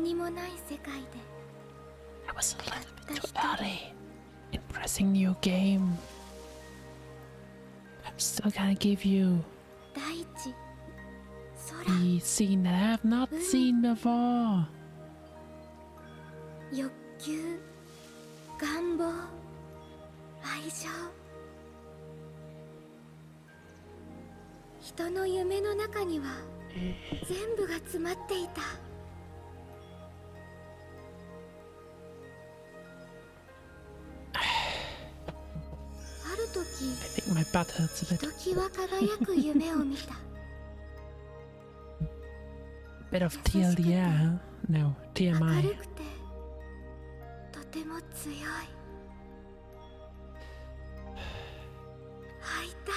何もない世界で I was a little bit too early in pressing new game. I'm still gonna give you 大地 the scene that I have not seen before. 欲求願望愛情人の夢の中には全部が詰まっていた。ある時 I think my butt hurts a ひ bit. ときわ輝く夢を見た。 Bit of TLDR, huh? No, 明 TMI. るくてとても強い。会いたい。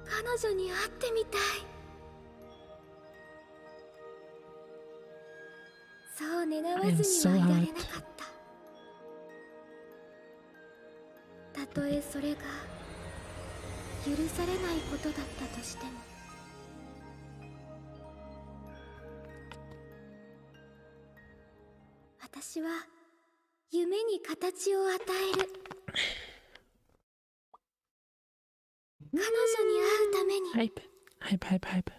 彼女に会ってみたい。そう願わずにはいられなかった。たとえそれが許されないことだったとしても。私は夢に形を与える。彼女に会うために。 Hype, hype, hype, hype.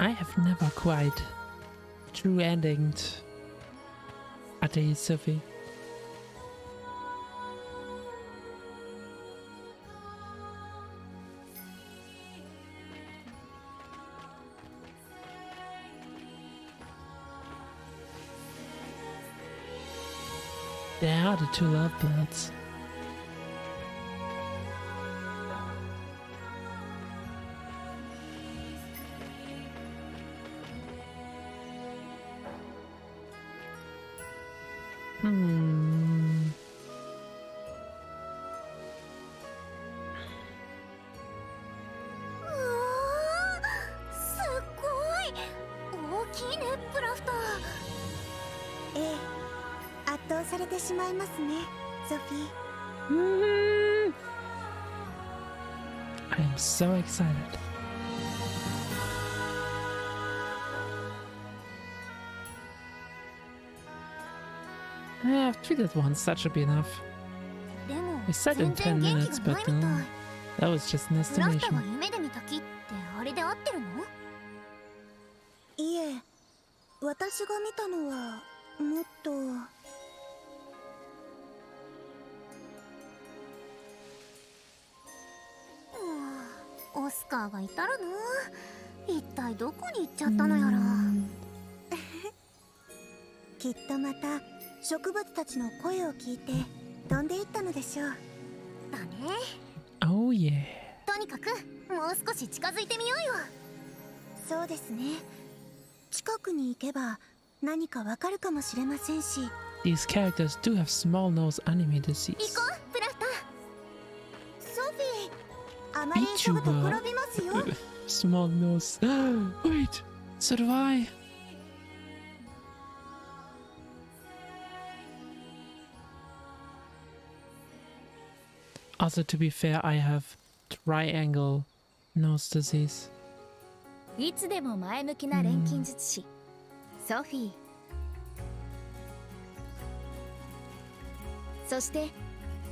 I have never quite true ended Atelier Sophie. There are the two lovebirds. Hmm. すごい大きいね、プラフト。ええ、圧倒されてしまいますね、ソフィー。I am so excited. I've treated once, that should be enough. でも I said in 10全然元 minutes, 気が but ないみたい。 that was just an プラフト estimation. が夢で見た木ってあれで合ってるの？いえ、私が見たのはもっと。オスカーがいたらな。一体どこに行っちゃったのやら。きっとまた植物たちの声を聞いて飛んでいったのでしょう。だね。 Oh yeah. とにかくもう少し近づいてみようよ。そうですね。近くに行けば何かわかるかもしれませんし。 These characters do have small nose anime disease. 行こう、プラフタ。ソフィー、あまり急ぐと転びますよ。Small nose. Wait, so do I. Also, to be fair, I have triangle nose disease. いつでも前向きな錬金術師、ソフィー。そして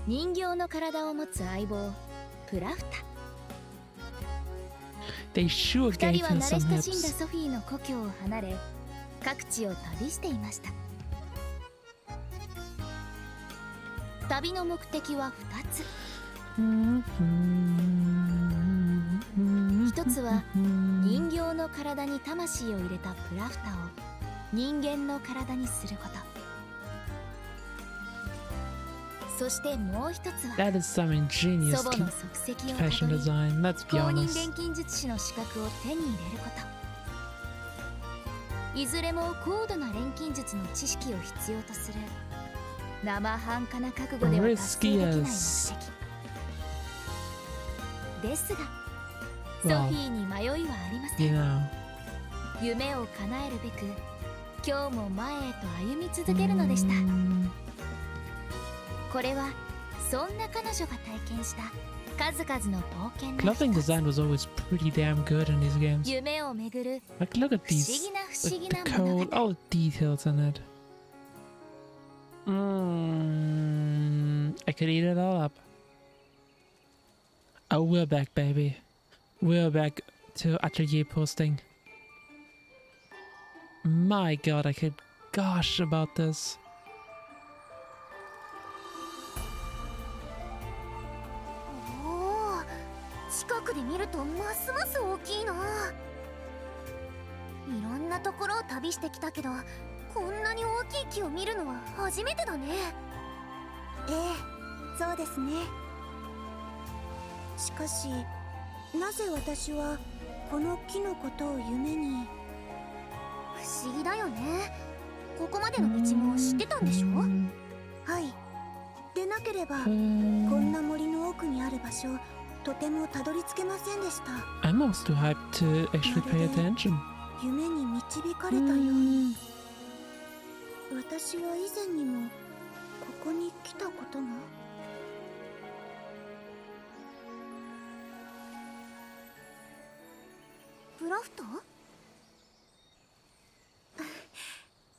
人形の体を持つ相棒、プラフタ。 They sure 二 gave 人は her 慣れ some 親しんだ hips. ソフィーの故郷を離れ、各地を旅していました。旅の目的は2つ。一つは人形の体に魂を入れたプラフタを人間の体にすること。そしてもう一つは That is some ingenious 祖母の足跡をた fashion どり design, let's be 公認 honest. 錬金術師の資格を手に入れること。いずれも高度な錬金術の知識を必要とする生半可な覚悟では達成できない目的ですが、ソフィーに迷いはありません。夢を叶えるべく今日も前へと歩み続けるのでした。これはそんな彼女が体験した数々の冒険の Clothing design was always pretty damn good in these games. 夢をめぐる Like, look at 不思 these, 議な不思議 the な物 code, 語。 all the details in it. I could eat it all up. Oh, we're back, baby. We're back to Atelier posting. My god, I could gosh about this. おー、近くで見るとますます大きいな。いろんなところを旅してきたけど、こんなに大きい木を見るのは初めてだね。ええ、そうですね。しかし、なぜ私はこの木のことを夢に。不思議だよね。ここまでの道も知ってたんでしょ？はい。でなければ、こんな森の奥にある場所、とてもたどり着けませんでした。I'm almost too hyped to actually pay attention. 夢に導かれたように。私は以前にもここに来たことが。ブラフト？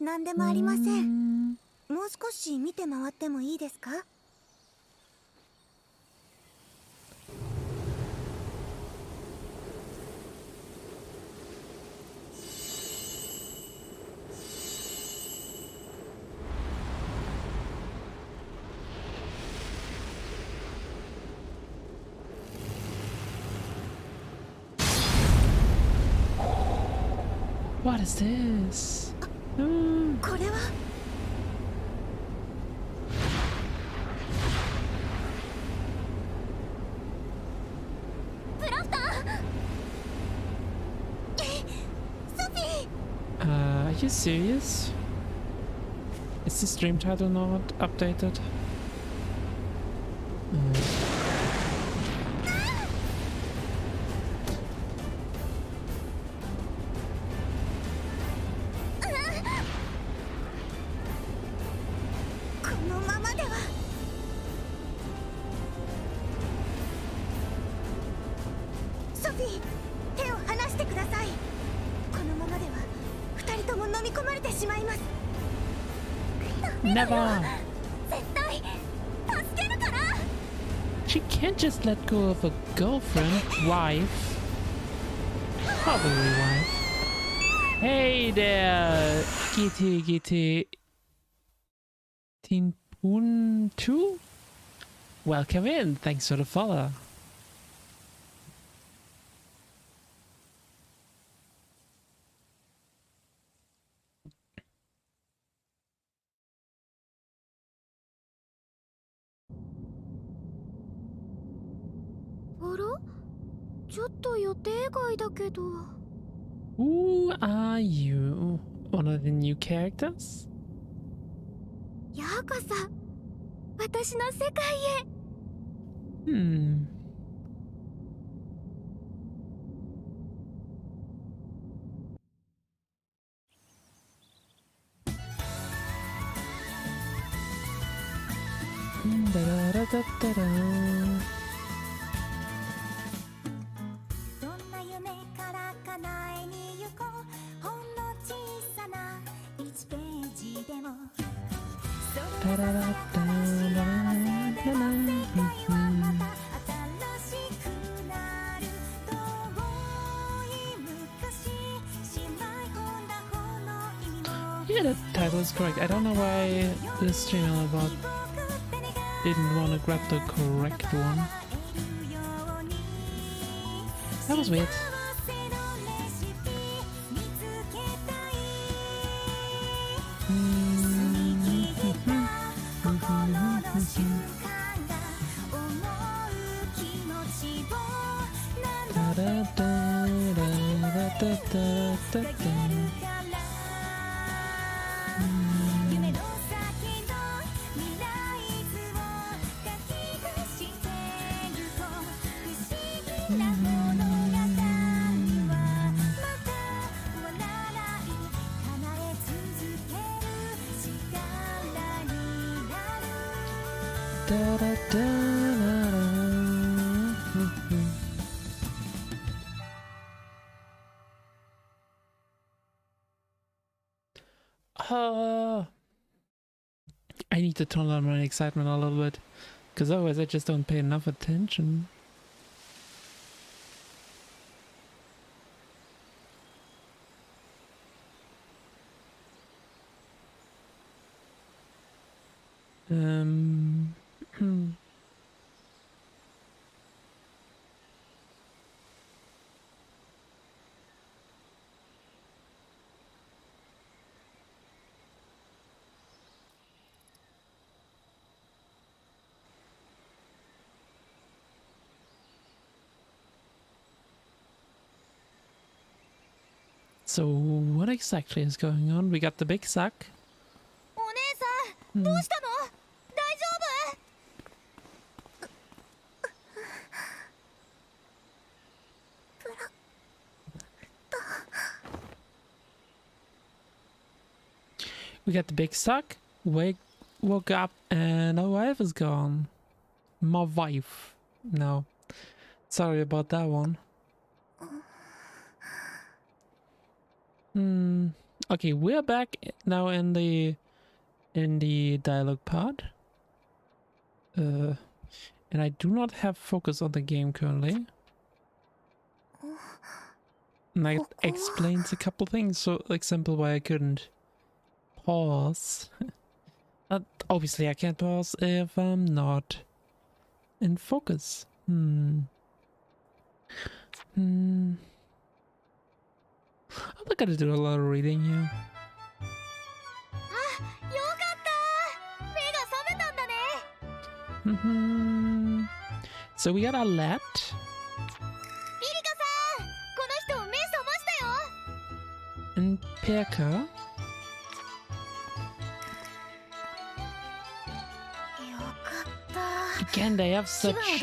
何でもありません。もう少し見て回ってもいいですか？What is this? これはブラフターソフィー Are you serious? Is the stream title not updated? Never! She can't just let go of a girlfriend, wife, probably wife. Hey there, GT Teen Poon 2? Welcome in, thanks for the follow. Who are you? One of the new characters? ようこそ私の世界へ。Da da da da da da. Yeah, the title is correct. I don't know why this channel about didn't want to grab the correct one. That was weird. Da, da, da, da, da. I need to tone down my excitement a little bit, because otherwise I just don't pay enough attention. So what exactly is going on? We got the big suck. お姉さん、どうしたの？大丈夫？ We got the big suck. Woke up and our wife is gone. My wife. No. Sorry about that one. Okay, we're back now in the dialogue part. And I do not have focus on the game currently. And that explains a couple things. So, example, why I couldn't pause. Obviously, I can't pause if I'm not in focus. I'm not gonna do a lot of reading here. So we got a let. And Perka. Again, they have such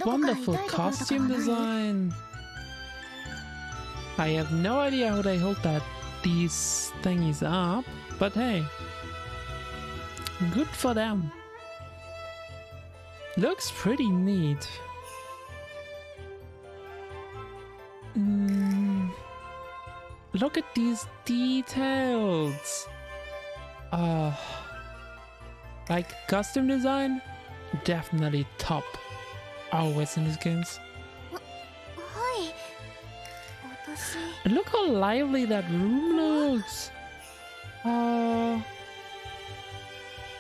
wonderful costume design. I have no idea how they hold these thingies up, but hey, good for them. Looks pretty neat. Look at these details. Like costume design, definitely top. Always in these games. And look how lively that room looks.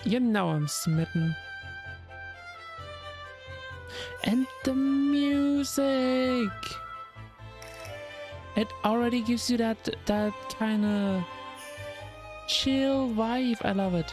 You know I'm smitten. And the music. It already gives you that kind of chill vibe. I love it.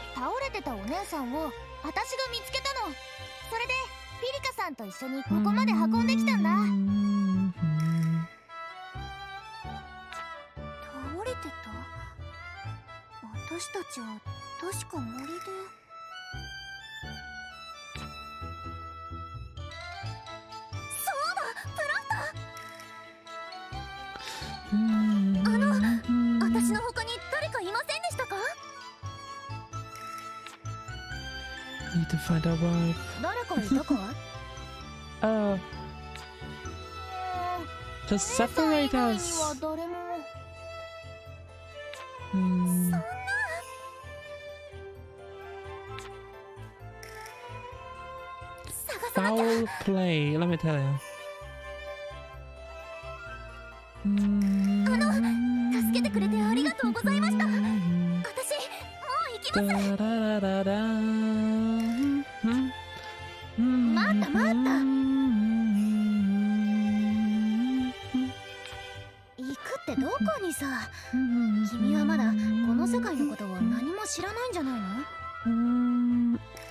Need to find our wife. To separate us. Foul play, let me tell you.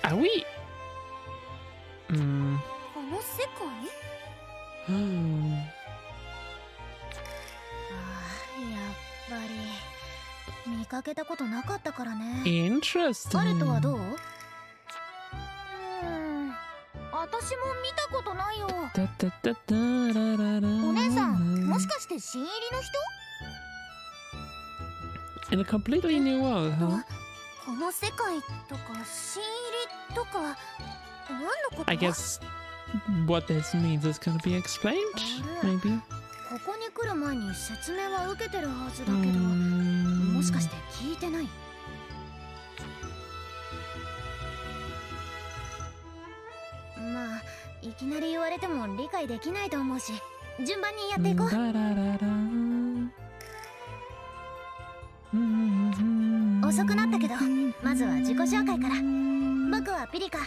Are we? Interesting. In a completely new world, huh? I guess what this means is gonna be explained, maybe. ここに来る前に説明は受けてるはずだけど、もしかして聞いてない？まあ、いきなり言われても理解できないと思うし、順番にやっていこう。遅くなったけど、まずは自己紹介から。僕はピリカ、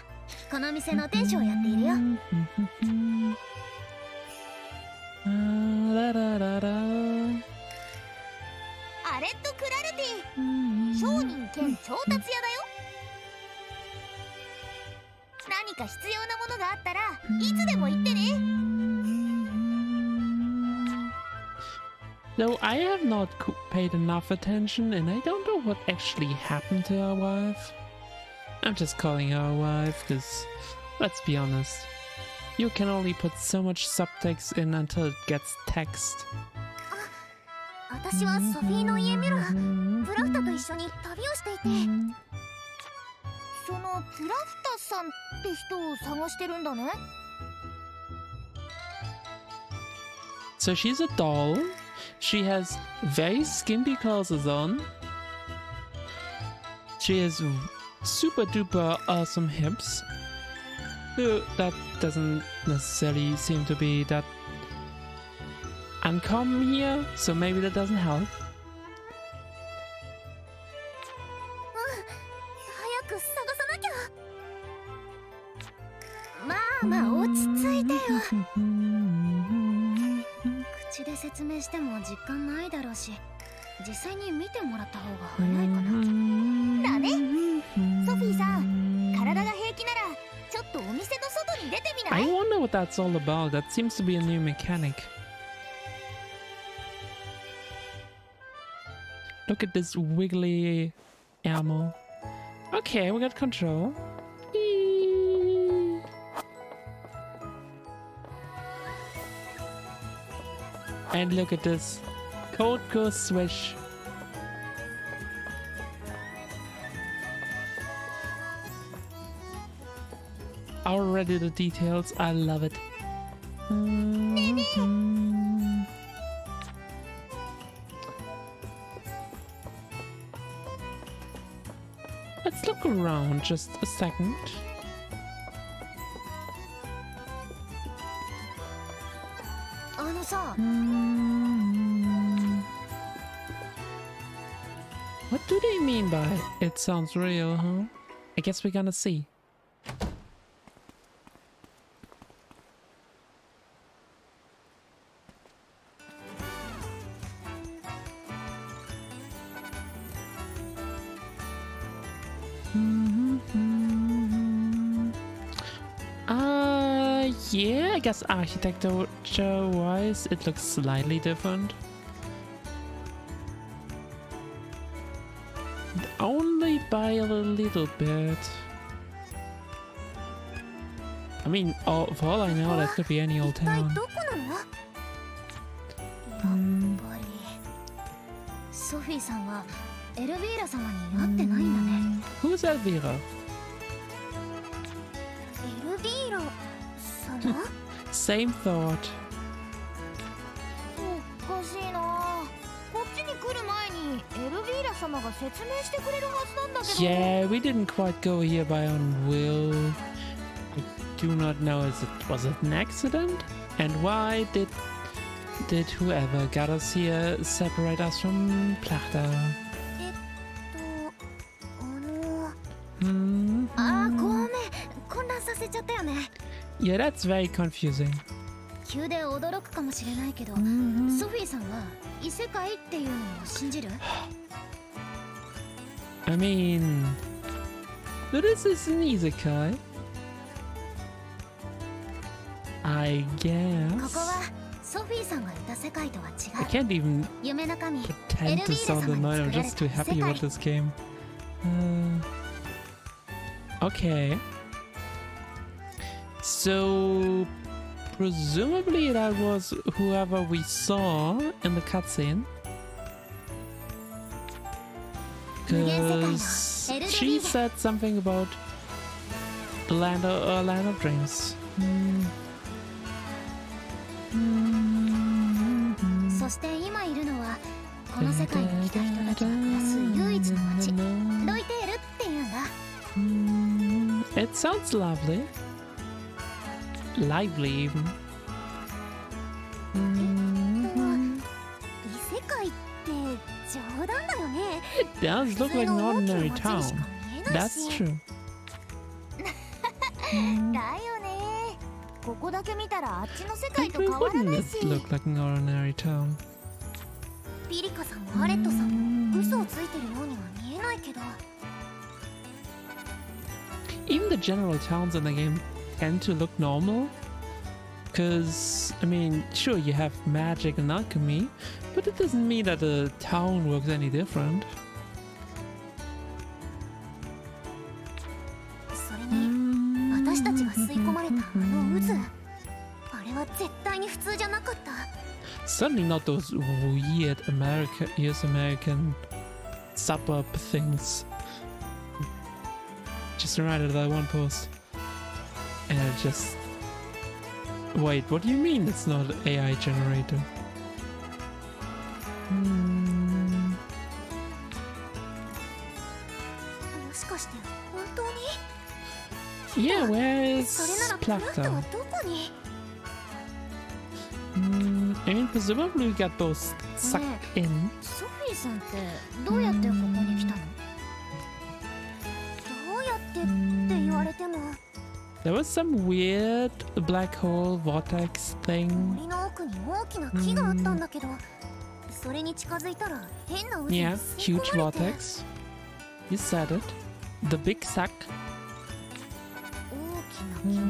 この店の店主をやっているよ。アレット・クラルティ、商人兼調達屋だよ。何か必要なものがあったらいつでも言ってね。No, I have not paid enough attention, and I don't know what actually happened to our wife. I'm just calling her a wife, because, let's be honest, you can only put so much subtext in until it gets text. 私はソフィーの家ミラー、プラフタと一緒に旅をしていて、そのプラフタさんって人を探してるんだね。So she's a doll. She has very skimpy clothes on. She has super duper awesome hips. That doesn't necessarily seem to be that uncommon here, so maybe that doesn't help. 早く探さなきゃ。まあまあ落ち着いてよ。口で説明しても実感ないだろうし、実際に見てもらった方が早いかな。だね。ソフィーさん、体が平気ならちょっとお店の外に出てみない？ I wonder what that's all about. That seems to be a new mechanic. Look at this wiggly ammo. Okay, we got control. Whee! And look at this. Code goes swish. Already the details. I love it. Let's look around just a second. What do they mean by it sounds real, huh? I guess we're gonna see. Yeah, I guess architecture-wise, it looks slightly different. Only by a little bit. I mean, for all I know, that could be any old town. Who's Elvira? Same thought. Yeah, we didn't quite go here by own will. I do not know, was it an accident? And why did whoever got us here separate us from Plachta? Yeah, that's very confusing. I mean, this is an isekai, I guess. I can't even pretend to sound annoyed. I'm just too happy with this game. Okay. So, presumably that was whoever we saw in the cutscene. Because she said something about Land of Dreams. そして今いるのはこの世界に来た人たちが暮らす唯一の町ロイテールっていうんだ。 It sounds lovely. Lively even. 異世界って冗談だよね。 It does look like an ordinary town. That's true. だよね。ここだけ見たらあっちの世界 But と変わら wouldn't ない it し。 look like an ordinary town? ピリカさんもアレットさんも嘘をついてるようには見えないけど。 Even the general towns in the game tend to look normal. Because, I mean, sure, you have magic and alchemy, but it doesn't mean that the town works any different. それに私たちが吸い込まれたあの渦、あれは絶対に普通じゃなかった。 Certainly not those weird US American suburb things. Just reminded of that one post. And it just... Wait, what do you mean it's not AI generated? もしかして本当に？ Yeah, where それ is ならプラフト Plata? はどこに？ I mean, presumably we got both sucked in. ソフィーさんってどうやってここに来たの？どうやってって言われても。 There was some weird black hole vortex thing. 森の奥に大きな木があったんだけど、それに近づいたら変な渦に Yeah, 吸い huge 込まれて。 vortex. You said it. The big suck. 大きな木の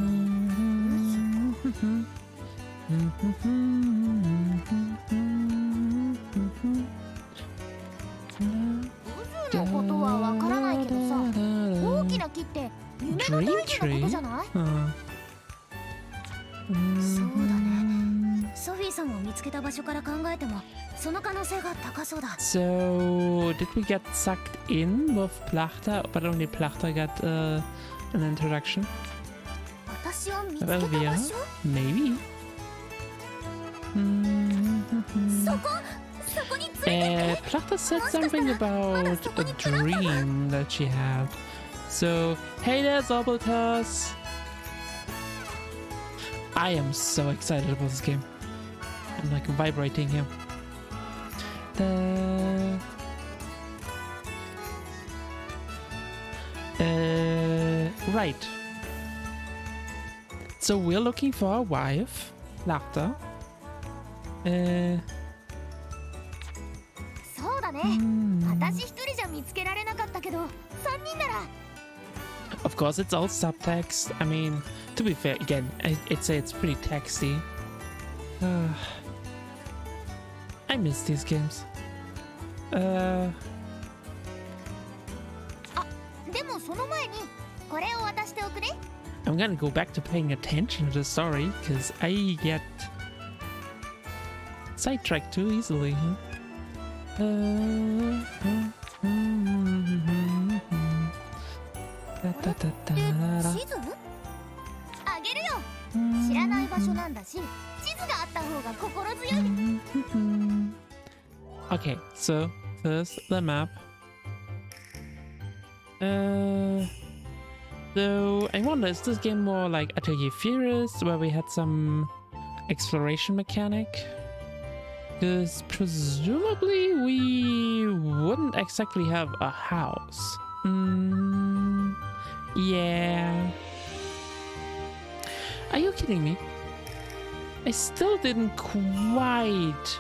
渦のことはわからないけどさ、大きな木って夢の大事なことじゃない？ そうだね。ソフィーさんを見つけた場所から考えてもその可能性が高そうだ。 So, did we get sucked in with Plachta? But only Plachta got an introduction. 私を見つけた Well, 場 yeah, 所？ maybe. そこに連れてって。 Plachta said something about a dream that she had. So, hey there, Zorbultas! I am so excited about this game. I'm like vibrating here. Right. So we're looking for a wife, Plachta. そうだね。私一人じゃ見つけられなかったけど、三人なら。 Of course, it's all subtext. I mean, to be fair, again, I'd say it's pretty texty. I miss these games. でもその前にこれを渡しておくね。 I'm gonna go back to paying attention to the story, because I get sidetracked too easily.地図？あげるよ。知らない場所なんだし、地図があった方が心強い。 Okay, so first the map. So I wonder, is this game more like Atelier Sophie, where we had some exploration mechanic? Because presumably we wouldn't exactly have a house. Yeah. Are you kidding me? I still didn't quite...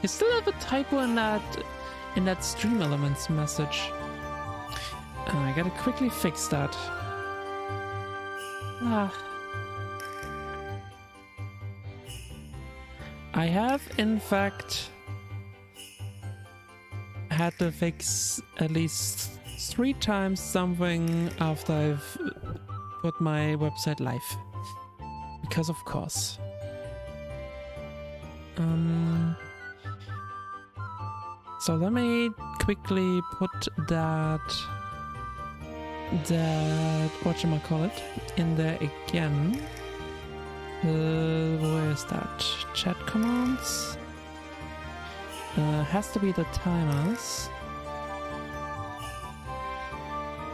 I still have a typo in that stream elements message. I gotta quickly fix that. I have, in fact, had to fix at least 3 times something after I've put my website live. Because of course. So let me quickly put that that whatchamacallit in there again. Where is that? Chat commands? Has to be the timers.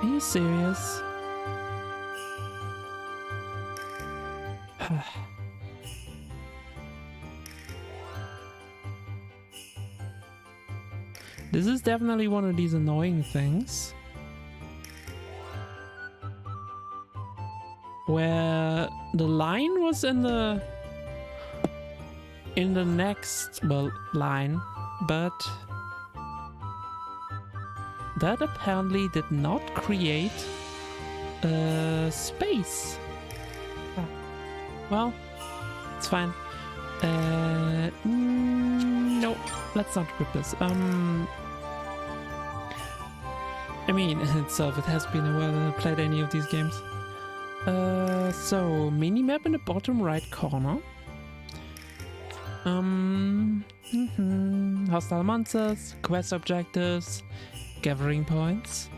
Are you serious? This is definitely one of these annoying things where the line was in the next line, but that apparently did not create a space. Well, it's fine. No, let's not rip this. I mean, in itself, it has been a while that I played any of these games. So, minimap in the bottom right corner. Hostile monsters, quest objectives, gathering points.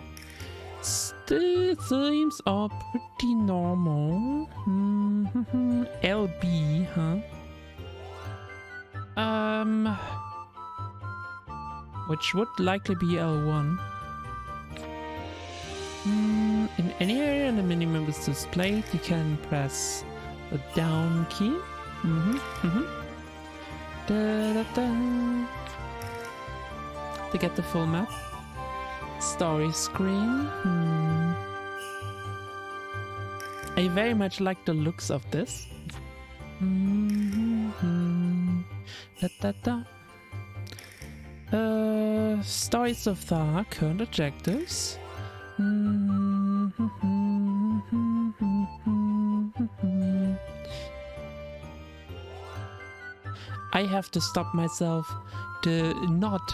The themes are pretty normal. LB, huh? Which would likely be L1. In any area in the minimap is displayed, you can press the down key. To get the full map. Story screen. I very much like the looks of this. Story so far, current objectives. I have to stop myself to not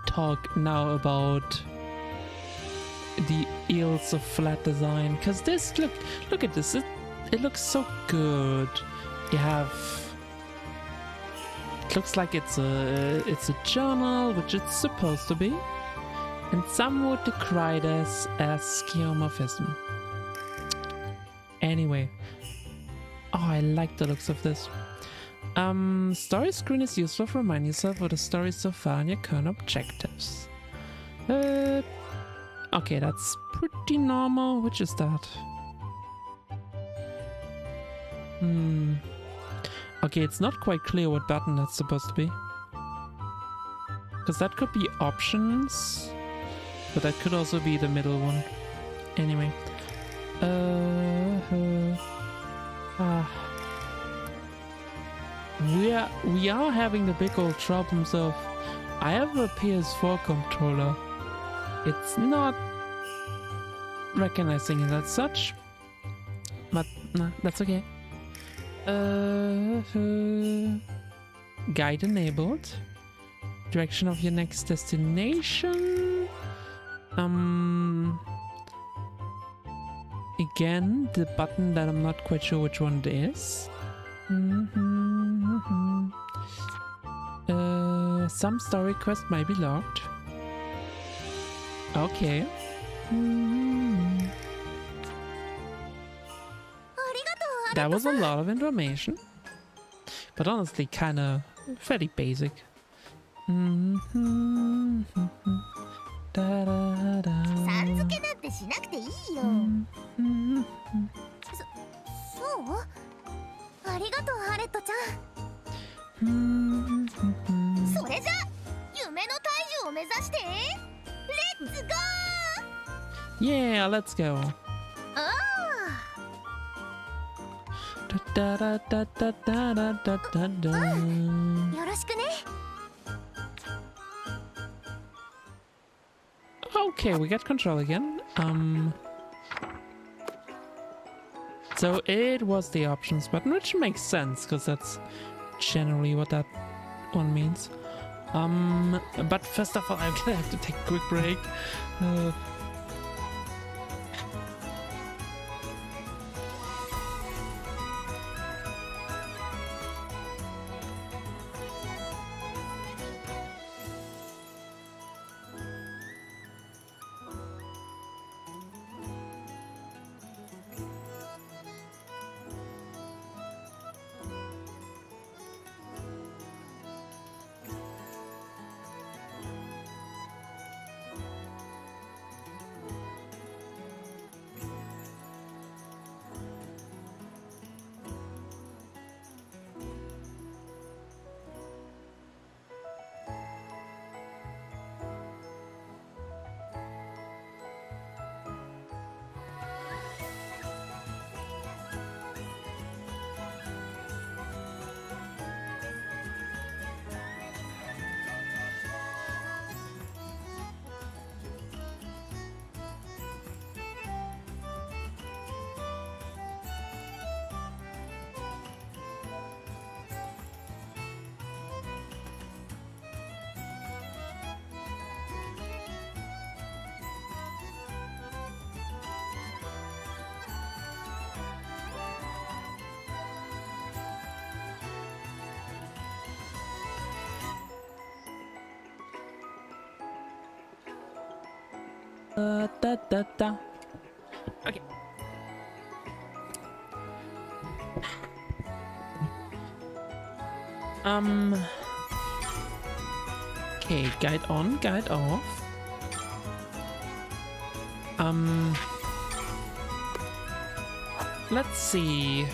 talk now about the ills of flat design, because this look at this, it looks so good. You have, it looks like it's a journal, which it's supposed to be, and some would decry this as skeuomorphism. Anyway, oh, I like the looks of this. Story screen is useful to remind yourself of the story so far and your current objectives. Okay, that's pretty normal. Which is that? Okay, it's not quite clear what button that's supposed to be. Because that could be options, but that could also be the middle one. Anyway. We are having the big old problems of, I have a PS4 controller. It's not recognizing it as such, but nah, that's okay. Guide enabled. Direction of your next destination. Again, the button that I'm not quite sure which one it is. Some story quest might be locked. Okay. That was a lot of information, but honestly kinda fairly basic. Yeah, let's go. Okay, we got control again. So it was the options button, which makes sense because that's generally what that one means. But first of all, I'm gonna have to take a quick break. Da. Okay. Okay, guide on, guide off. Let's see.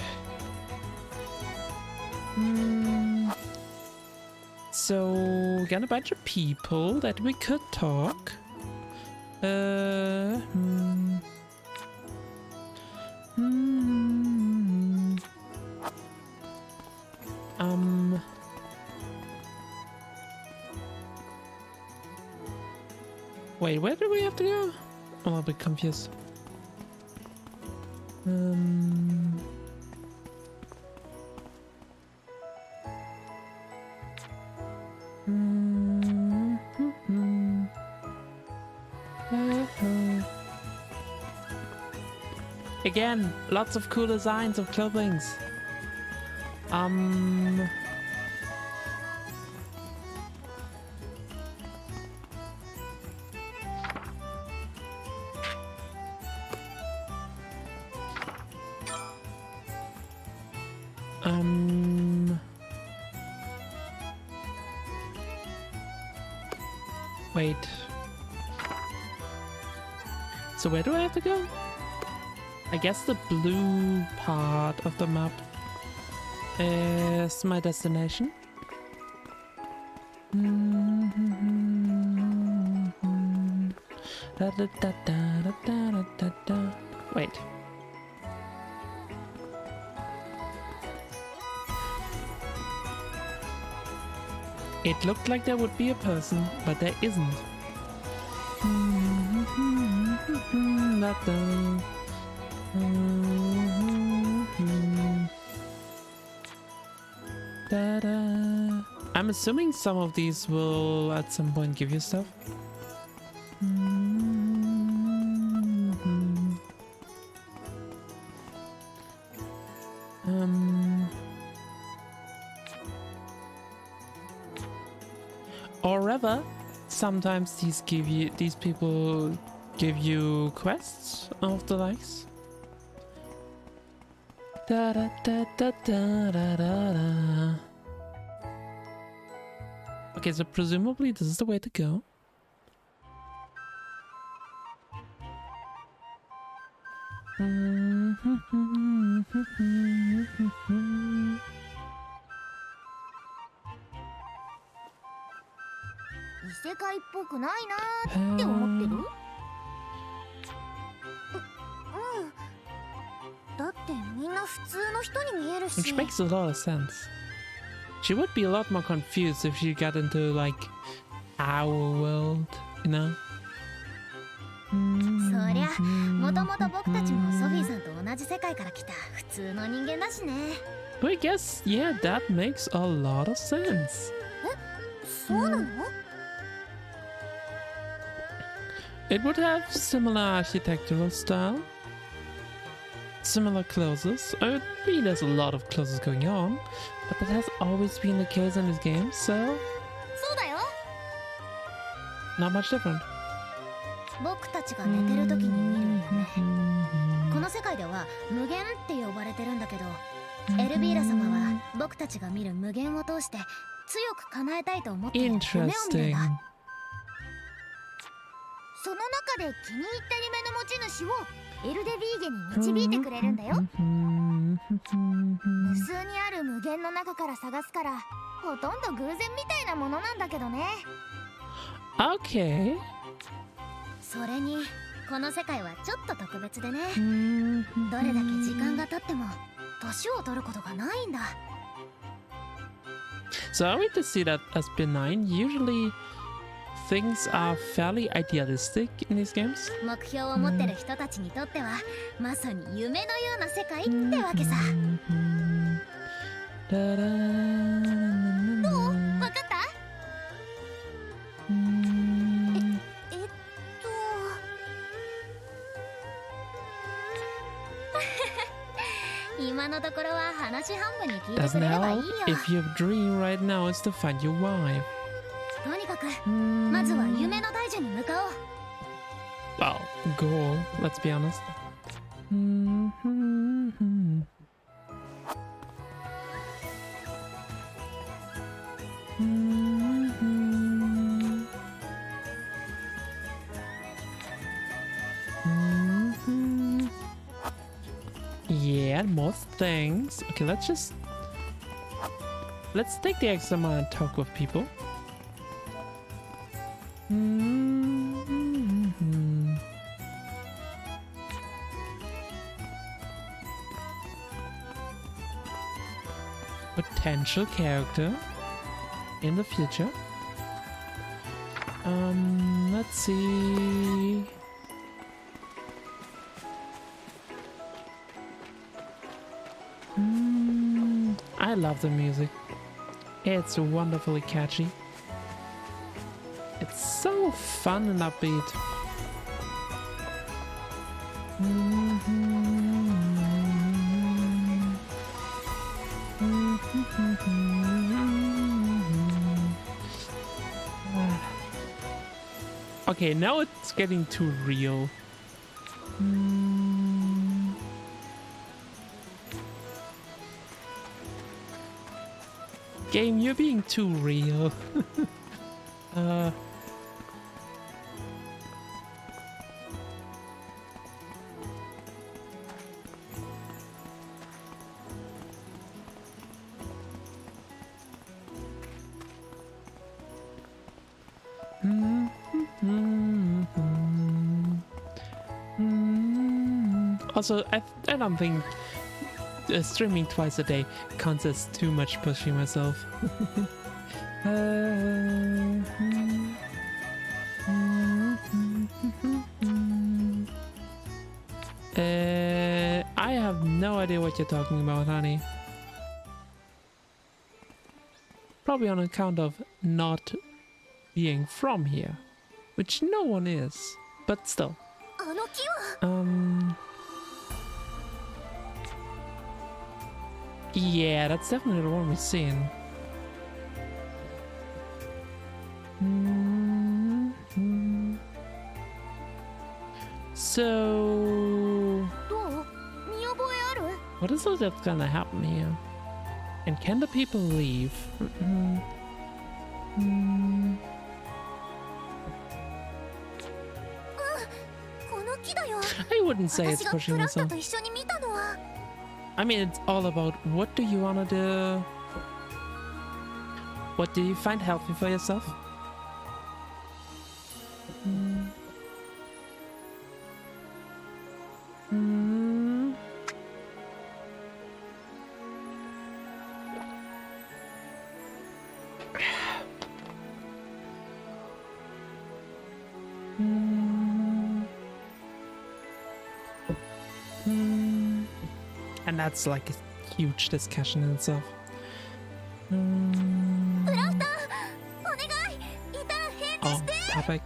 So, got a bunch of people that we could talk. Wait, where do we have to go? I'm a little bit confused. Again, lots of cool designs of clothings. Wait. So where do I have to go? I guess the blue part of the map is my destination. Wait. It looked like there would be a person, but there isn't. I'm assuming some of these will at some point give you stuff. Or rather, sometimes these people give you quests of the likes. Okay, so presumably this is the way to go. Which makes a lot of sense. She would be a lot more confused if she got into like our world, you know? そりゃ、もともと僕たちもソフィーさんと同じ世界から来た普通の人間だしね。But I guess, yeah, that makes a lot of sense. そうなの? It would have similar architectural style, similar clothes. I mean, there's a lot of clothes going on, but that has always been the case in this game, so そうだよ。 not much different. 僕たちが寝てる時に見る夢。この世界では無限って呼ばれてるんだけど、エルビーラ様は僕たちが見る無限を通して強く叶えたいと思って夢を見るんだ。その中で気に入った夢の持ち主をエルデビーゲに導いてくれるんだよ。無数にある無限の中から探すから、ほとんど偶然みたいなものなんだけどね。Okay. それにこの世界はちょっと特別でね。どれだけ時間が経っても年を取ることがないんだ。 So are we to see that as benign? Usually things are fairly idealistic in these games. 目標を持ってる人たちにとってはまさに夢のような世界ってわけさ。どう？わかった？今のところは話半分に聞いてく Doesn't れればいい help よ。 if your dream right now is to find your wife. とにかくまずは夢の大樹に向か well, goal, let's be honest. Yeah, most things. Okay, let's take the extra mile and talk with people. Potential character in the future. Let's see. I love the music. It's wonderfully catchy. It's so fun and upbeat. Okay, now it's getting too real. Game, you're being too real. Also, I don't think streaming twice a day counts as too much pushing myself. I have no idea what you're talking about, honey. Probably on account of not being from here, which no one is, but still. Yeah, that's definitely the one we've seen. So, what is it that's gonna happen here? And can the people leave? I wouldn't say it's pushing myself. I mean, it's all about what do you want to do? What do you find healthy for yourself? And that's like a huge discussion in itself. Oh, topic.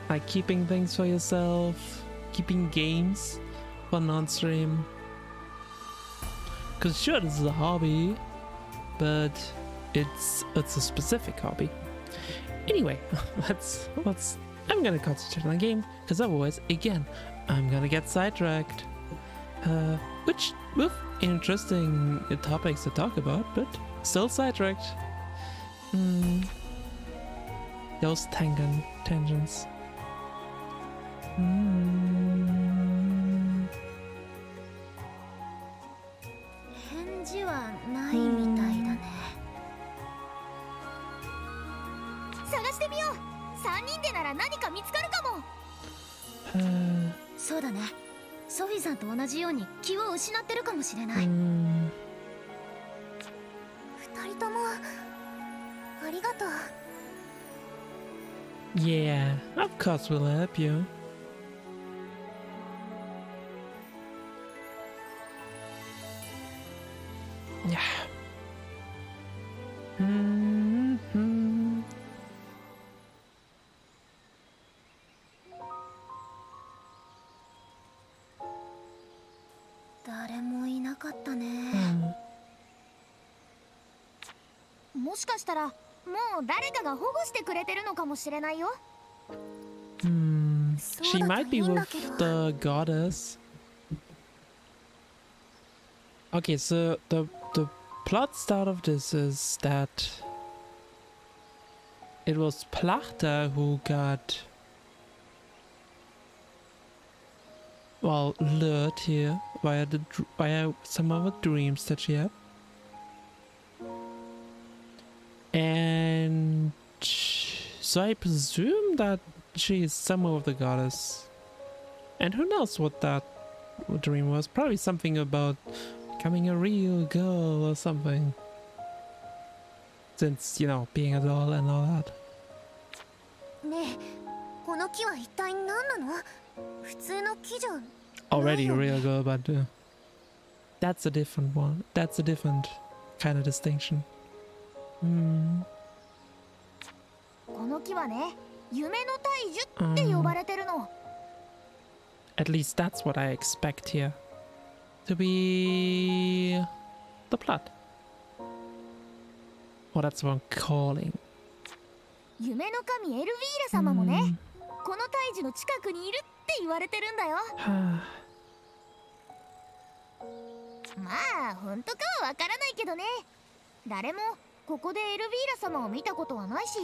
Like keeping things for yourself, keeping games for non-stream. Cause sure, this is a hobby, but it's a specific hobby. Anyway, I'm gonna concentrate on the game, because otherwise, again, I'm gonna get sidetracked. Which, with interesting topics to talk about, but still sidetracked. Those tangents. Yeah, of course we'll help you. Yeah. もう誰かが保護してくれてるのかもしれないよ。She might be with the goddess. Okay, so the plot start of this is that it was Plachter who got, well, lured here via some of the dreams that she had. And so I presume that she is somewhere with the goddess. And who knows what that dream was? Probably something about becoming a real girl or something. Since, you know, being a doll and all that. ねえ、この木は一体何なの？普通の木じゃないよ。 Already a real girl, but that's a different one. That's a different kind of distinction. この木はね、夢の大樹って呼ばれてるの。At least that's what I expect here to be the plot. Well, that's what I'm calling. 夢の神エルヴィーラ様もね、この大樹の近くにいるって言われてるんだよ。まあ本当かはわからないけどね。誰もここでエルヴィーラ様を見たことはないし。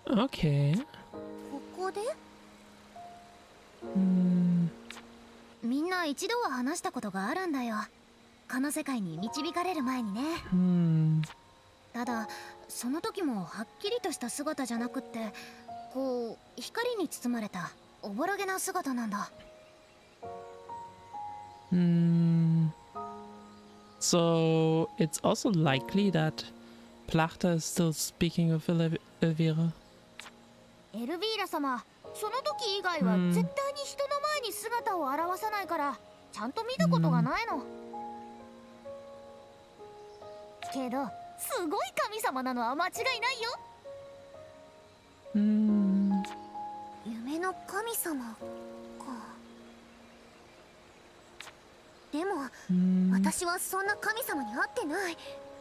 Okay. ここで？みんな一度は話したことがあるんだよ。この世界に導かれる前にね。ただその時もはっきりとした姿じゃなくって、こう光に包まれたおぼろげな姿なんだ。So it's also likely that Plachter is still speaking of Elvira. エルヴィーラ様、その時以外は絶対に人の前に姿を現さないから、ちゃんと見たことがないの。けど、すごい神様なのは間違いないよ。夢の神様か。でも、私はそんな神様に会ってない。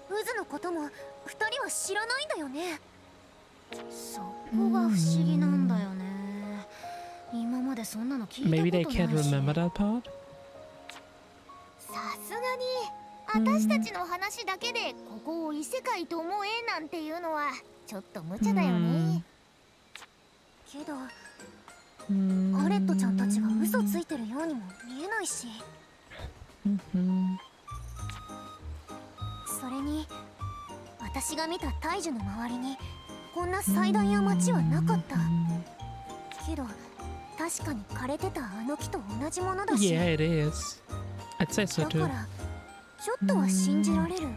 渦のことも二人は知らないんだよね。そこが不思議なんだよね。今までそんなの聞いたことないし。Maybe they can't remember that part? さすがに私たちの話だけでここを異世界と思えなんていうのはちょっと無茶だよね。けどアレットちゃんたちが嘘ついてるようにも見えないし。それに私が見た大樹の周りにこんな祭壇や町はなかった。けど確かに枯れてたあの木と同じものだし。Yeah, it is. I'd say so too. だからちょっとは信じられるか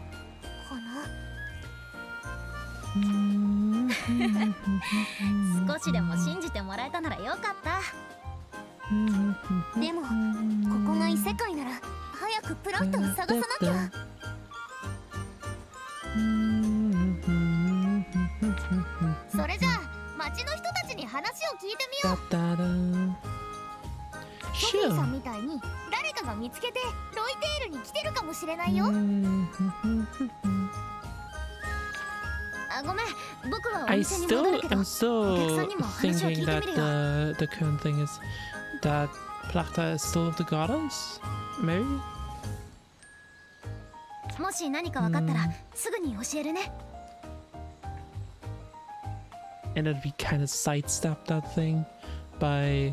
な。少しでも信じてもらえたならよかった。でもここが異世界なら早くプラフトを探さなきゃ。それじゃあ町の人たちに話を聞いてみよう。ソフィーさんみたいに誰かが見つけてロイテールに来てるかもしれないよ。あ、ごめん、僕はお店に戻るけど、お客さんにも話を聞いてみるよ。 I'm still thinking that the current thing is that Plachter is still of the goddess? Maybe? もし何か分かったらすぐに教えるね。And then we kind of sidestepped that thing by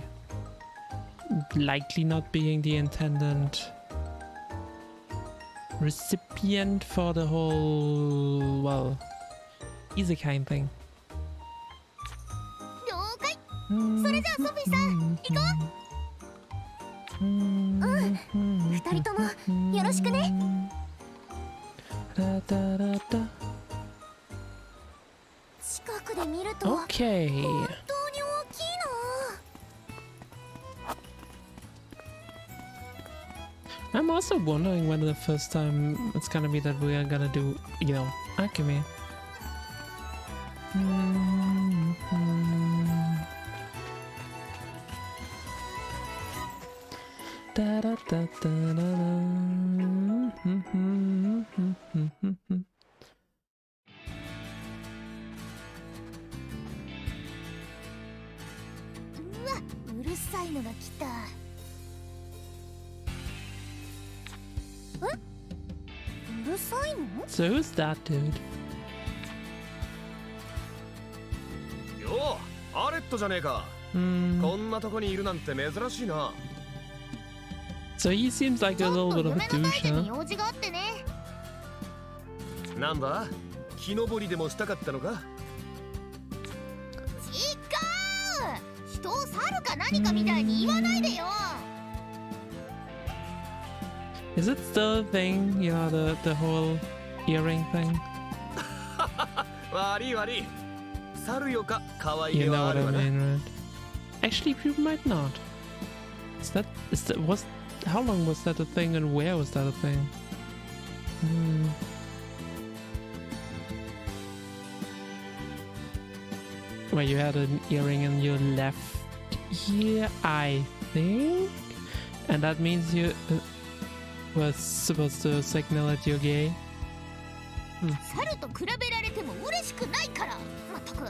likely not being the intended recipient for the whole, well, isekai thing. 了解。それじゃあソフィーさん、行こう。二人ともよろしくね。近くで見ると本当に Okay. 大きいな。I'm also wondering when the first time it's gonna be that we are gonna do, you know, alchemy. Da da da da da da. うるさいのが来た。うるさいの？ So who's that dude? よう、アレットじゃねえか。こんなとこにいるなんて珍しいな。So he seems like a little bit of a douche, huh? 用事があってね。なんだ？木登りでもしたかったのか？違う。人を猿か何かみたいに言わないでよ。Is it still a thing? You know, the whole earring thing? 悪い悪い。猿よか可愛い You で know はあ what る I わな。mean, right? Actually, people might not. How long was that a thing and where was that a thing? Where you had an earring in your left ear, I think? And that means you was supposed to signal that you're gay? 猿と比べられても嬉しくないから。まったく。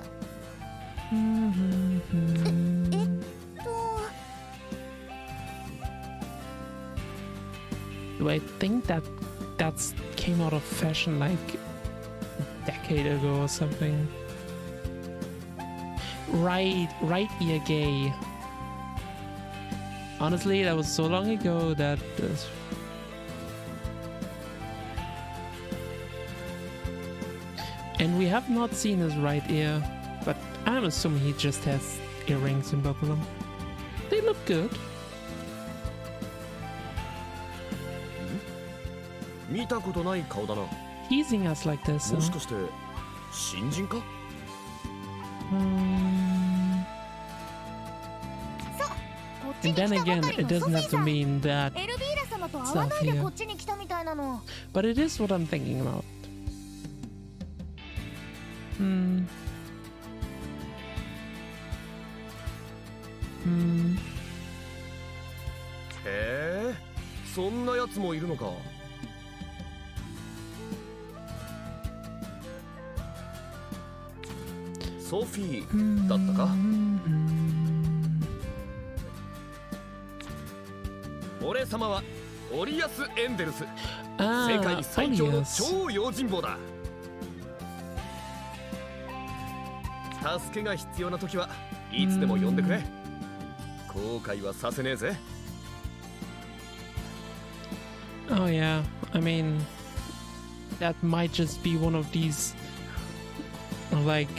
Do I think that's came out of fashion like a decade ago or something? Right ear gay. Honestly, that was so long ago that and we have not seen his right ear, but I'm assuming he just has earrings in both of them. They look good. 見たことない顔だな。Teasing us like this. もしかして新人か？And then again, it doesn't have to mean that エルビーラ様と会わないでこっちに来たみたいなの。 but it is what I'm thinking about. へえ、そんなやつもいるのか。ソフィーだったか？俺様はオリアス・エンデルス。世界最強の超用心棒だ。助けが必要な時はいつでも呼んでくれ。後悔はさせねえぜ。Oh yeah, I mean, that might just be one of these, like,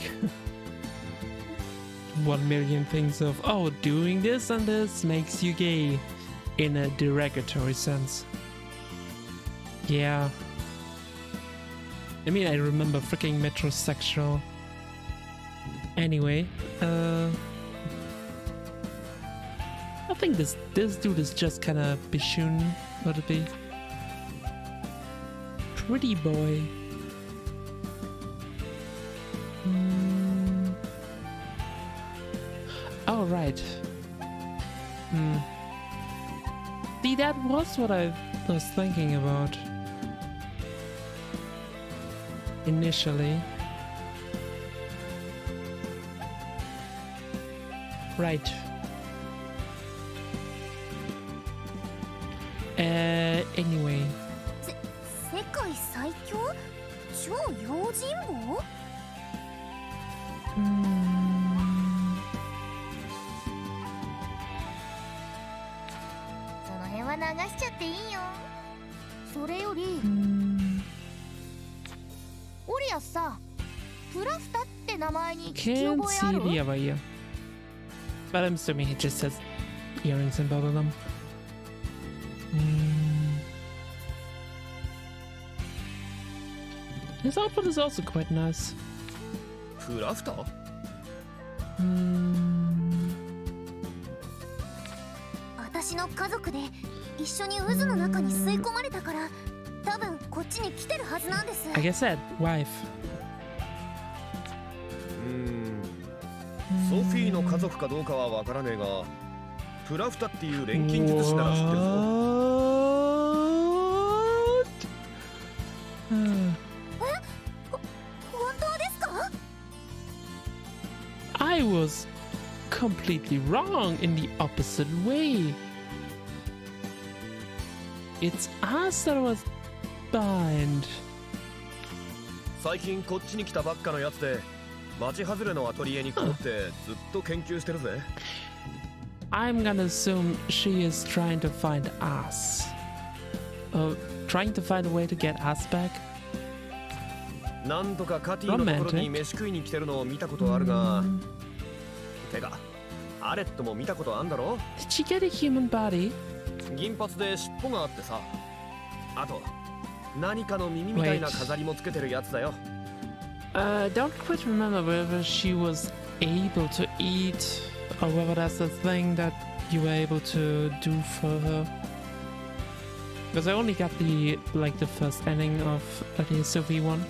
1 million things of, oh, doing this and this makes you gay, in a derogatory sense. Yeah. I mean, I remember freaking metrosexual. Anyway, I think this dude is just kind of Bishun, would it be? Pretty boy. Oh, right. See, that was what I was thinking about initially. Right. Anyway. 世界最強？超用心棒？その辺は流しちゃっていいよ。それよりオリアスさ、プラフタって名前に聞き Can't 覚えあ see る？ the other ear. But I'm assuming he just has earrings in both of them. His outfit is also quite nice. プラフター？私の家族で一緒に渦の中に吸い込まれたから、多分こっちに来てるはずなんです。 Like I said, wife. ソフィーの家族かどうかはわからねえが、プラフタっていう錬金術師なら知ってるぞ。本当ですか？ I was completely wrong in the opposite way. It's us that was blind. 最近こっちに来たばっかのやつで町外れのアトリエにこもってずっと研究してるぜ。I'm gonna assume she is trying to find us. Trying to find a way to get us back. 何度かカティのところに飯食いに来てるのを見たことあるが、てかアレットも見たことあんだろ？ Did she get a human body? 銀髪で尻尾があってさ、あと何かの耳みたいな飾りもつけてるやつだよ。Don't quite remember whether she was able to eat or whether that's a thing that you were able to do for her. Because I only got the first ending of Atelier Sophie 1.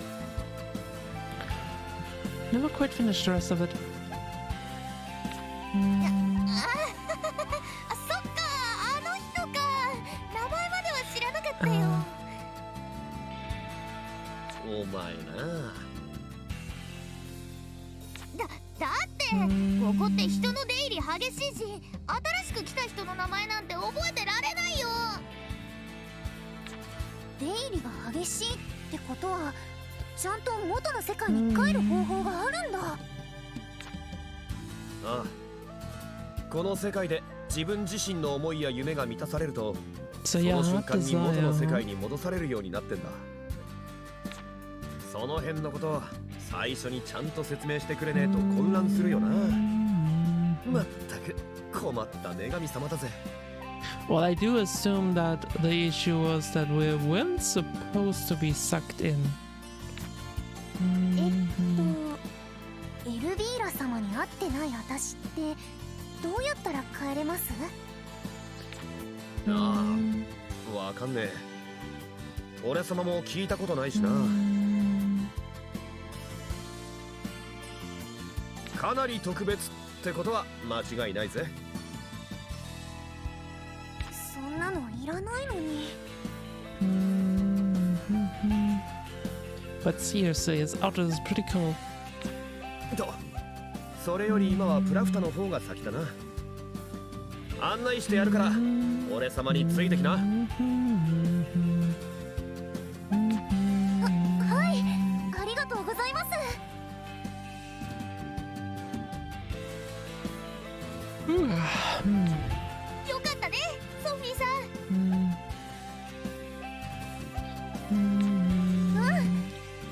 Never quite finished the rest of it. そっか、あの人か。名前までは知らなかったよ。お前な。だってここって人の出入り激しいし、新しく来た人の名前なんて覚えてられないよ。出入りが激しいってことは、ちゃんと元の世界に帰る方法があるんだ。ああ、この世界で自分自身の思いや夢が満たされると、その瞬間に元の世界に戻されるようになってんだ。その辺のことを最初にちゃんと説明してくれねえと混乱するよな。まったく困った女神様だぜ。Well, I do assume that the issue was that we weren't supposed to be sucked in. エルビーラ様に会ってない私ってどうやったら帰れます？ああ、わかんねえ。俺様も聞いたことないしな。かなり特別ってことは間違いないぜ。そんなのいらないのに。But seriously, his outfit is pretty cool. と、それより今はプラフタの方が先だな。案内してやるから、俺様についてきな。はい、ありがとうございます。よかったね、ソフィーさん。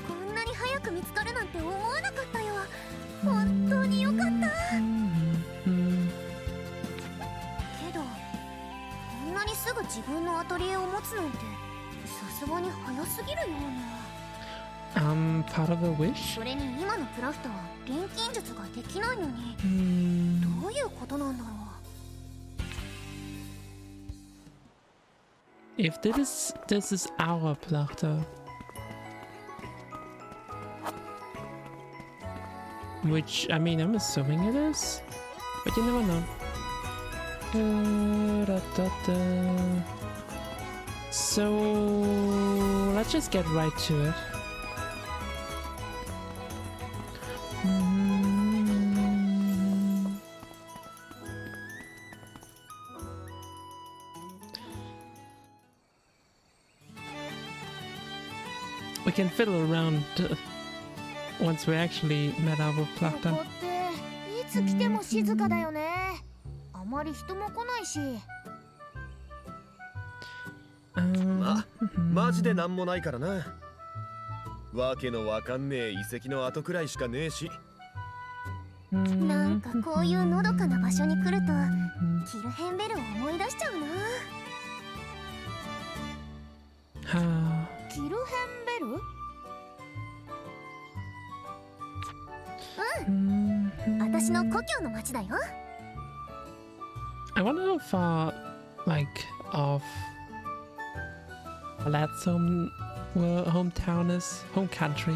こんなに早く見つかるなんて思わなかったよ。本当によかった。けど、こんなにすぐ自分のアトリエを持つなんてさすがに早すぎるような。Part of a wish? それに今のクラフトは錬金術ができないのに、どういうことなんだろう。If this is our Plachter, which I mean I'm assuming it is, but you never know. So let's just get right to it. We can fiddle around once we actually met our こ Plachter. こっていつ来ても静かだよね。あまり人も来ないし。マジでなんもないからな。わけのわかんねえ遺跡の跡くらいしかねえし。なんかこういうのどかな場所に来るとキルヘンベルを思い出しちゃうな。キルヘンベル？私の故郷の町だよ。I wonder how far, like, off Lad's hometown is, home country.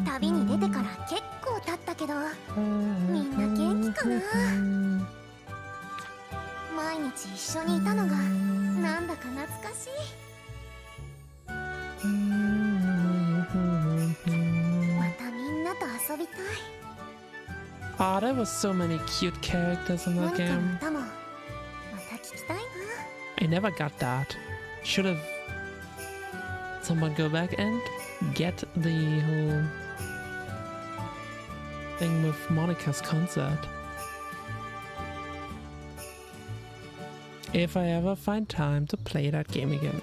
旅に出てから結構経ったけど、みんな元気かな。毎日一緒にいたのがなんだか懐かしい。またみんなと遊びたい。Oh, there was so many cute characters in モ that ニカの game. 歌もまた聞きたいな。 I never got that. Should have someone go back and get the whole thing with Monica's concert. If I ever find time to play that game again.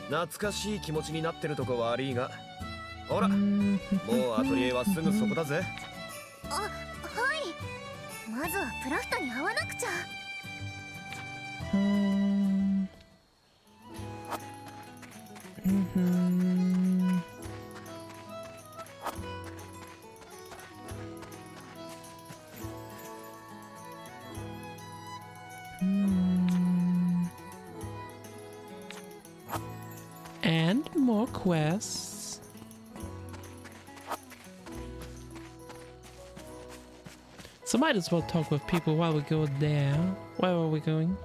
懐かしい気持ちになってるとこ悪いが、ほら、もうアトリエはすぐそこだぜ。あ、はい。まずはプラフタに会わなくちゃ。And more quests. So might as well talk with people while we go there. Where are we going?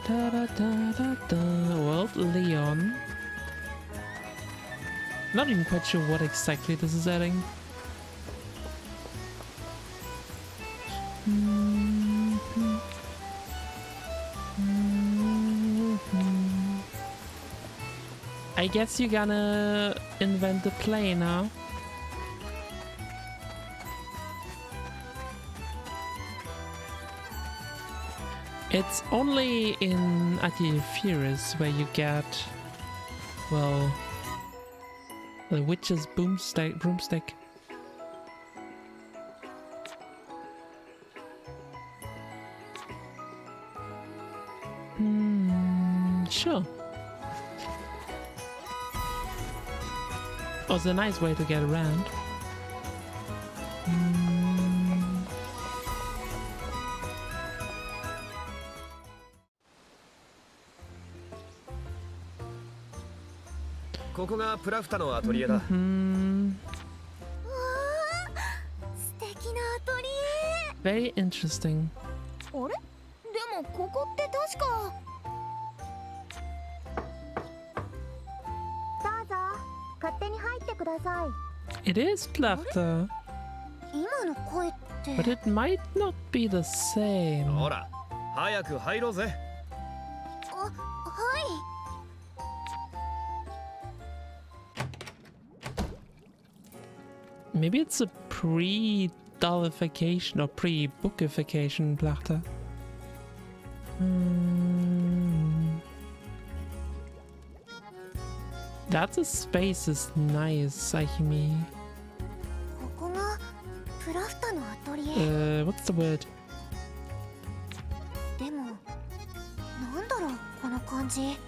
Da da da da da. Well, Leon. Not even quite sure what exactly this is adding. I guess you're gonna invent the plane, huh? It's only in Atelier Furious where you get, well, the witch's broomstick. Sure. Oh, it's a nice way to get around.ここがプラフタのアトリエだ。わあ、素敵なアトリエ。 Very interesting. あれ？でもここって確か。どうぞ、勝手に入ってください。 It is laughter, 今の声って。 but it might not be the same. ほら、早く入ろうぜ。あ、はい。 Maybe it's a pre-dollification or pre-bookification laughter. That space is nice, Alchemy. ここがプラフタのアトリエ。 What's the word? でも、なんだろう、この感じ。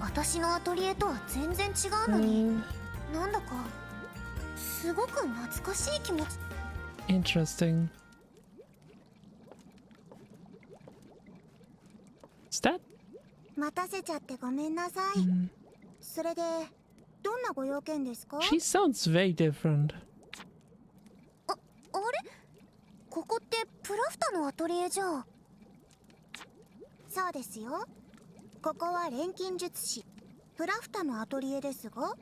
私のアトリエとは全然違うのに、なんだかすごく懐かしい気持ち。 Interesting. Is that? 待たせちゃってごめんなさい。それでどんなご用件ですか？ She sounds very different. あれ？ここってプラフタのアトリエじゃ。そうですよ。ここは錬金術師プラフタのアトリエですが。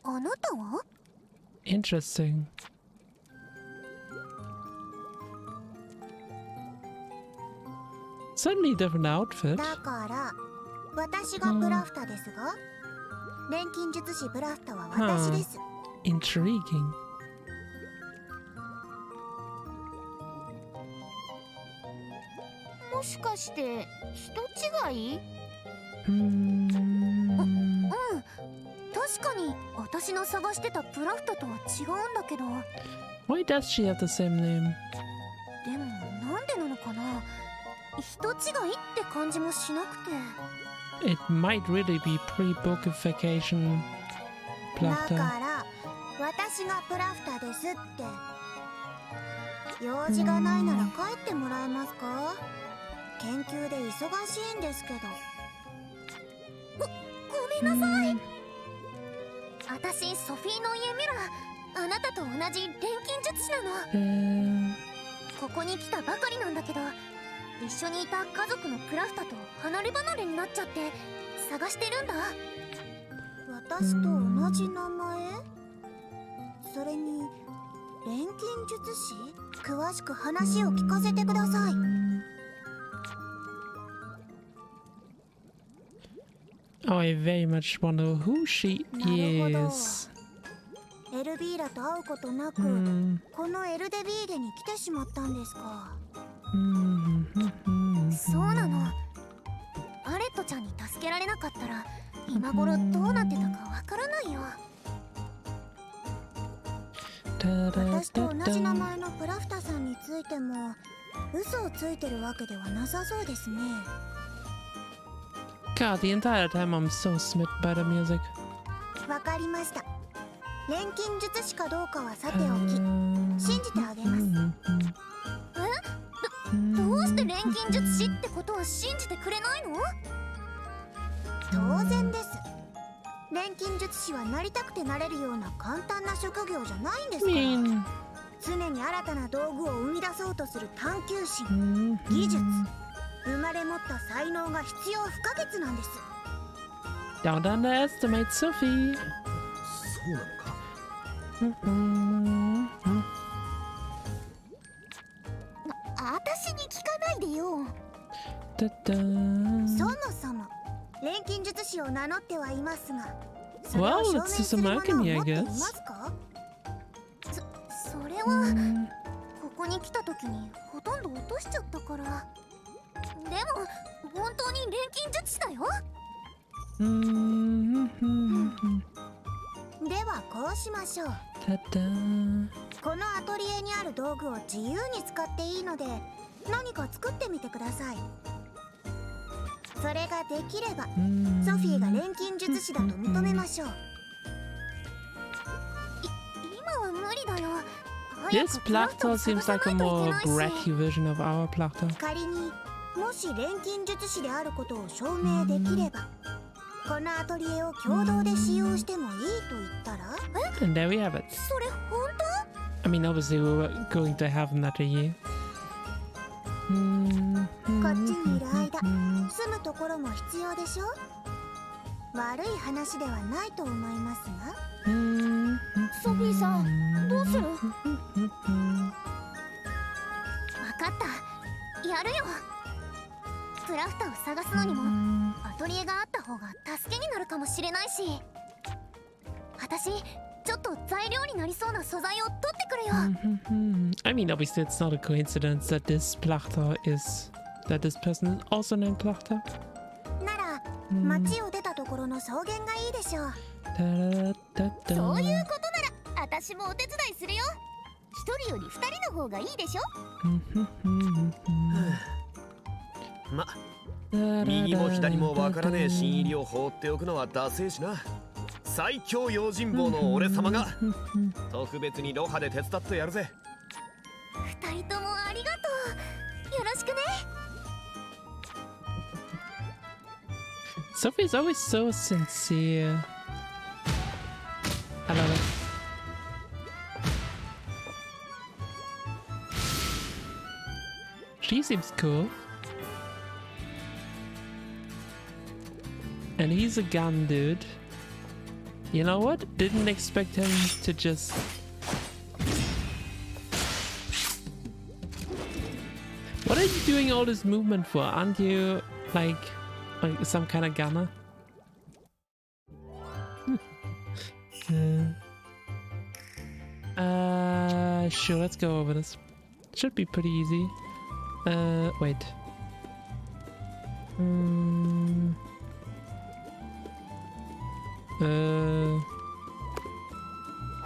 あなたは？ Interesting. Certainly different outfit. だから私がプラフタですが、錬金術師プラフタは私です。Intriguing. もしかして人違い？確かに私の探してたプラフタとは違うんだけど。 Why does she have the same name? でもなんでなのかな。人違いって感じもしなくて。 It might really be pre-bookification だ Plata. から私がプラフタですって。用事がないなら帰ってもらえますか？研究で忙しいんですけど。ごめんなさい。私ソフィーの家ミラー、あなたと同じ錬金術師なの。ここに来たばかりなんだけど、一緒にいた家族のプラフタと離れ離れになっちゃって探してるんだ。私と同じ名前？それに錬金術師？詳しく話を聞かせてください。Oh, I very much wonder who she なるほど。 is. エルビーラと会うことなく、このエルデビーゲに来てしまったんですか。そうなの。アレットちゃんに助けられなかったら今頃どうなってたかわからないよ。私と同じ名前のプラフタさんについても嘘をついてるわけではなさそうですね。 God, the entire time I'm so smitten by the music. わかりました。錬金術師かどうかはさておき、信じてあげます。どうして錬金術師ってことは信じてくれないの？当然です。錬金術師はなりたくてなれるような簡単な職業じゃないんですから。常に新たな道具を生み出そうとする探求心、技術、生まれ持った才能が必要不可欠なんです。 Don't underestimate Sophie. そうなのか。私に聞かないでよ。そもそも錬金術師を名乗ってはいますが、それを Well, 証明 it's す just る a ものを alchemy, 持 I ってい guess. ますか？それはここに来た時にほとんど落としちゃったから。でも本当に錬金術師だよ。ではこうしましょう。このアトリエにある道具を自由に使っていいので、何か作ってみてください。それができればソフィーが錬金術師だと認めましょう。今は無理だよ。 This Plachter seems like a more bratty version of our Plachter. 仮にもし錬金術師であることを証明できれば、このアトリエを共同で使用してもいいと言ったら？ And there we have it. それ本当？ I mean, obviously we were going to have an atelier. こっちにいる間、住むところも必要でしょ？悪い話ではないと思いますが。ソフィーさん、どうする？わかった、やるよ。プラフタを探すのにもアトリエがあった方が助けになるかもしれないし、私ちょっと材料になりそうな素材を取ってくるよ。I mean, obviously it's not a coincidence that this person is also named Plachter. なら町を出たところの草原がいいでしょう。そういうことなら私もお手伝いするよ。一人より二人の方がいいでしょ。ま、右も左もわからねえ新入りを放っておくのはダセえしな。最強用心棒の俺様が特別にロハで手伝ってやるぜ。二人ともありがとう。よろしくね。 Sophie's always so sincere. I love it. She seems cool. And he's a gun dude. You know what? Didn't expect him to just... What are you doing all this movement for? Aren't you like some kind of gunner? Sure, let's go over this. Should be pretty easy. Wait.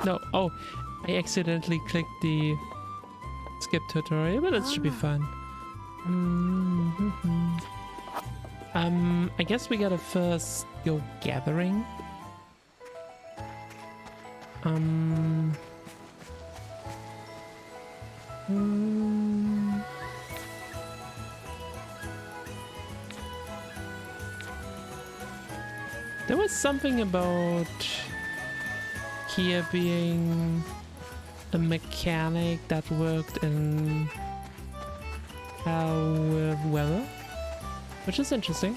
No. Oh, I accidentally clicked the skip tutorial, but it should be fine. I guess we gotta first go gathering. There was something about here being a mechanic that worked in weather, which is interesting.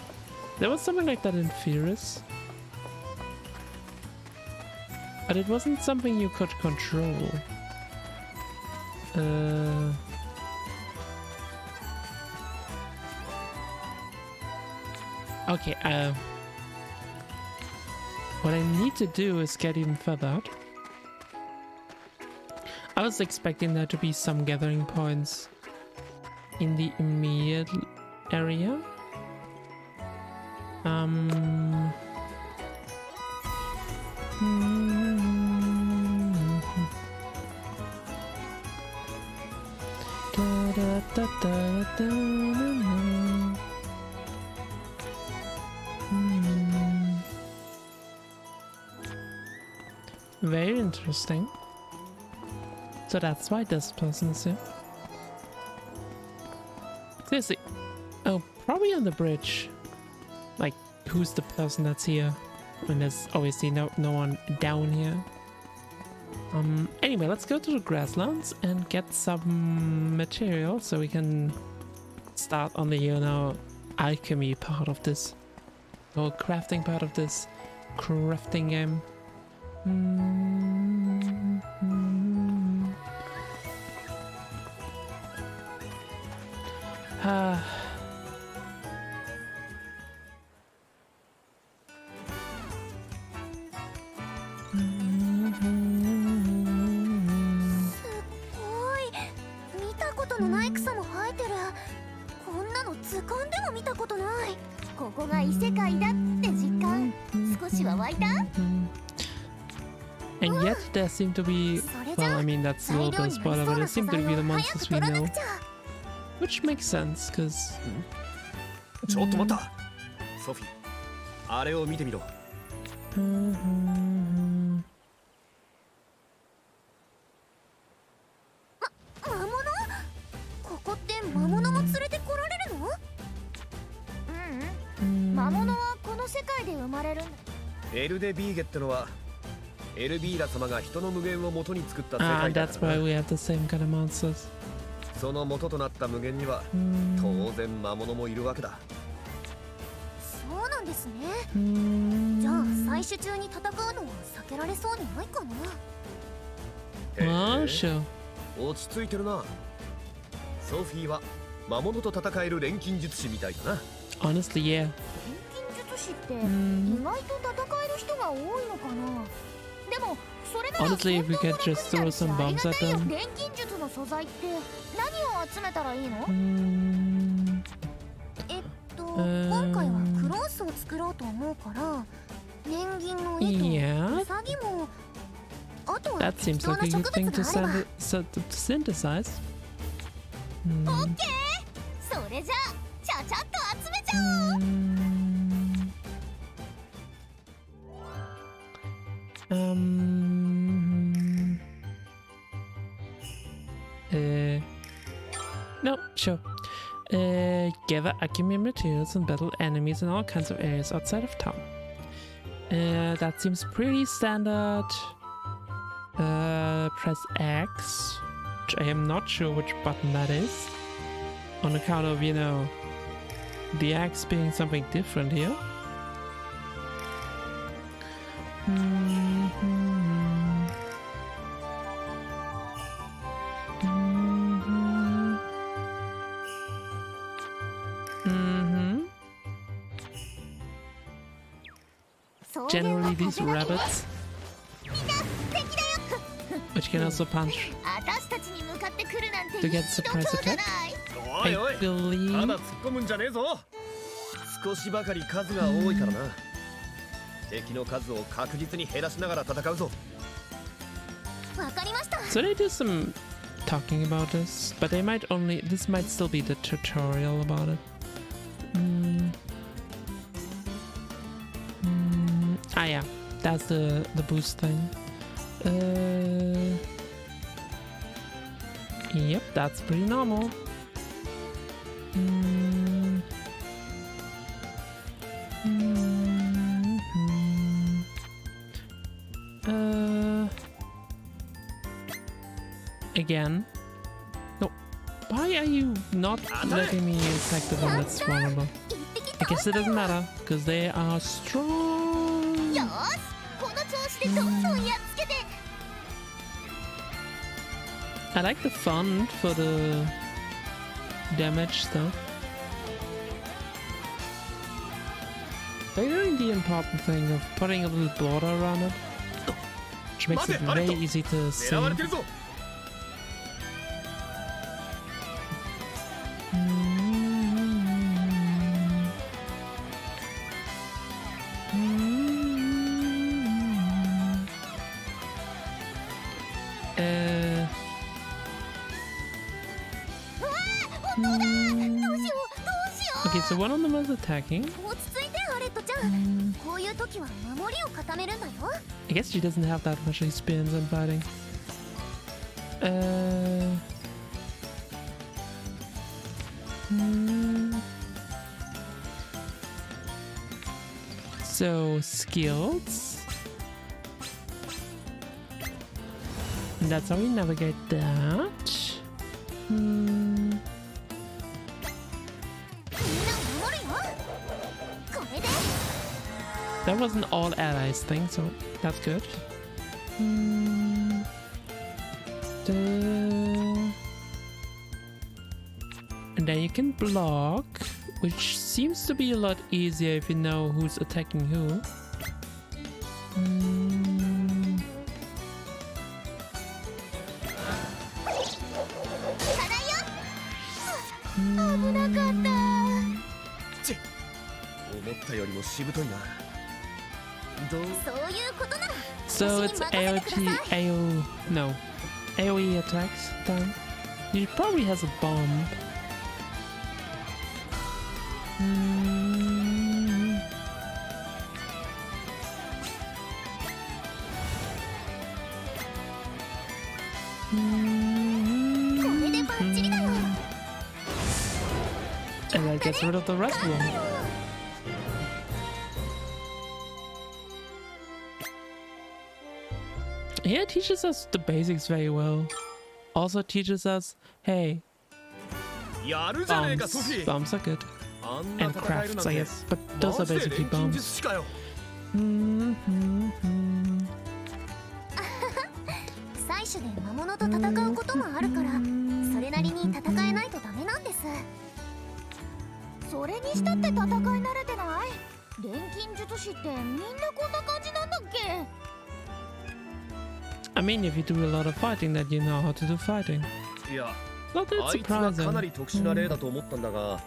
There was something like that in Furious, but it wasn't something you could control. Okay, what I need to do is get even further out. I was expecting there to be some gathering points in the immediate area. Very interesting. So that's why this person is here. Seriously. Oh, probably on the bridge. Like, who's the person that's here? When there's obviously no one down here. Anyway, let's go to the grasslands and get some material so we can start on the, you know, alchemy part of this. Or crafting part of this crafting game. And yet there seem to be, well, I mean that's a little bit of a spoiler, but there seem to be the monsters we know. Which makes sense, because... ちょっと待った。ソフィー、あれを見てみろ。魔物？ここって魔物も連れてこられるの？魔物はこの世界で生まれるんだ。エルデビーゲってのはエルビーラ様が人の無限を元に作った世界だからな。That's why we have the same kind of monsters. その元となった無限には当然魔物もいるわけだ。そうなんですね。じゃあ最終中に戦うのは避けられそうにないかな。sure. 落ち着いてるな。ソフィーは魔物と戦える錬金術師みたいだな。Honestly, yeah. 錬金術師って意外と戦える人が多いのかな。でもそれなら Honestly, if we could just throw some bombs at them. 錬金術の素材って何を集めたらいいの？今回はクロースを作ろうと思うから年銀の糸、ウサギもあとは That seems like a good thing to synthesize. オッケー。それじゃあちゃちゃっと集めちゃおう。No, sure. Gather alchemy materials and battle enemies in all kinds of areas outside of town. That seems pretty standard. Press X, which I am not sure which button that is. On account of, you know, the X being something different here. Generally these rabbits, which can also punch to get surprise attack. I believe. ただ突っ込むんじゃねえぞ。少しばかり数が多いからな。敵の数を確実に減らしながら戦うぞ。わかりました。 So they do some talking about this, but they might only. This might still be the tutorial about it. Ah, yeah, that's the boost thing. Yep, that's pretty normal. Again. No. Why Why are you not letting me attack the one that's vulnerable? I guess it doesn't matter, because they are strong. よしこの調子でどんどんやっつけて I like the font for the damage stuff. They're doing the important thing of putting a little border around it, which makes it very easy to see. Okay, so one of them is attacking. 落ち着いてアレットちゃんこういう時は守りを固めるんだよ I guess she doesn't have that much experience in fighting. So skills. And that's how we navigate that. みんな守るよこれで That was an all allies thing, so that's good. And then you can block, which seems to be a lot easier if you know who's attacking who. 危なかったちっ思ったよりもしぶといなどうそういうことなら So it's AoE attacks time. He probably has a bomb. And that gets rid of the rest of them. Yeah, it teaches us the basics very well. Also teaches us, hey, やるじゃねえか bombs. ソフィー Bombs are good. あんな And 戦えるなん crafts, I て guess. But those are マジで basically 錬金 bombs. 術師かよ採取で魔物と戦うこともあるからそれなりに戦えないとダメなんですそれにしたって戦い慣れてない錬金術師ってみんなこんな感じなんだっけ I mean, if you do a lot of fighting, then you know how to do fighting. いや Not that あいつは surprising. かなり特殊な例だと思ったんだが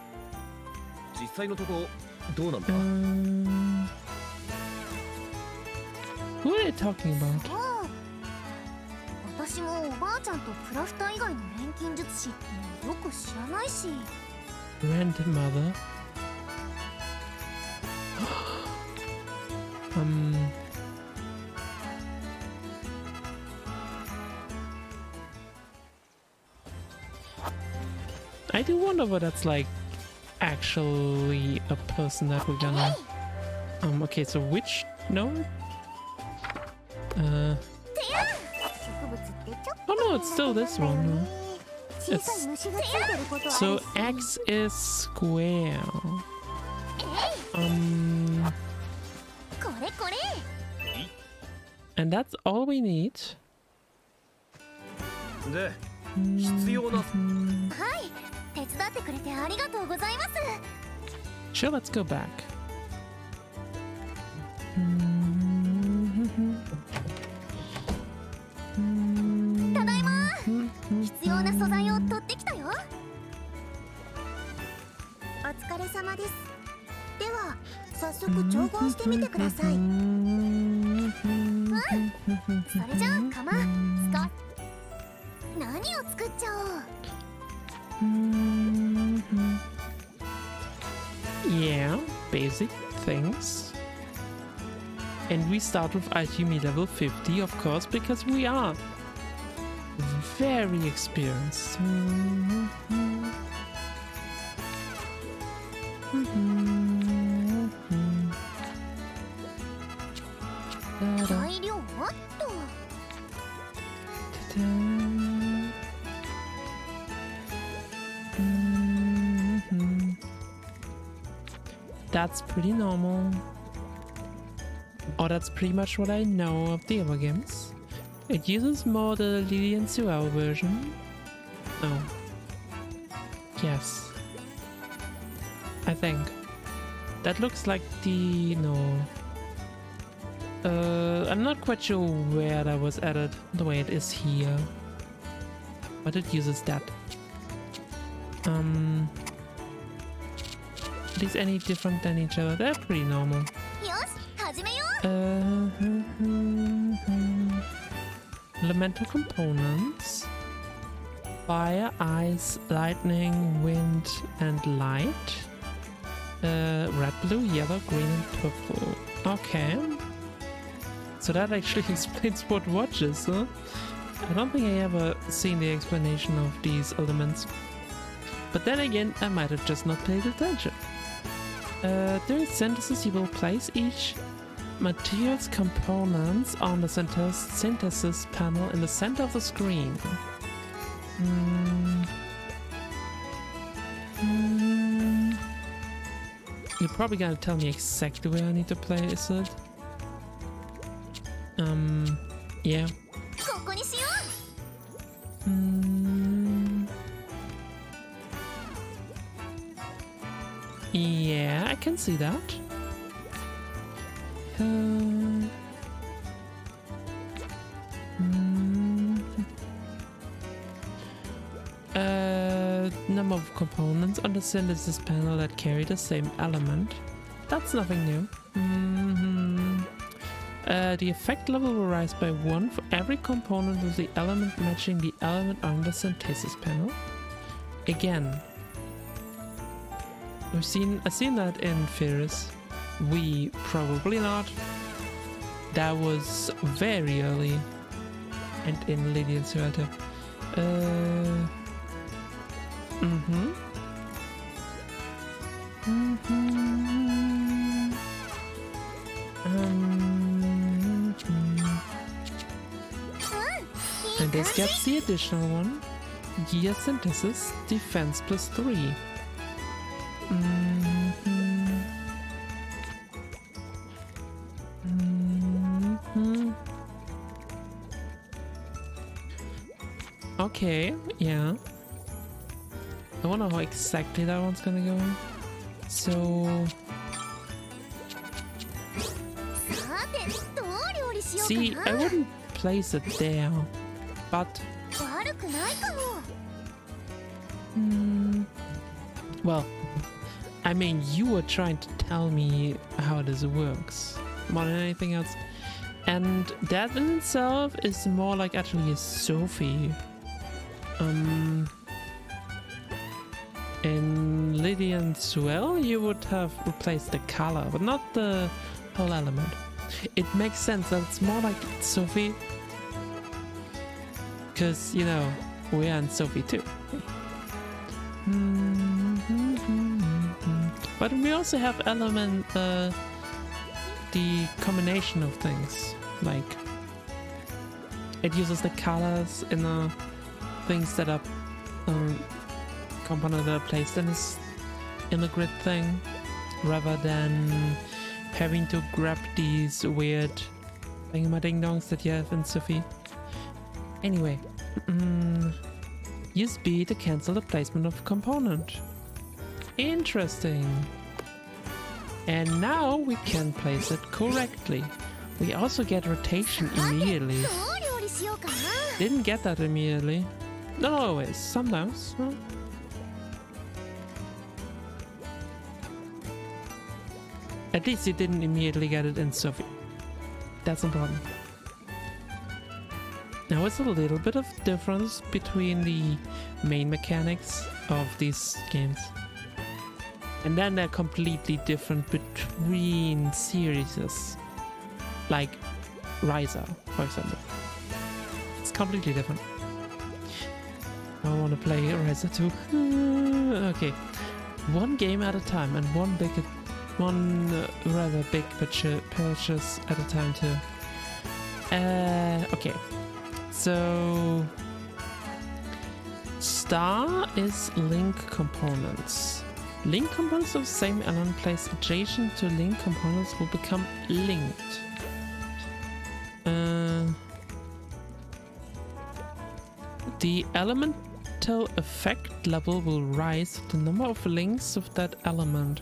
実際のとこどうなんだ Who are they talking about? そう私もおばあちゃんとクラフター以外の錬金術師ってよく知らないし Grandmother. I do wonder what that's like actually a person that we're gonna okay, so which node? Oh no, it's still this one. No? It's so X is square. これこれ And that's all we need. で必要なはい手伝ってくれてありがとうございます Sure, let's go back. Tadaima! 必要な素材を取ってきたよお疲れ様ですでは早速調合してみてくださいそれじゃあ釜スコ何を作っちゃおう Yeah, basic things. And we start with alchemy level 50, of course, because we are very experienced. 材料はっと Da-da. that's pretty normal. Or that's pretty much what I know of the other games. It uses more the Lily and Suel version. Oh. Yes. I think. That looks like the... no. I'm not quite sure where that was added, the way it is here. But it uses that. Are these any different than each other? They're pretty normal. Elemental components. Fire, ice, lightning, wind, and light. Red, blue, yellow, green, and purple. Okay. So that actually explains what watch is, huh? I don't think I ever seen the explanation of these elements. But then again, I might have just not paid attention. During synthesis, you will place each material's components on the synthesis panel in the center of the screen. You're probably gonna tell me exactly where I need to place it. Yeah. Yeah, I can see that. Number of components on the synthesis panel that carry the same element. That's nothing new. The effect level will rise by 1 for every component with the element matching the element on the synthesis panel. Again, I've seen that in Ferris. We probably not. That was very early, and in Lady and Suelta. And this gets the additional one. Gear synthesis, defense +3. Okay, yeah. I wonder how exactly that one's gonna go. So... see, I wouldn't place it there, but... well, I mean, you were trying to tell me how this works, more than anything else. And that in itself is more like Atelier Sophie. In Lady and Suel, you would have replaced the color, but not the whole element. It makes sense that it's more like Sophie, because, you know, we are in Sophie too. But we also have the combination of things, like it uses the colors in the things that are component that are placed in the grid thing, rather than having to grab these weird thingamading-dongs that you have in Sophie. Anyway, use B to cancel the placement of component. Interesting. And now we can place it correctly. We also get rotation immediately. Didn't get that immediately. Not always, sometimes. Huh? At least you didn't immediately get it in Sophie. That's important. Now it's a little bit of difference between the main mechanics of these games. And then they're completely different between series. Like Ryza, for example. It's completely different. I want to play Ryza 2. Okay. One game at a time and one rather big purchase at a time too. Okay. So star is link components. Link components of the same element placed adjacent to link components will become linked. The elemental effect level will rise with the number of links of that element.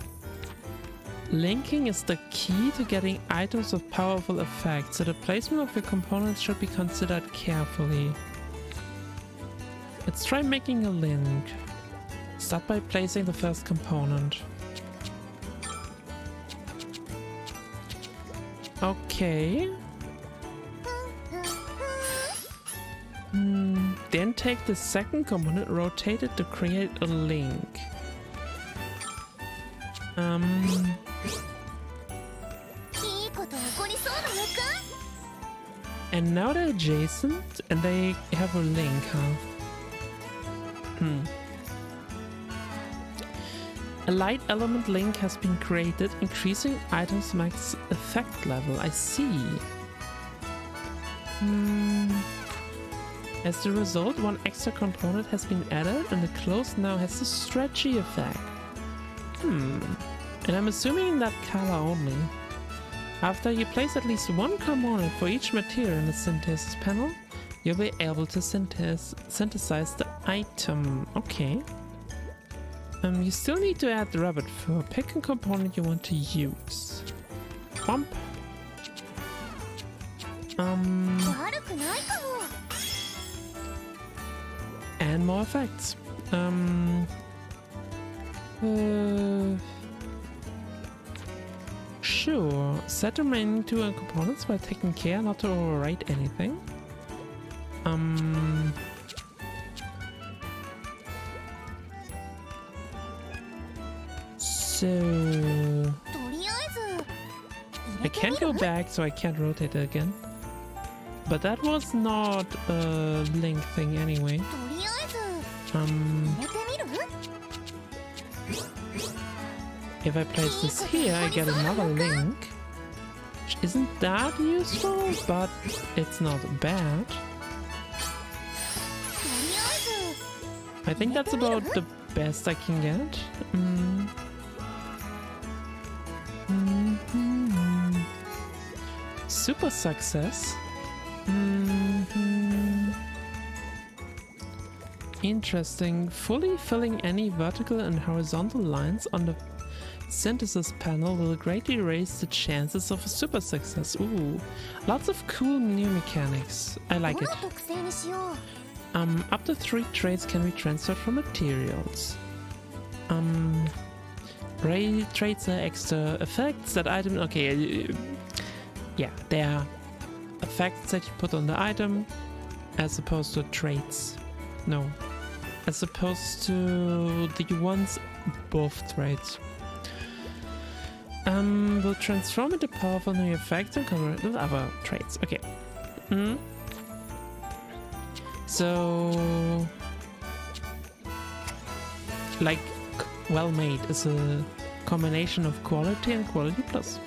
Linking is the key to getting items with powerful effects, so the placement of your components should be considered carefully. Let's try making a link. Start by placing the first component. Okay. Then take the second component, rotate it to create a link. And now they're adjacent and they have a link, huh? A light element link has been created, increasing items max effect level. I see. As a result, one extra component has been added and the close now has a stretchy effect. And I'm assuming that color only. After you place at least one component for each material in the synthesis panel, you'll be able to synthesize the item. Okay. You still need to add the rabbit fur. Pick a component you want to use. Bump. And more effects. Sure. Set the remaining two components while taking care not to overwrite anything. So I can't go back, so I can't rotate it again. But that was not a link thing anyway. If I place this here, I get another link. Which isn't that useful, but it's not bad. I think that's about the best I can get. Super success. Interesting. Fully filling any vertical and horizontal lines on the synthesis panel will greatly raise the chances of a super success. Ooh, lots of cool new mechanics. I like it. Up to 3 traits can be transferred from materials. Traits are extra effects that item. Okay, yeah, they are effects that you put on the item as opposed to traits. No, as opposed to the ones above traits. Will transform into powerful new effects and convert with other traits. Okay. So, like, well made is a combination of quality and quality plus.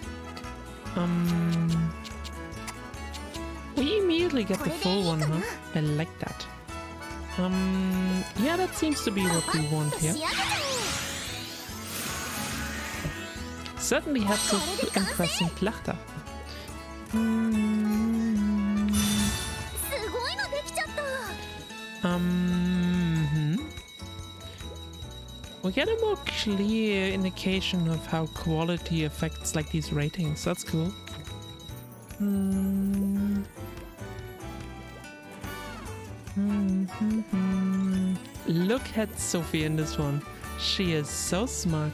We immediately get the full one, huh? I like that. Yeah, that seems to be what we want here. Certainly have some impressive Plachter. We get a more clear indication of how quality affects like these ratings. That's cool. Look at Sophie in this one. She is so smug.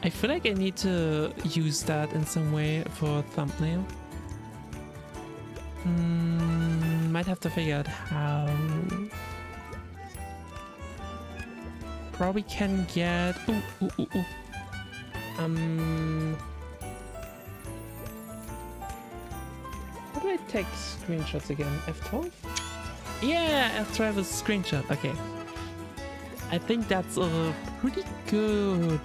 I feel like I need to use that in some way for a thumbnail. Might have to figure out how. Probably can get. How do I take screenshots again? F12? Yeah, F12 is screenshot. Okay. I think that's a pretty good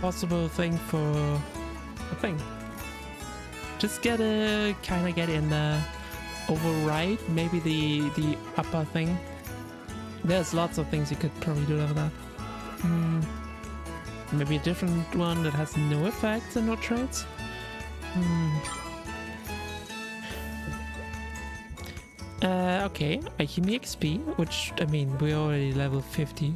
possible thing for a thing. Just gotta kinda get in there. override maybe the upper thing. There's lots of things you could probably do with that. Maybe a different one that has no effects and no traits. Okay, Alchemy XP, which, I mean, we're already level 50.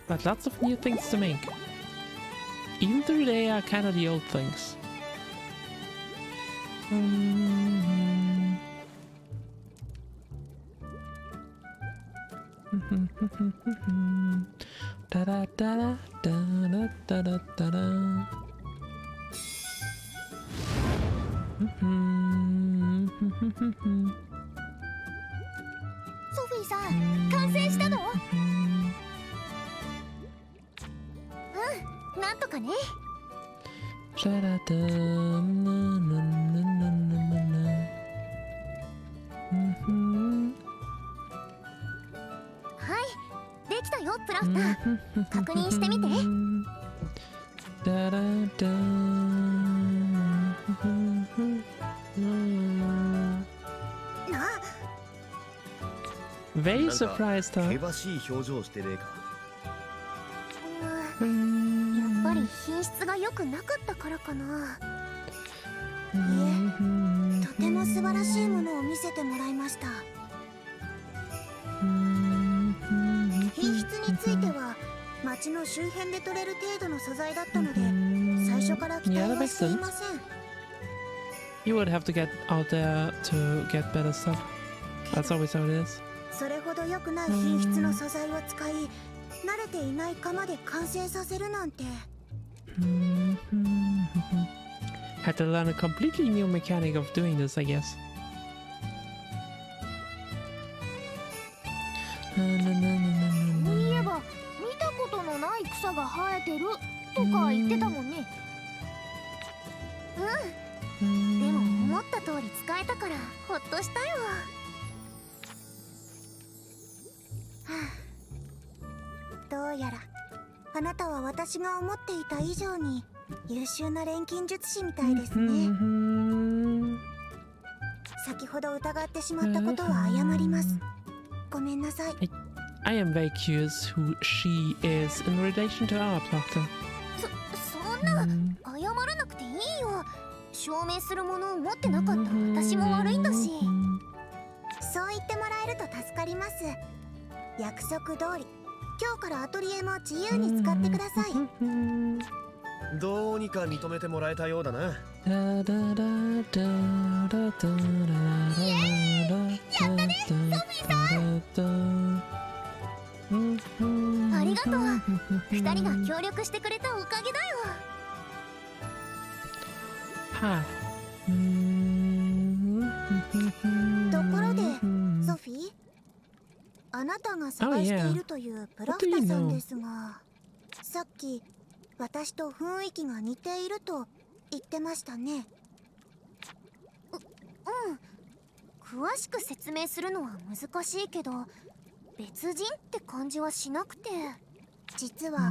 But lots of new things to make. Even though they are kind of the old things. Da da da da da da da da da. Sophie さん、完成したの？なんとかね。Da da da na na na na na na.はい、できたよ、プラフター。確認してみて。Da da da. Very surprised, huh? 険しい表情してねえか。やっぱり品質が良くなかったからかな。いえ、とても素晴らしいものを見せてもらいました。品質については町の周辺で取れる程度の素材だったので、最初から期待はしていません。You would have to get out there to get better stuff. That's always how it is. それほど良くない品質の素材を使い、慣れていない窯で完成させるなんて。Had to learn a completely new mechanic of doing this, I guess. そういえば見たことのない草が生えてるとか言ってたもんね。でも思った通り使えたからほっとしたよ。どうやらあなたは私が思っていた以上に優秀な錬金術師みたいですね。先ほど疑ってしまったことは謝ります。ごめんなさい。I am very curious who she is in relation to our Plachter. そんな謝らなくていいよ。証明するものを持ってなかった私も悪いんだし。そう言ってもらえると助かります。約束通り今日からアトリエも自由に使ってください。どうにか認めてもらえたようだな。やったね、ソフィーさん。ありがとう。二人が協力してくれたおかげだよ。はところでソフィー、あなたが探しているというプラフタさんですが、さっき私と雰囲気が似ていると言ってましたね。詳しく説明するのは難しいけど、別人って感じはしなくて。実は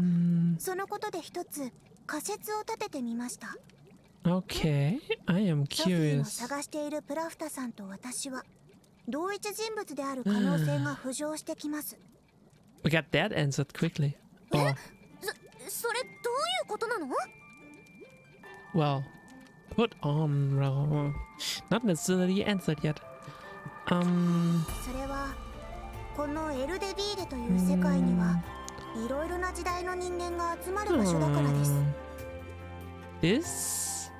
そのことで一つ仮説を立ててみました。Okay, I am ソフィーの curious. 探しているプラフタさんと私は同一人物である可能性が浮上してきます。We got that answered quickly. Oh, それどういうことなの？ well, put on. Well, not necessarily answered yet. それはこのエルデビーレという世界にはいろいろな時代の人間が集まる場所だからです。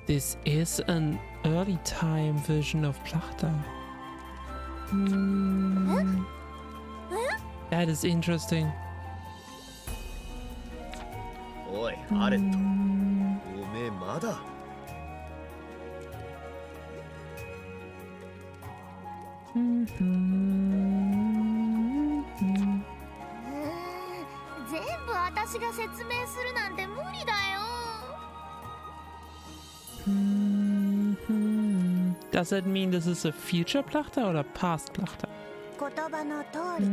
This is an early time version of Plachter. That is interesting. おい、アレット。おめえまだ。全部私が説明するなんて無理だよ。Does that mean this is a future Plachter or a past Plachter? 言葉の通り、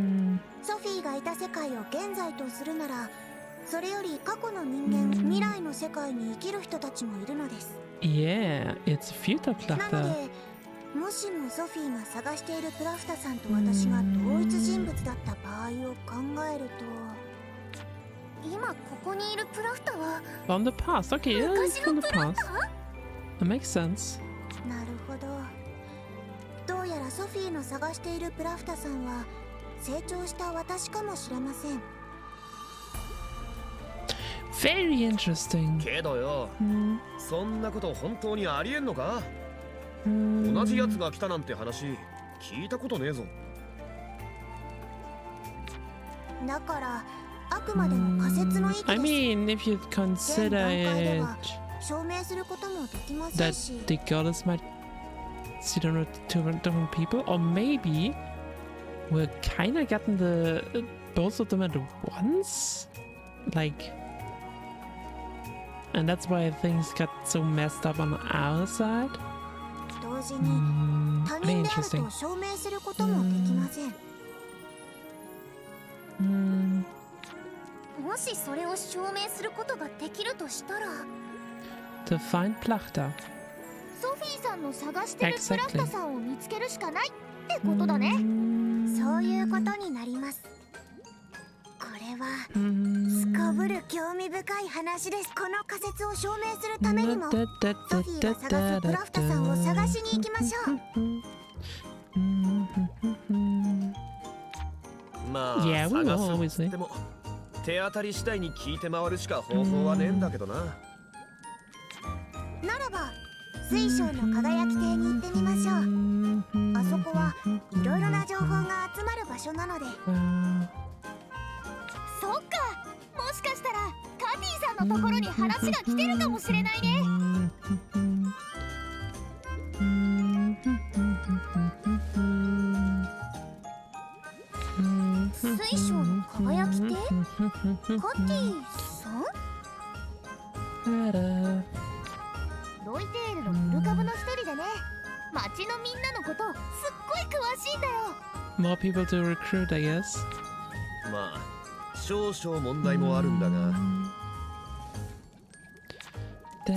ソフィーがいた世界を現在とするならそれより過去の人間、未来の世界に生きる人たちもいるのです。 Yeah, it's future なの Plachter. でもしもソフィーが探しているプラフタさんと私が同一人物だった場合を考えると、今ここにいるプラフタは From the past. Okay, yeah, it's 昔 from の the プラフ past. タ？ That makes sense. なるほど。どうやらソフィーの探しているプラフタさんは成長した私かもしれません。 Very interesting. けどよ、 Mm, そんなこと本当にありえんのか？ mm. 同じやつが来たなんて話聞いたことねえぞ。だからあくまでも仮説の域です。 I mean, if you 現 consider 段階で it は証明することもできません that し、 the goddess might see two different people, or maybe we're kind of getting the both of them at once, like, and that's why things got so messed up on our side. 同時に Mm, 他 very 人である interesting. と証明することもできません。 Mm, もしそれを証明することができるとしたら、 to find Plachter. ソフィーさんの探してる Exactly. プラフタさんを見つけるしかないってことだね。 Mm, そういうことになります。これは mm, すこぶる興味深い話です。この仮説を証明するためにもソフィーが探すプラフタさんを探しに行きましょう。まあ、 Yeah, we will 探すっ obviously. つっても手当たり次第に聞いて回るしか方法はねえんだけどな。ならば水晶の輝き亭に行ってみましょう。あそこはいろいろな情報が集まる場所なので。そっか、もしかしたらカティさんのところに話が来てるかもしれないね。水晶の輝き亭？カティさん？ロイテールの古株の一人でね、町のみんなのことすっごい詳しいんだよ。 More people to recruit, I guess. まあ少々問題もあるんだが、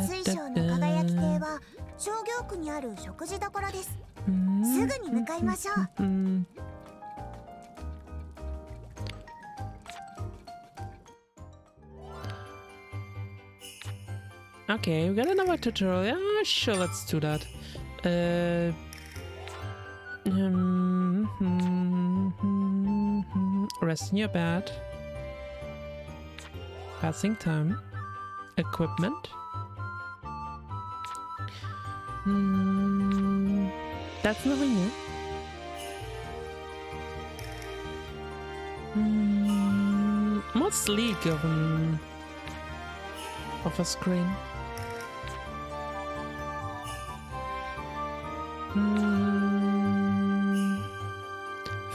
水晶の輝き亭は商業区にある食事処です。すぐに向かいましょう。 Okay, we got another tutorial. Yeah, sure, let's do that. Rest in your bed. Passing time. Equipment. That's nothing new. More sleek of a screen.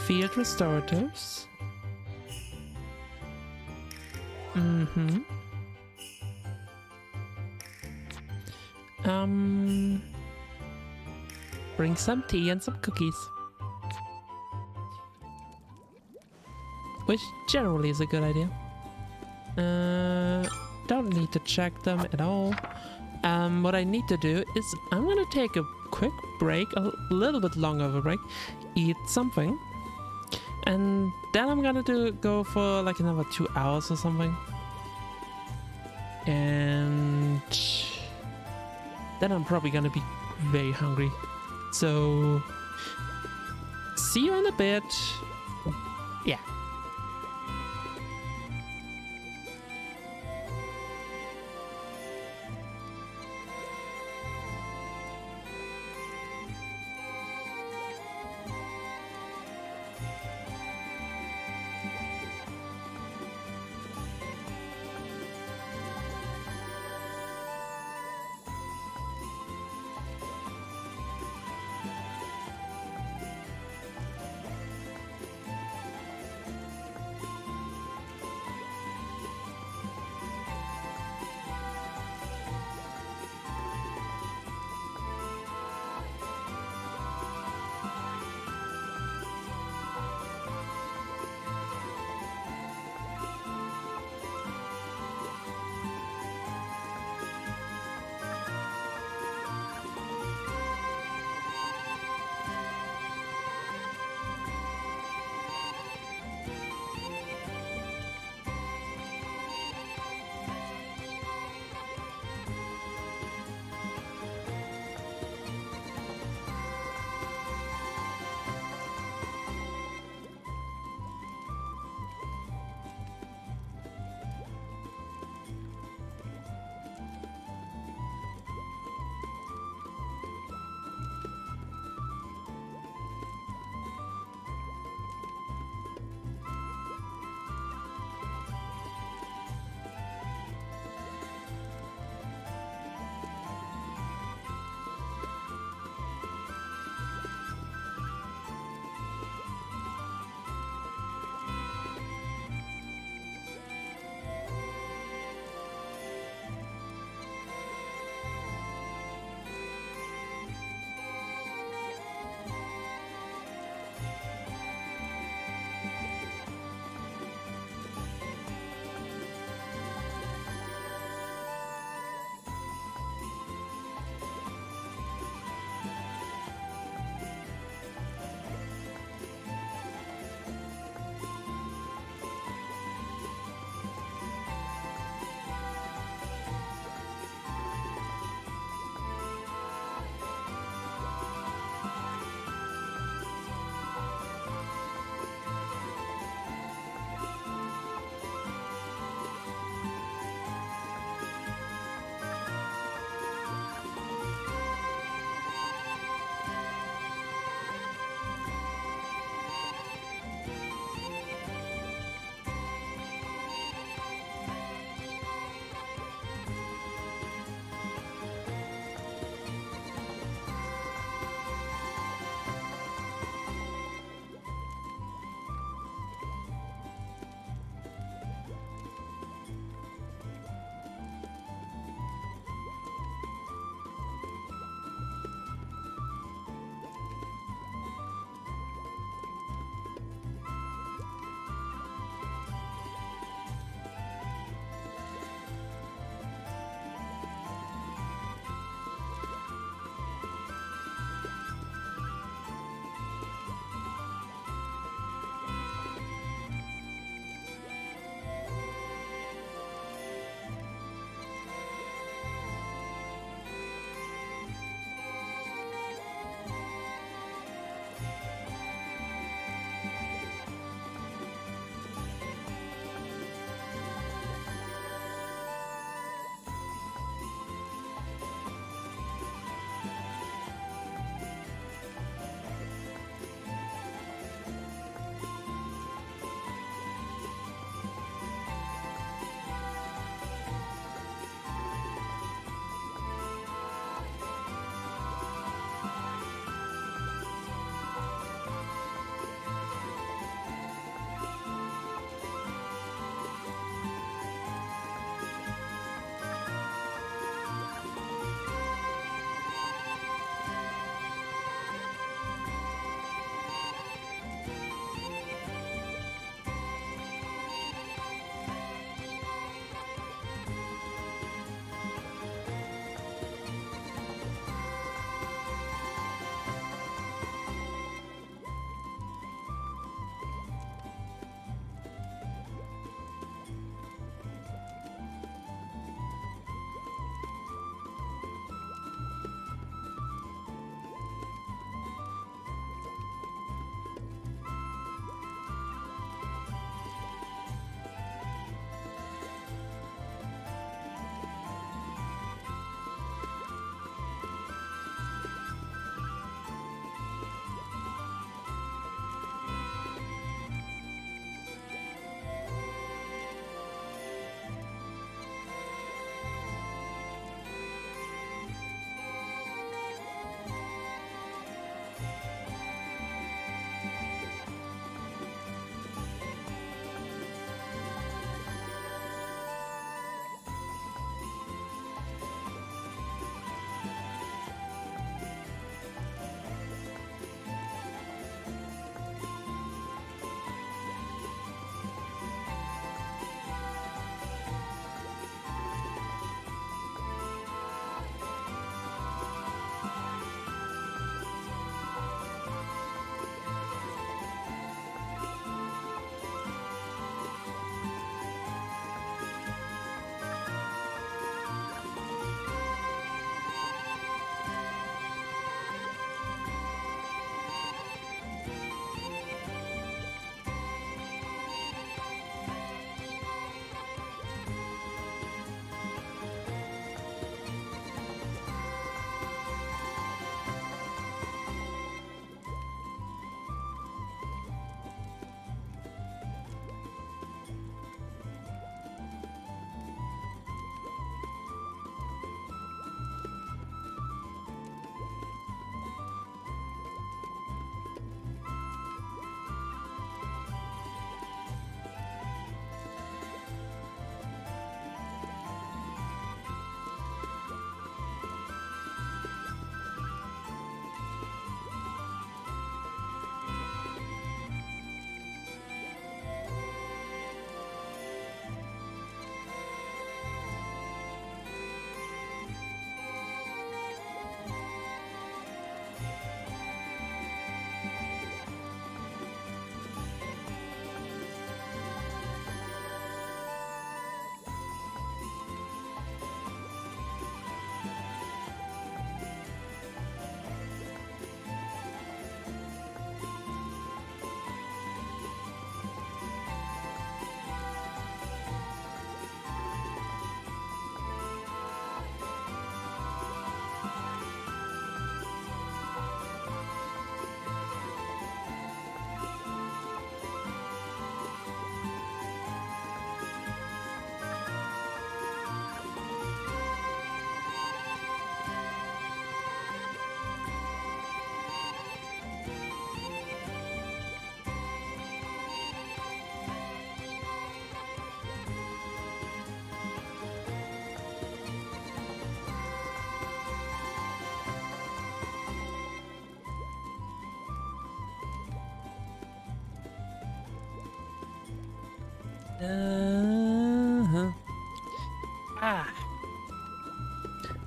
Field restoratives. Bring some tea and some cookies. Which generally is a good idea. Don't need to check them at all. What I need to do is I'm gonna take a quick break, a little bit longer of a break, eat something, and then I'm gonna go for like another 2 hours or something. And then I'm probably gonna be very hungry. So see you in a bit. Yeah.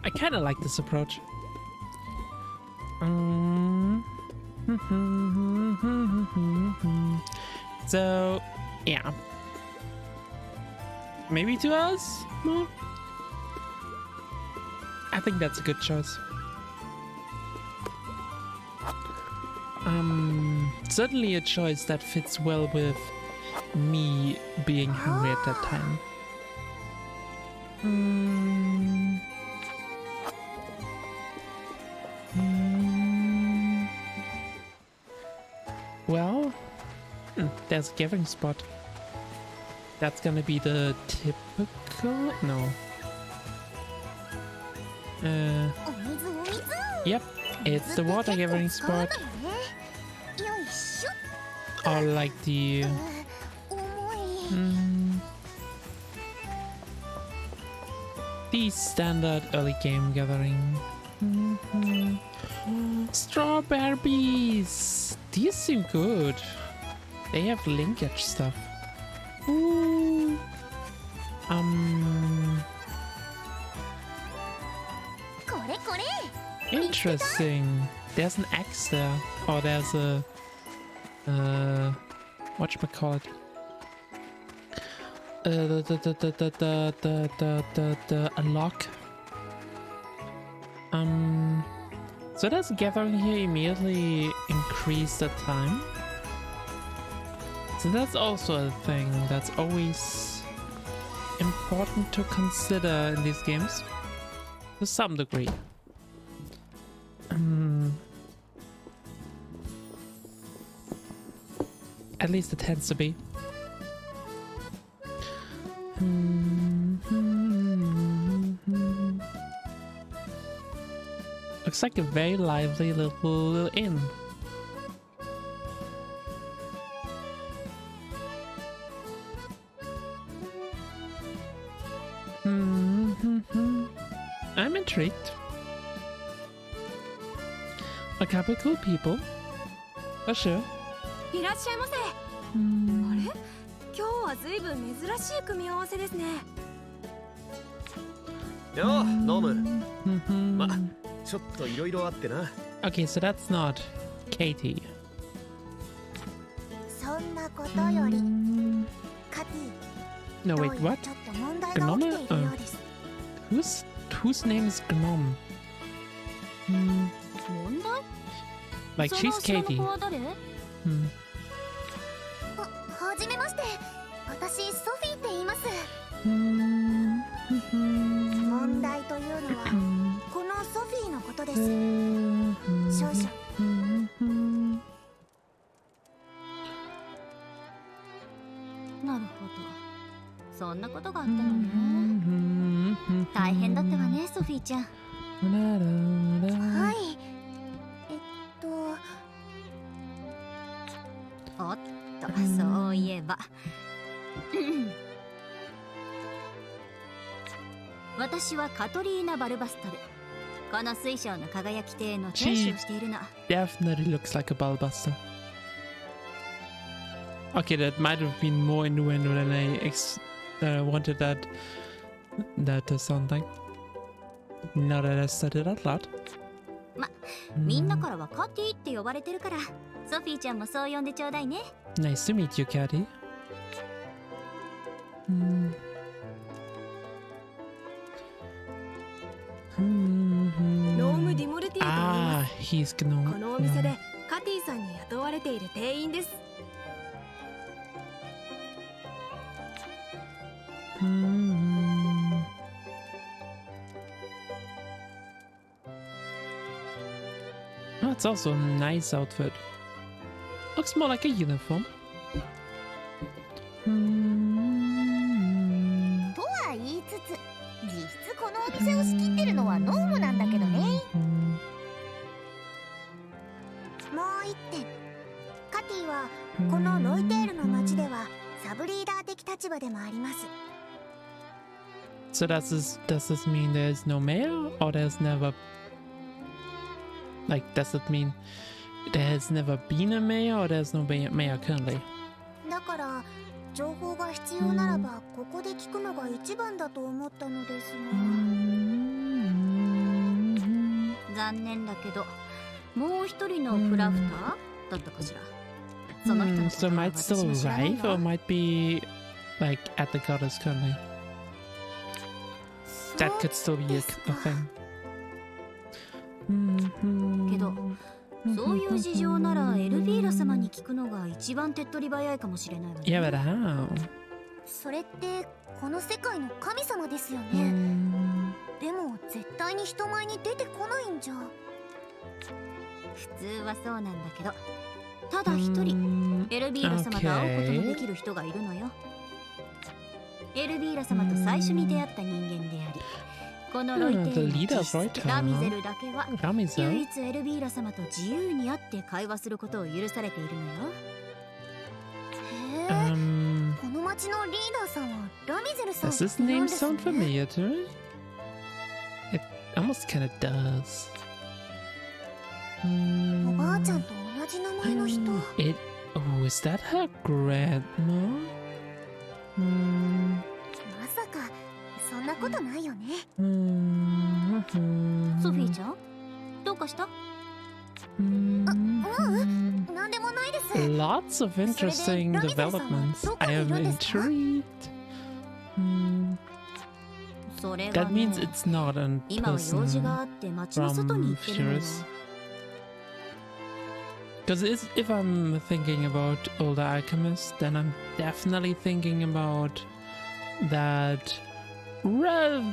I kind of like this approach. So, yeah. Maybe 2 hours more? I think that's a good choice. Certainly a choice that fits well with me being hungry at that time. Well, there's a gathering spot. That's gonna be the typical... No. Yep, it's the water gathering spot. Or like the... the standard early game gathering. Strawberries! These seem good. They have linkage stuff. Ooh. Interesting. There's an axe there. Or there's a... whatchamacallit? A lock. So does gathering here immediately increase the time? So that's also a thing that's always important to consider in these games, to some degree. At least it tends to be. Looks like a very lively little inn. I'm intrigued. A couple cool people, for sure. いらっしゃいませ。あれ？今日はずいぶん珍しい組み合わせですね。よ、ノム。ま、ちょっといろいろあってな。Okay, so that's not Katie. そんなことより、カティ。 No, wait, what? ちょっと問題が起きているようです。Whose name is Gnome? 問題？ Like she's Katie. はじめまして。私ソフィーって言います。問題というのはこのソフィーのことです。少々。なるほど。そんなことがあったのね。大変だったわね、ソフィーちゃん。はい。おっと、そういえば。私はカトリーナ・バルバストル。この水晶の輝き亭の店主をしているの。Definitely looks like a ballbuster. Okay, that might have been more innuendo than I wanted that to sound like. Now that I said it out loud. みんなからはカティって呼ばれてるから、ソフィーちゃんもそう呼んでちょうだいね。Nice to meet you, Katie. Ah, he's Gnome. このお店でカティさんに雇われている店員です。Oh, it's also a nice outfit. Looks more like a uniform. とは言いつつ、実質このお店を仕切ってるのはノームなんだけどね。もう一点、カティはこのロイテールの町ではサブリーダー的立場でもあります。So does this mean there's no mayor, or there's never, like, does it mean there has never been a mayor, or there's no mayor currently? だから情報が必要ならばここで聞くのが一番だと思ったのです残念だけど、もう一人のクラフターだったかしら。その人のこと So は might 私 still も知らない arrive or わ。 might be like at the goddess currently. が。 That could still be a thing. けど、そういう事情ならエルビーラ様に聞くのが一番手っ取り早いかもしれないわね。 Yeah, but how? それってこの世界の神様ですよね。でも絶対に人前に出てこないんじゃ。普通はそうなんだけど、ただ一人エルビーラ様と会うことのできる人がいるのよ。エルビーラ様と最初に出会った人間であり、このロイテーのラミゼルだけは唯一エルビーラ様と自由に会って会話することを許されているのよ。へえ、この町のリーダーさんはラミゼルさん Does this name sound familiar to me? It almost kind of does. おばあちゃんと同じ名前の人。Oh, is that her grandma? まさかそんなことないよね。ソフィーちゃん、どうかした？なんでもないです。 Lots of interesting developments. I am intrigued. それが That ね、 means it's not a 今は用事 person があって町の外に from 行ってるのよ。 Furious. Because if I'm thinking about older Alchemist, then I'm definitely thinking about that rather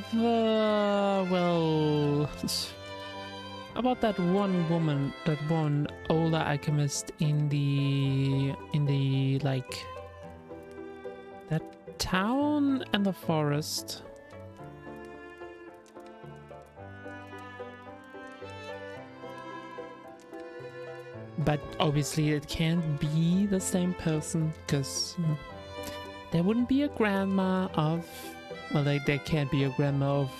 well about that one woman, that one older alchemist in the like that town and the forest. But obviously it can't be the same person, because there wouldn't be a grandma of, well, there can't be a grandma of,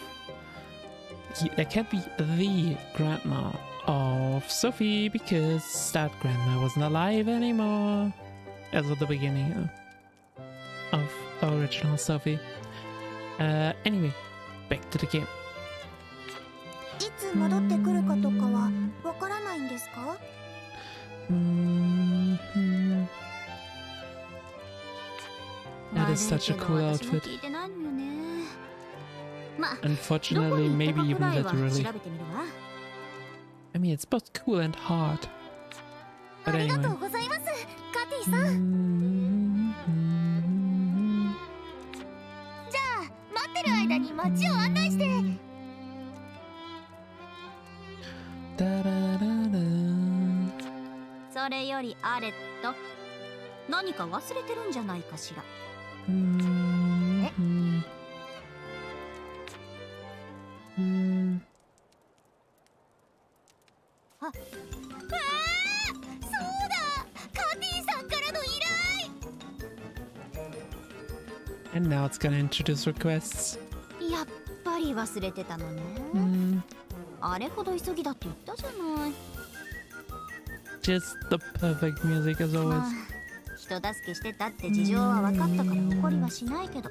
there can't be the grandma of Sophie, because that grandma wasn't alive anymore as of the beginning of original Sophie. Anyway, back to the game. いつ戻ってくるかとかはわからないんですか？ That is such a cool outfit. 聞いてないのよね。まあ、 Unfortunately, maybe even どこに行ったかくらいは literally. 調べてみるわ。 I mean, it's both cool and hard. あ But りがと anyway. うございます、カティさん。じゃあ待ってる間に街を案内して。それよりアレット、何か忘れてるんじゃないかしら。そうだ、カティさんからの依頼。 And now it's gonna introduce requests. やっぱり忘れてたのね。あれほど急ぎだって言ったじゃない。 Just the perfect music as ま always. あ、人助けしてたって事情は分かったから怒りはしないけど。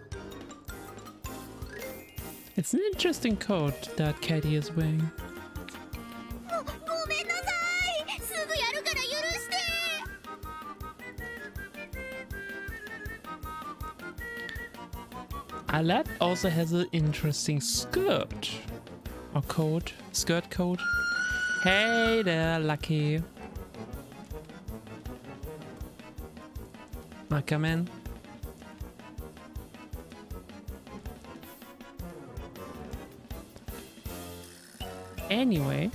It's an interesting coat that Katie is wearing. ごめんなさい、すぐやるから許して。 Alat also has an interesting skirt. Or coat. Skirt coat. Hey there, Lucky. Now come in. Anyway.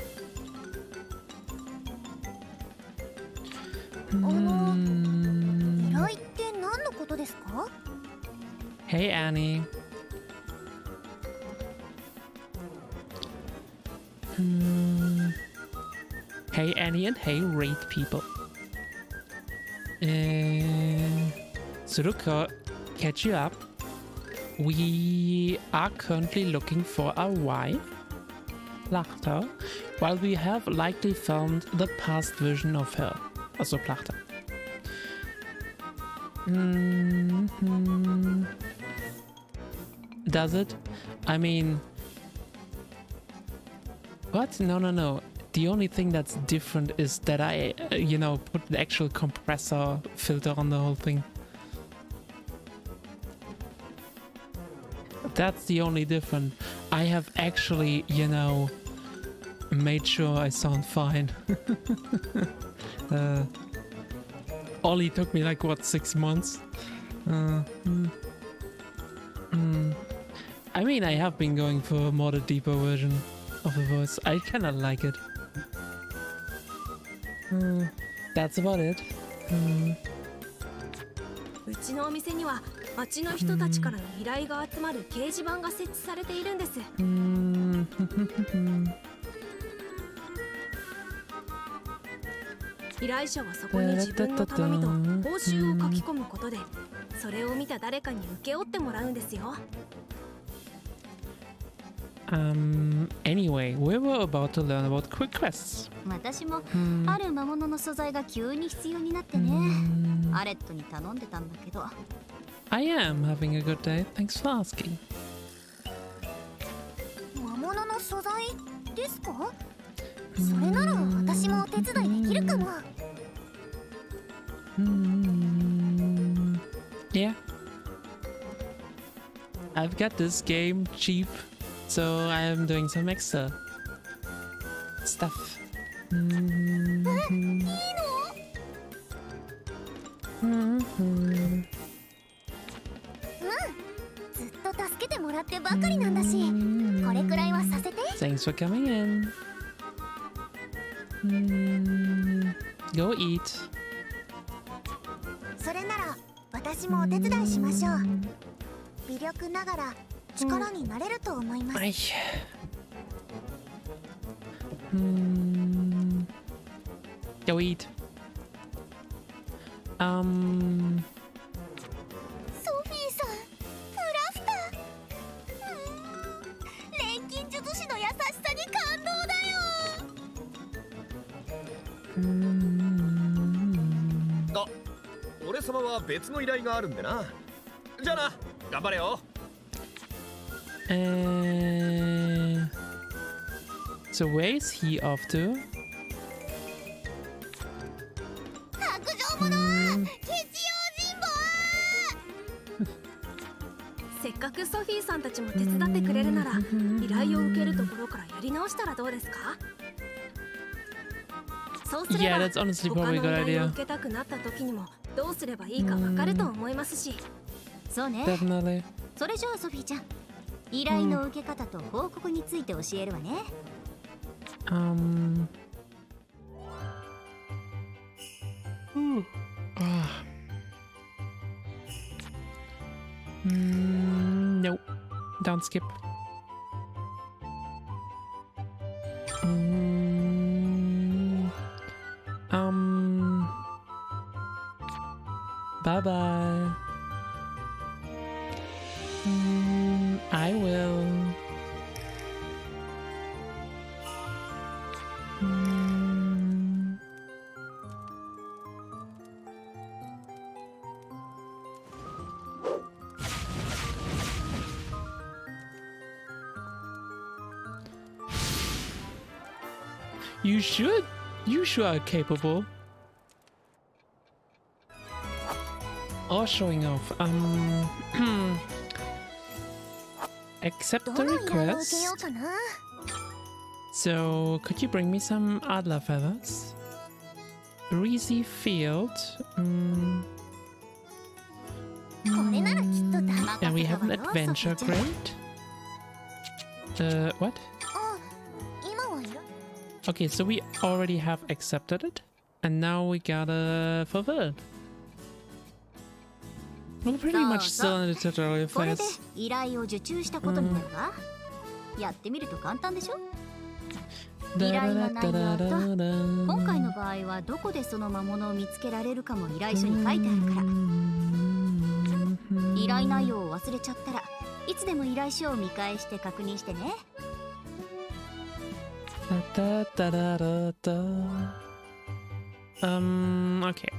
依頼って何のことですか？ Hey Annie. Hey Annie and hey Raid people. So to catch you up, we are currently looking for a wife, Plachter, while we have likely found the past version of her, also Plachter. Does it? I mean... What? No, no, no. The only thing that's different is that I, you know, put the actual compressor filter on the whole thing. That's the only difference. I have actually, you know, made sure I sound fine. Ollie took me like, what, 6 months? I mean, I have been going for a more deeper version of the voice. I kinda like it. That's about it. うちのお店には町の人たちからの依頼が集まる掲示板が設置されているんです。依頼者はそこに自分の頼みと報酬を書き込むことで、それを見た誰かに請け負ってもらうんですよ。Anyway, we were about to learn about quick quests. 私もある魔物の素材が急に必要になってね。アレットに頼んでたんだけど。I am having a good day. Thanks for asking. 魔物の素材ですか？それなら私もお手伝いできるかも。Yeah. I've got this game cheap, so I am doing some extra stuff. いいの？ずっと助けてもらってばかりなんだし、これくらいはさせて。Thanks for coming in. Go eat. それなら私もお手伝いしましょう。微力ながら力になれると思います。Ay. Go eat. ソフィーさん、クラフター。錬金術師の優しさに感動だよ。あ、俺様は別の依頼があるんでな。じゃあな、頑張れよ。So where is he off to? 白状者、ケチ用心せっかくソフィーさんたちも手伝ってくれるなら、依頼を受けるところからやり直したらどうですか？そうすれば Yeah, that's honestly 他 probably の a 依 good 頼を idea. 受けたくなった時にもどうすればいいかわかると思いますし。そうね。 Definitely. それじゃあソフィーちゃん、依頼の受け方と報告について教えるわね。Nope. Don't skip. Bye bye. I will. You should. You sure are capable. Or showing off. Accept ど the の依頼を受けよ request. うかな。 So, could you bring me some Adler feathers? Breezy field. これならきっと黙 And we ってた have わ an よ、ソフィ adventure ーちゃん。 crate. What? あ、今はいら。 Okay, so we already have accepted it. And now we gotta fulfill it. We're pretty much still in the tutorial これで phase. 依頼を受注したことになるわ。やってみると簡単でしょ？依頼の内容と今回の場合はどこでその魔物を見つけられるかも依頼書に書いてあるから、依頼内容を忘れちゃったらいつでも依頼書を見返して確認してね。Okay.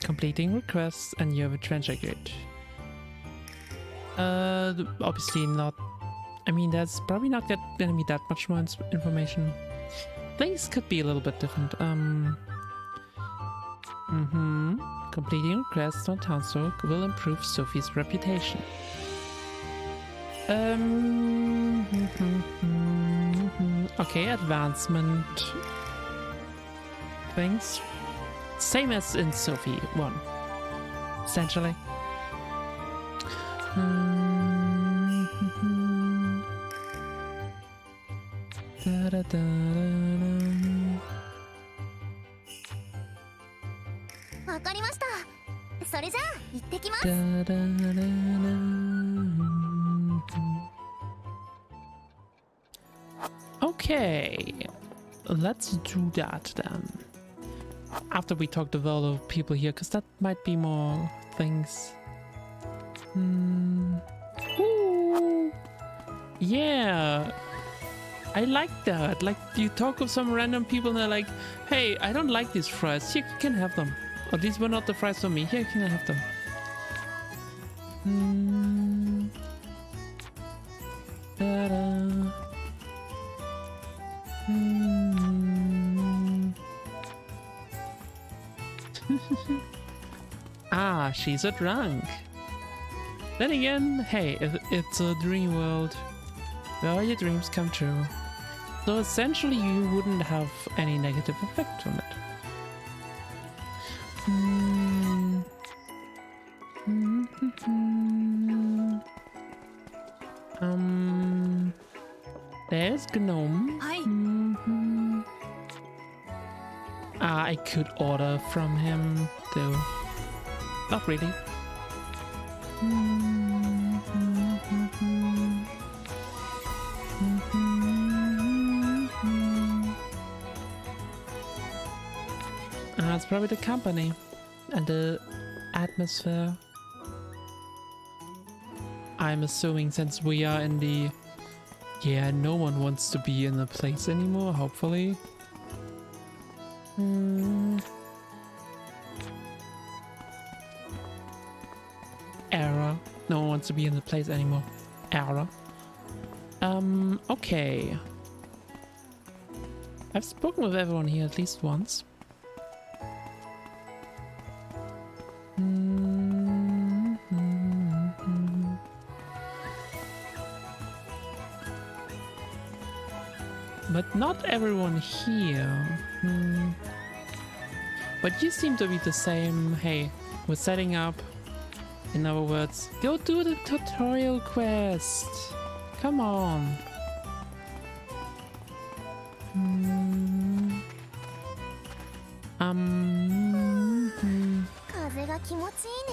Completing requests and you have a treasure grid. Obviously not. I mean, there's probably not gonna be that much more information. Things could be a little bit different. Completing requests on Townsfolk will improve Sophie's reputation. Okay, advancement things. Same as in Sophie 1, essentially. Okay, let's do that then. After we talk to all the people here, because that might be more things. Ooh. Yeah, I like that. Like, you talk with some random people and they're like, hey, I don't like these fries. Here, you can have them. Or these were not the fries for me. Here, you can have them. Ah, she's a drunk. Then again, hey, it's a dream world where all your dreams come true. So essentially you wouldn't have any negative effect from it. There's Gnome. Hi. Ah, I could order from him, though. Not really. It's probably the company and the atmosphere. I'm assuming since we are in the... Yeah, no one wants to be in the place anymore, hopefully. Error. No one wants to be in the place anymore. Error. Okay. I've spoken with everyone here at least once. But not everyone here. But you seem to be the same. Hey, we're setting up. In other words, go do the tutorial quest. Come on.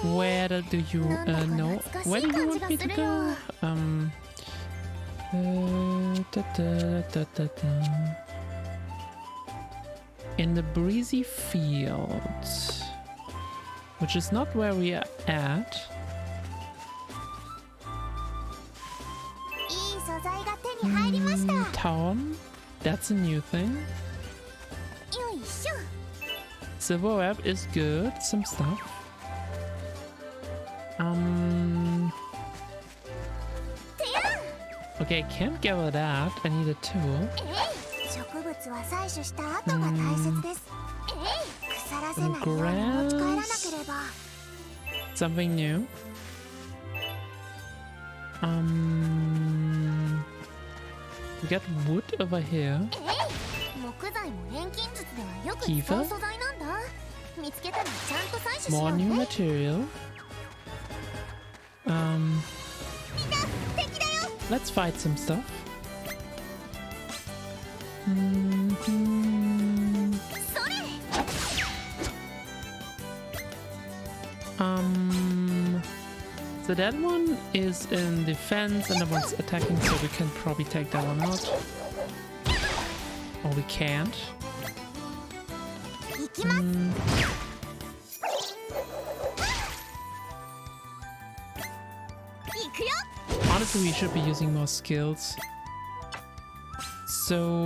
Where do you know? Where do you want me to go? In the breezy fields, which is not where we are at. Town, that's a new thing. Silver web is good, some stuff. Okay, I can't get with that. I need a tool. Grass. Something new. We got wood over here. Kiva. More new material. Let's fight some stuff. So that one is in defense and that one's attacking, so we can probably take that one out. Or we can't. Honestly, we should be using more skills. So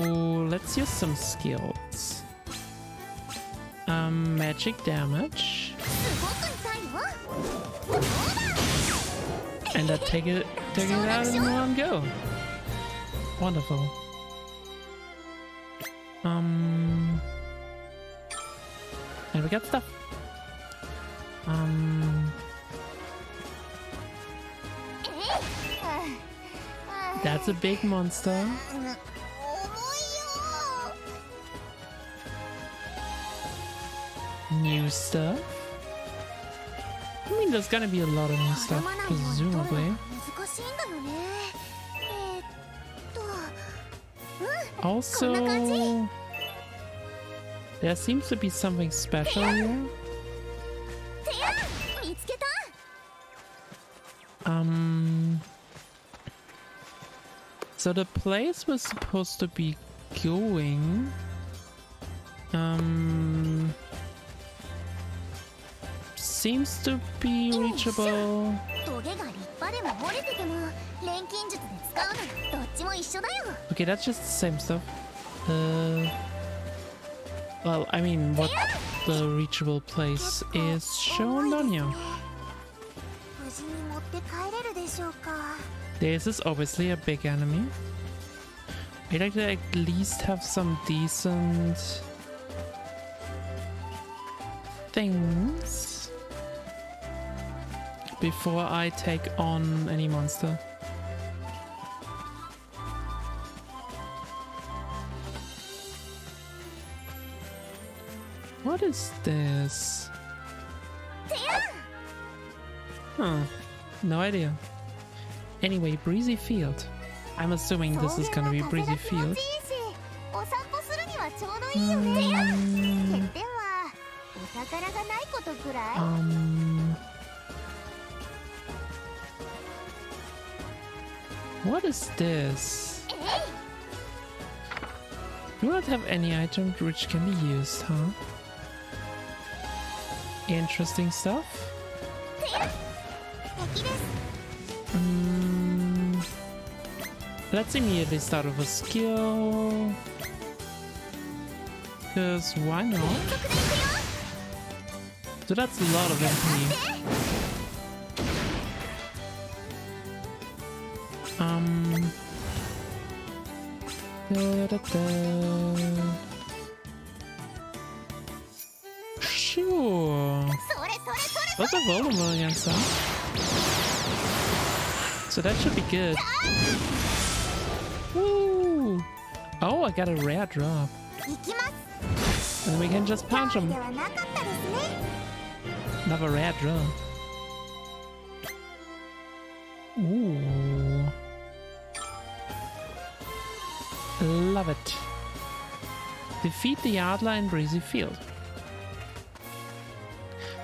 let's use some skills. Magic damage. And I take it out in one go. Wonderful. And we got stuff. That's a big monster. New stuff. I mean, there's gonna be a lot of new stuff, presumably. Also, there seems to be something special here. So the place we're supposed to be going, seems to be reachable. Okay, that's just the same stuff. Well, I mean, what the reachable place is shown on you. This is obviously a big enemy. I'd like to at least have some decent things before I take on any monster. What is this? Huh, no idea. Anyway, Breezy Field. I'm assuming this is gonna be Breezy Field. What is this? Do not have any item which can be used, huh? Interesting stuff. Let's immediately start with a skill. Because why not? So that's a lot of MP. Sure. Those are vulnerable against that. So that should be good. Woo! Oh, I got a rare drop. And we can just punch him. Another rare drop. Ooh. Love it. Defeat the Adler in Breezy Field.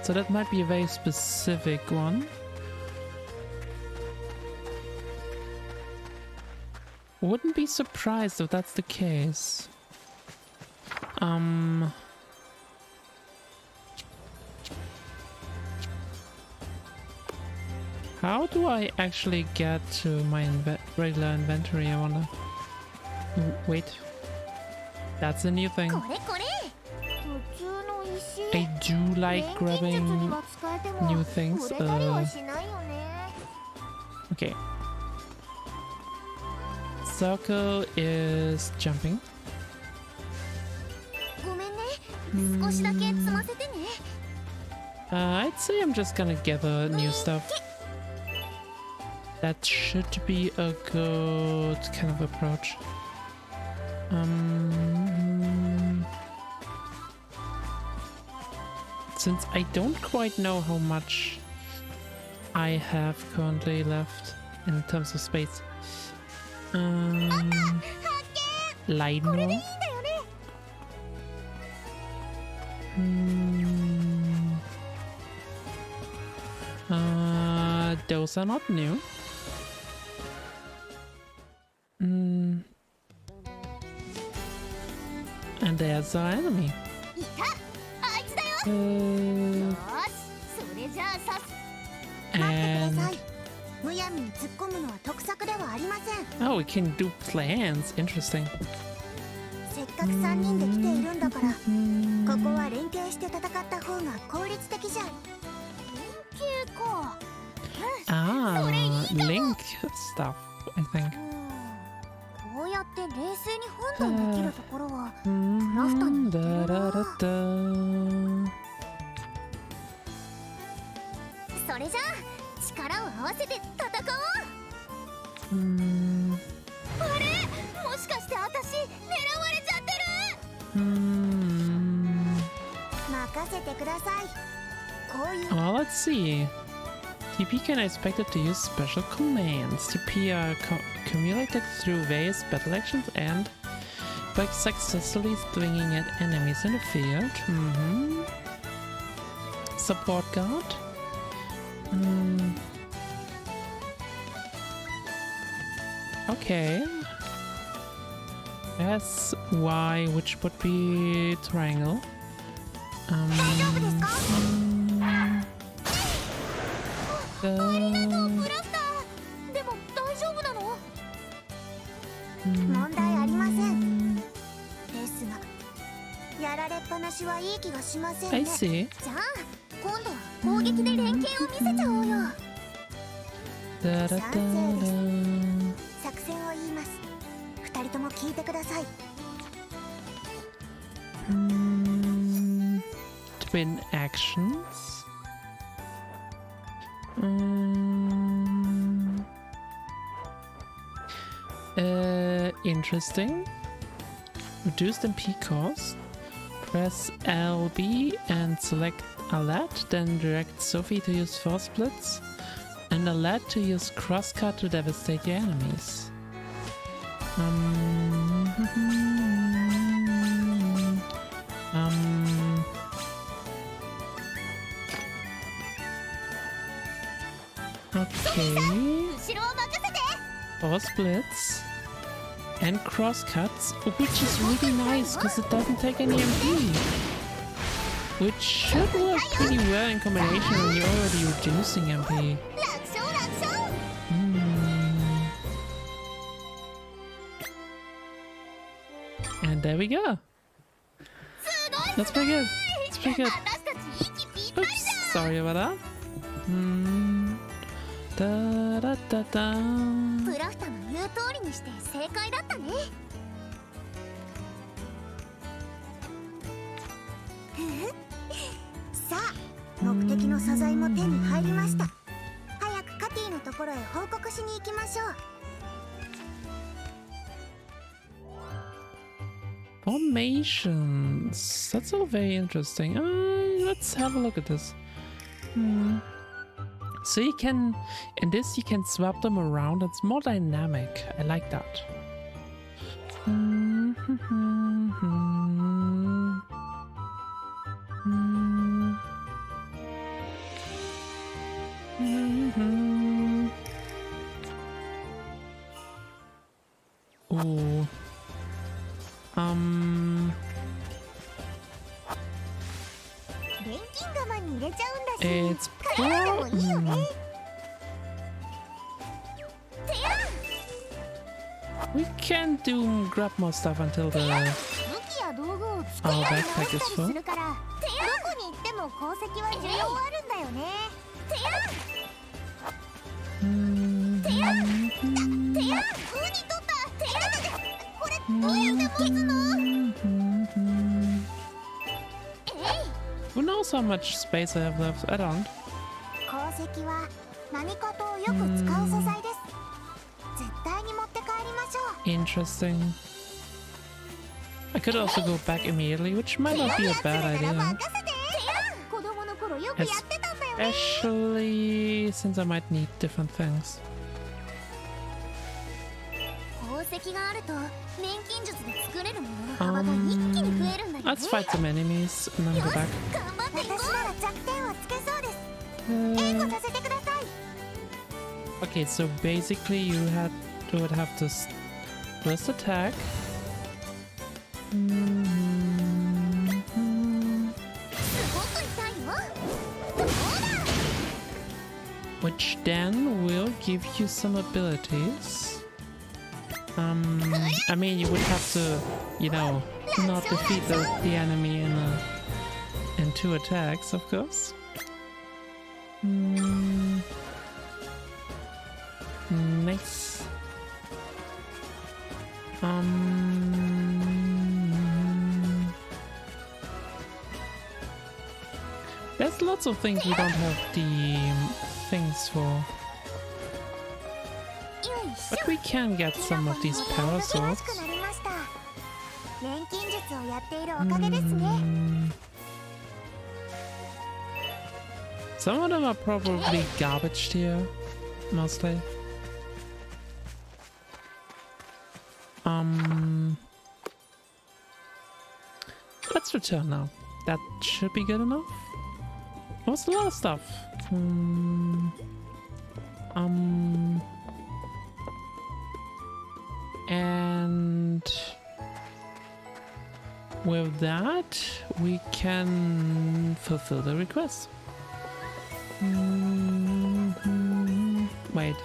So that might be a very specific one. Wouldn't be surprised if that's the case. How do I actually get to my regular inventory, I wonder? Wait. That's a new thing. I do like grabbing new things. Okay. Circle is jumping. I'd say I'm just gonna gather new stuff. That should be a good kind of approach. Since I don't quite know how much I have currently left in terms of space. Lightning. Those are not new. And there's our enemy. And oh, we can do plans. Interesting. Link stuff, I think. こうやって冷静に判断できるところはクラフターに似てるな。それじゃあ力を合わせて戦おう。あれ、もしかして私狙われちゃってる。任せてください。こういう。Oh, let's see. TP can expect it to use special commands. TP are accumulated through various battle actions and by successfully swinging at enemies in the field. Support guard. Okay. S, Y, which would be triangle. 大丈夫ですか？ありがとう、ブラスター。でも大丈夫なの？問題ありません。ですが、やられっぱなしはいい気がしませんね。I see. じゃあ、今度は攻撃で連携を見せちゃおうよ。賛成です。作戦を言います。二人とも聞いてください。Twin actions. Interesting. Reduced MP cost. Press LB and select Alert, then direct Sophie to use force splits, and Alert to use crosscut to devastate your enemies. Okay. Force splits and crosscuts, which is really nice because it doesn't take any MP. Which should work pretty well in combination when you're already reducing MP. And there we go. That's pretty good. That's pretty good. Oops, sorry about that. Da da da da. ブラフタの言う通りにして正解だったね。さあ、目的の素材も手に入りました。早くカティのところへ報告しに行きましょう。Formations. That's all very interesting. Let's have a look at this. So you can, in this you can swap them around. It's more dynamic. I like that. Ooh. It's we can do grab more stuff until the our backpack is full. Who knows how much space I have left? I don't. Interesting. I could also go back immediately, which might not be a bad idea. Especially since I might need different things. Let's fight some enemies and then go back. Okay, so basically you would have to first attack. Which then will give you some abilities. I mean, you would have to, you know, not defeat the enemy in 2 attacks, of course. There's lots of things we don't have the things for. But we can get some of these power swords. 錬金術をやっているおかげですね。 Some of them are probably garbage here, mostly. Let's return now. That should be good enough. There was a lot of stuff. And with that, we can fulfill the request. Wait.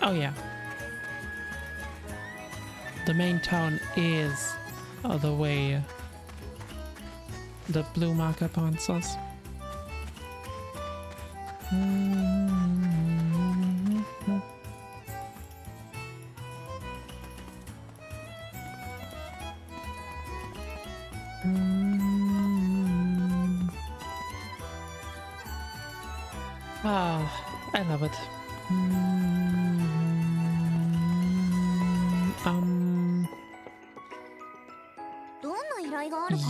Oh yeah. The main town is the way the blue marker points us. Ah, I love it.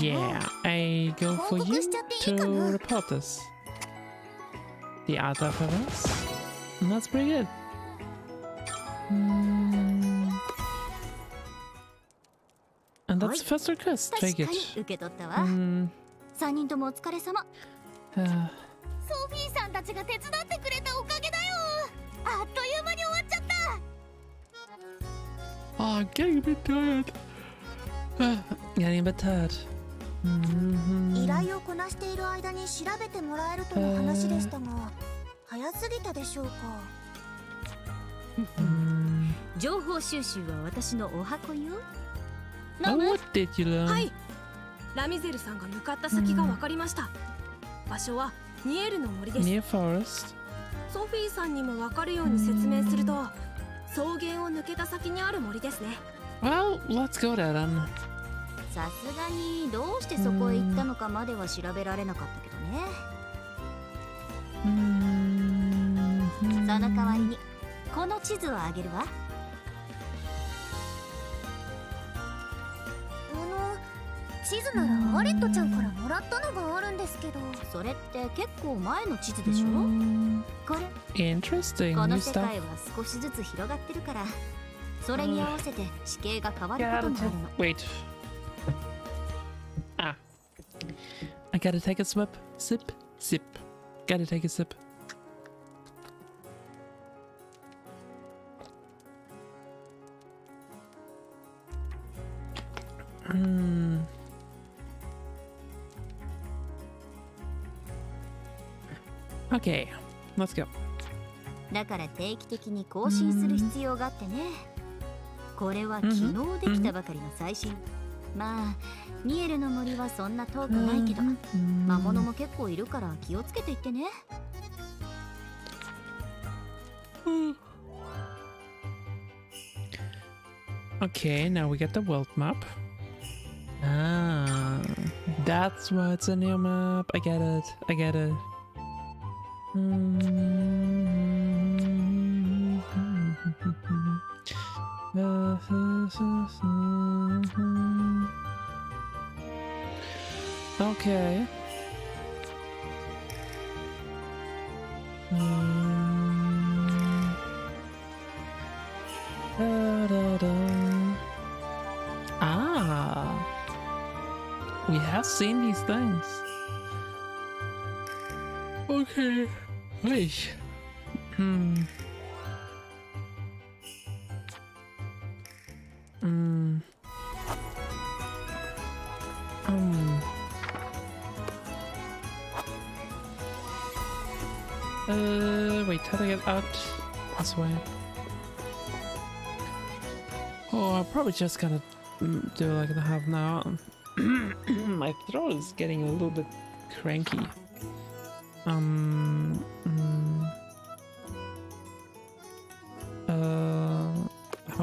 Yeah, I go for you to report this. The other fellows? That's pretty good. And that's the first request. Take it. 3人ともお疲れ様。 Uh, ソフィーさんたちが手伝ってくれたおかげだよ。あっという間に終わっちゃった。 oh, I'm getting a bit tired. Getting a bit tired. 依頼をこなしている間に調べてもらえるとの話でしたが、早すぎたでしょうか。情報収集は私のお箱よ。 Oh, what did you learn? はい。ラミゼルさんが向かった先が分かりました。場所はニエルの森です。 Near forest. ソフィーさんにも分かるように説明すると、草原を抜けた先にある森ですね。 Well, let's go there then. さすがにどうしてそこへ行ったのかまでは調べられなかったけどね。その代わりにこの地図をあげるわ。地図ならアレットちゃんからもらったのがあるんですけど、それって結構前の地図でしょ。これ Interesting. この New 世 stuff. 界は少しずつ広がってるから、それに合わせて地形が変わることもあるの。 Wait. Ah. I gotta take a sip. Sip. Sip. Gotta take a sip. Okay, let's go. だから定期的に更新する必要があってね。これは昨日できたばかりの最新。まあニエルの森はそんな遠くないけど、魔物も結構いるから気をつけていってね。Okay, now we get the world map. Ah, that's why it's a new map. I get it. I get it. Okay. Ah, we have seen these things. Okay. Hey. Wait, how do I get out this way? Oh, I'm probably just gonna do like I have now. My throat is getting a little bit cranky. How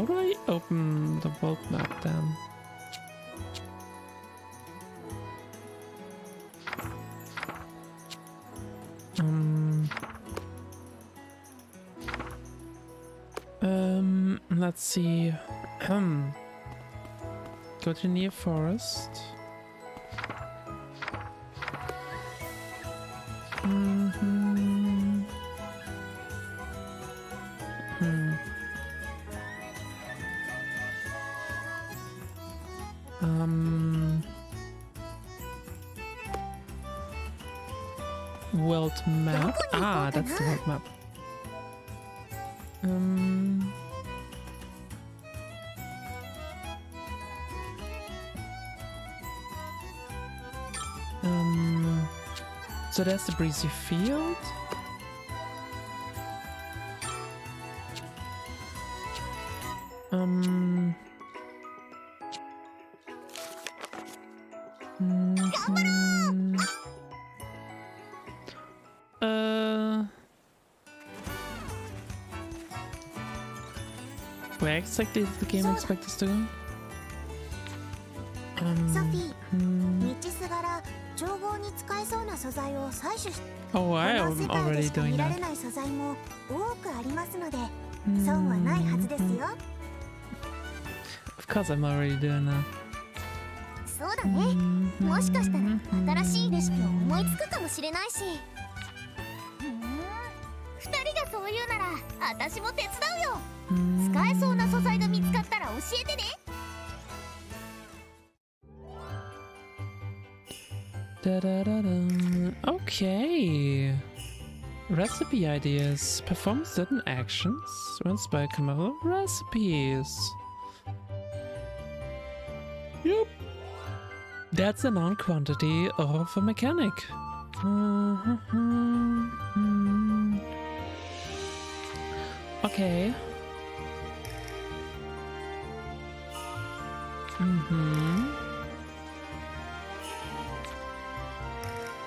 How do I open the world map then? Let's see. Go to near forest. World map. Ah, that's the world map. So there's the breezy field. Where exactly does the game expect us to go? Oh, I am already doing that. Of course I'm already doing that. そうだね。もしかしたら新しいレシピを思いつくかもしれないし。二人がそう言うなら、私も手伝うよ。使えそうな素材が見つかったら教えてね。Okay. Recipe ideas. Perform certain actions. Runs by a couple of recipes. Yep. That's a known quantity of a mechanic. Okay.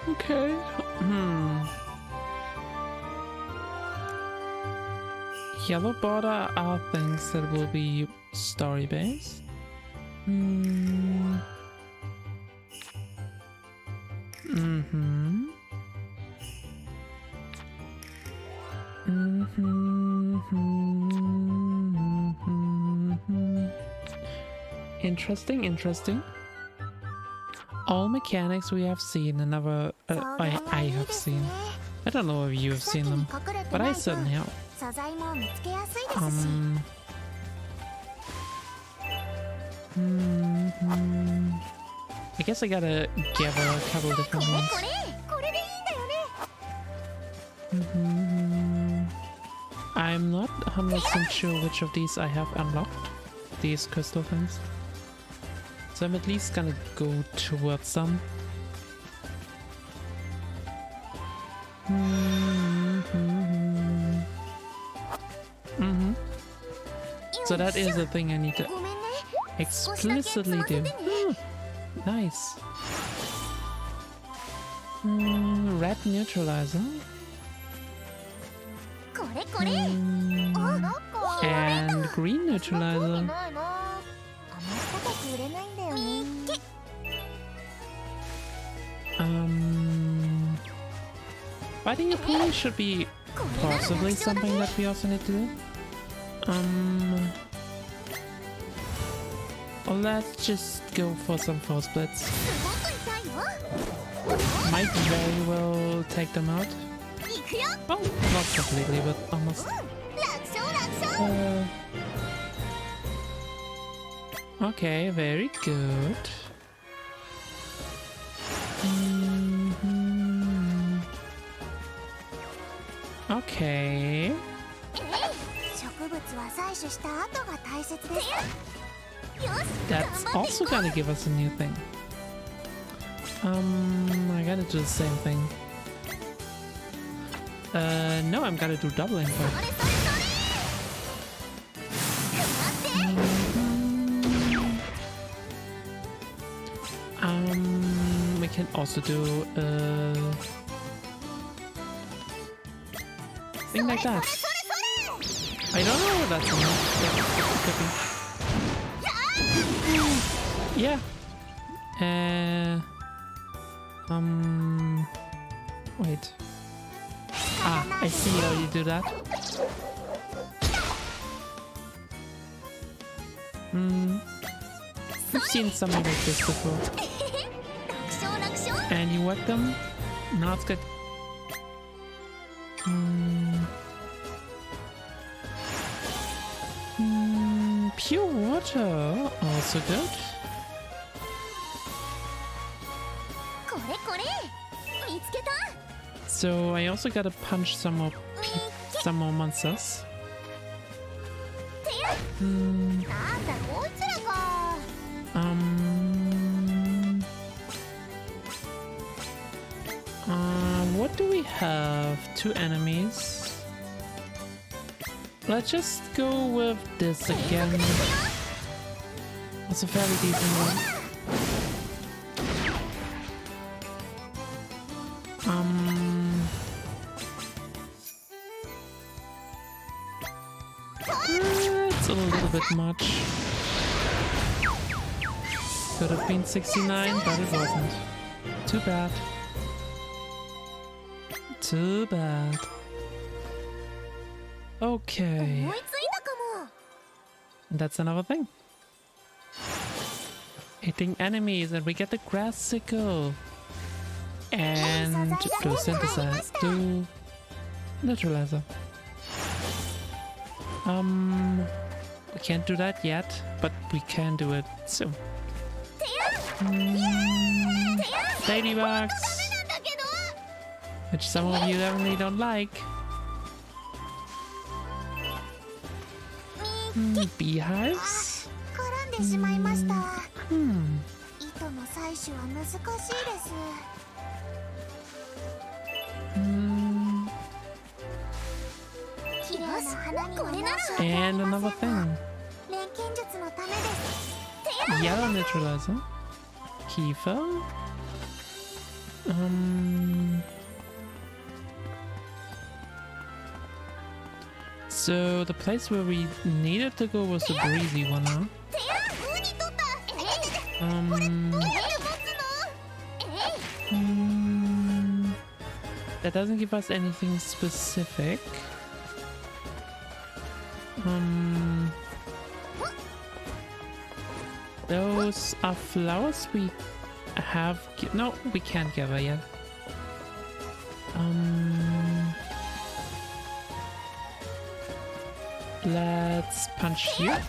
Okay. Yellow border are things that will be story based. Interesting, interesting. All mechanics we have seen and never I have seen. I don't know if you have seen them, but I certainly have. I guess I gotta gather a couple different ones. I'm not 100% sure which of these I have unlocked, these crystal things. So I'm at least gonna go towards some. So that is a thing I need to explicitly do. Nice. Red neutralizer. And green neutralizer. Fighting a pony should be possibly something that we also need to do. Let's just go for some force splits. Might very well take them out. Oh, not completely, but almost. Okay, very good. Okay. That's also gonna give us a new thing. I gotta do the same thing. No, I'm gonna do double input. We can also do thing like that. I don't know what that's about. Yeah. Wait. Ah, I see how you do that. We've seen something like this before. And you whack them? No, it's good. Pure water, also good. So I also gotta punch some more monsters. What do we have? 2 enemies. Let's just go with this again. It's a fairly decent one. It's a little bit much. Could have been 69, but it wasn't. Too bad. Too bad. Okay. And that's another thing. Hitting enemies and we get the grass sickle. And to synthesize, to neutralizer. We can't do that yet, but we can do it soon. Ladybugs! Which some of you definitely don't like. Beehives? And another thing. Yellow neutralizer. Kiefer. So the place where we needed to go was the breezy one, huh? That doesn't give us anything specific. Those are flowers we have. No, we can't gather yet. Let's punch here.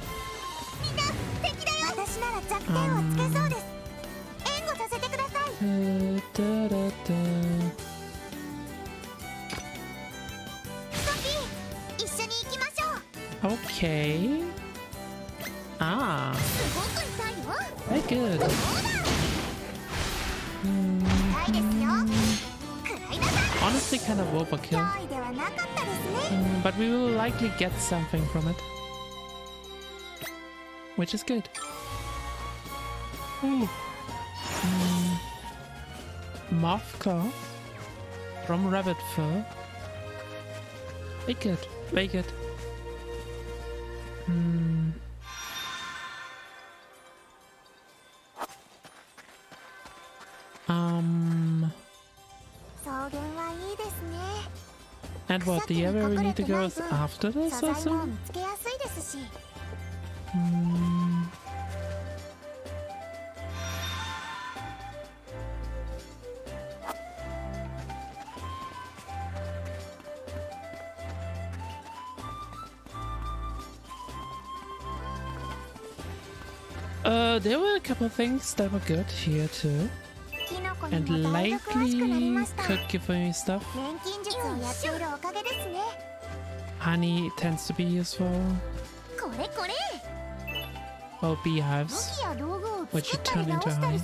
Okay. Ah. Very good. Honestly, kind of overkill. But we will likely get something from it. Which is good. Moth claw from rabbit fur. Very good. Very good. And what, the area we need to go is after this or so? There were a couple things that were good here too. And likely could give me stuff. Honey tends to be useful. Or beehives, which you turn into honey.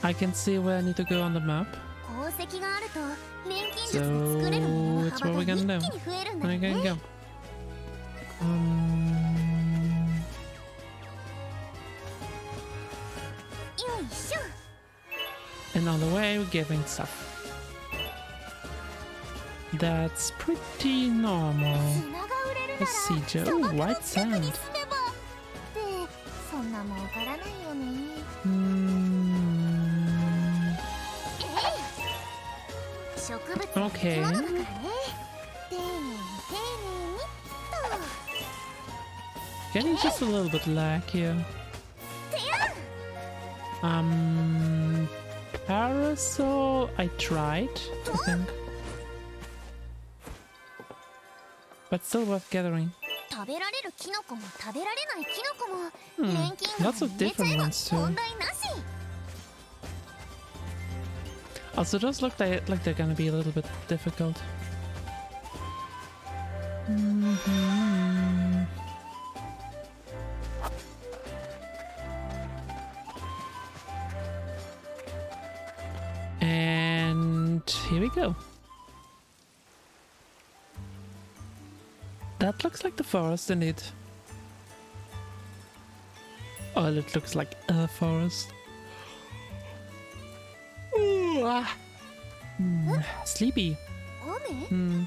I can see where I need to go on the map. So it's what we're gonna do. We're gonna go. And on the way, we're giving stuff. That's pretty normal. Procedure. Oh, white sand. Okay. Getting just a little bit lag here. Parasol, I tried, I think. But still worth gathering. Lots of different ones too. Also, those look like they're gonna be a little bit difficult. And here we go. That looks like the forest indeed. Oh, it looks like a forest. Ooh, sleepy. Hmm.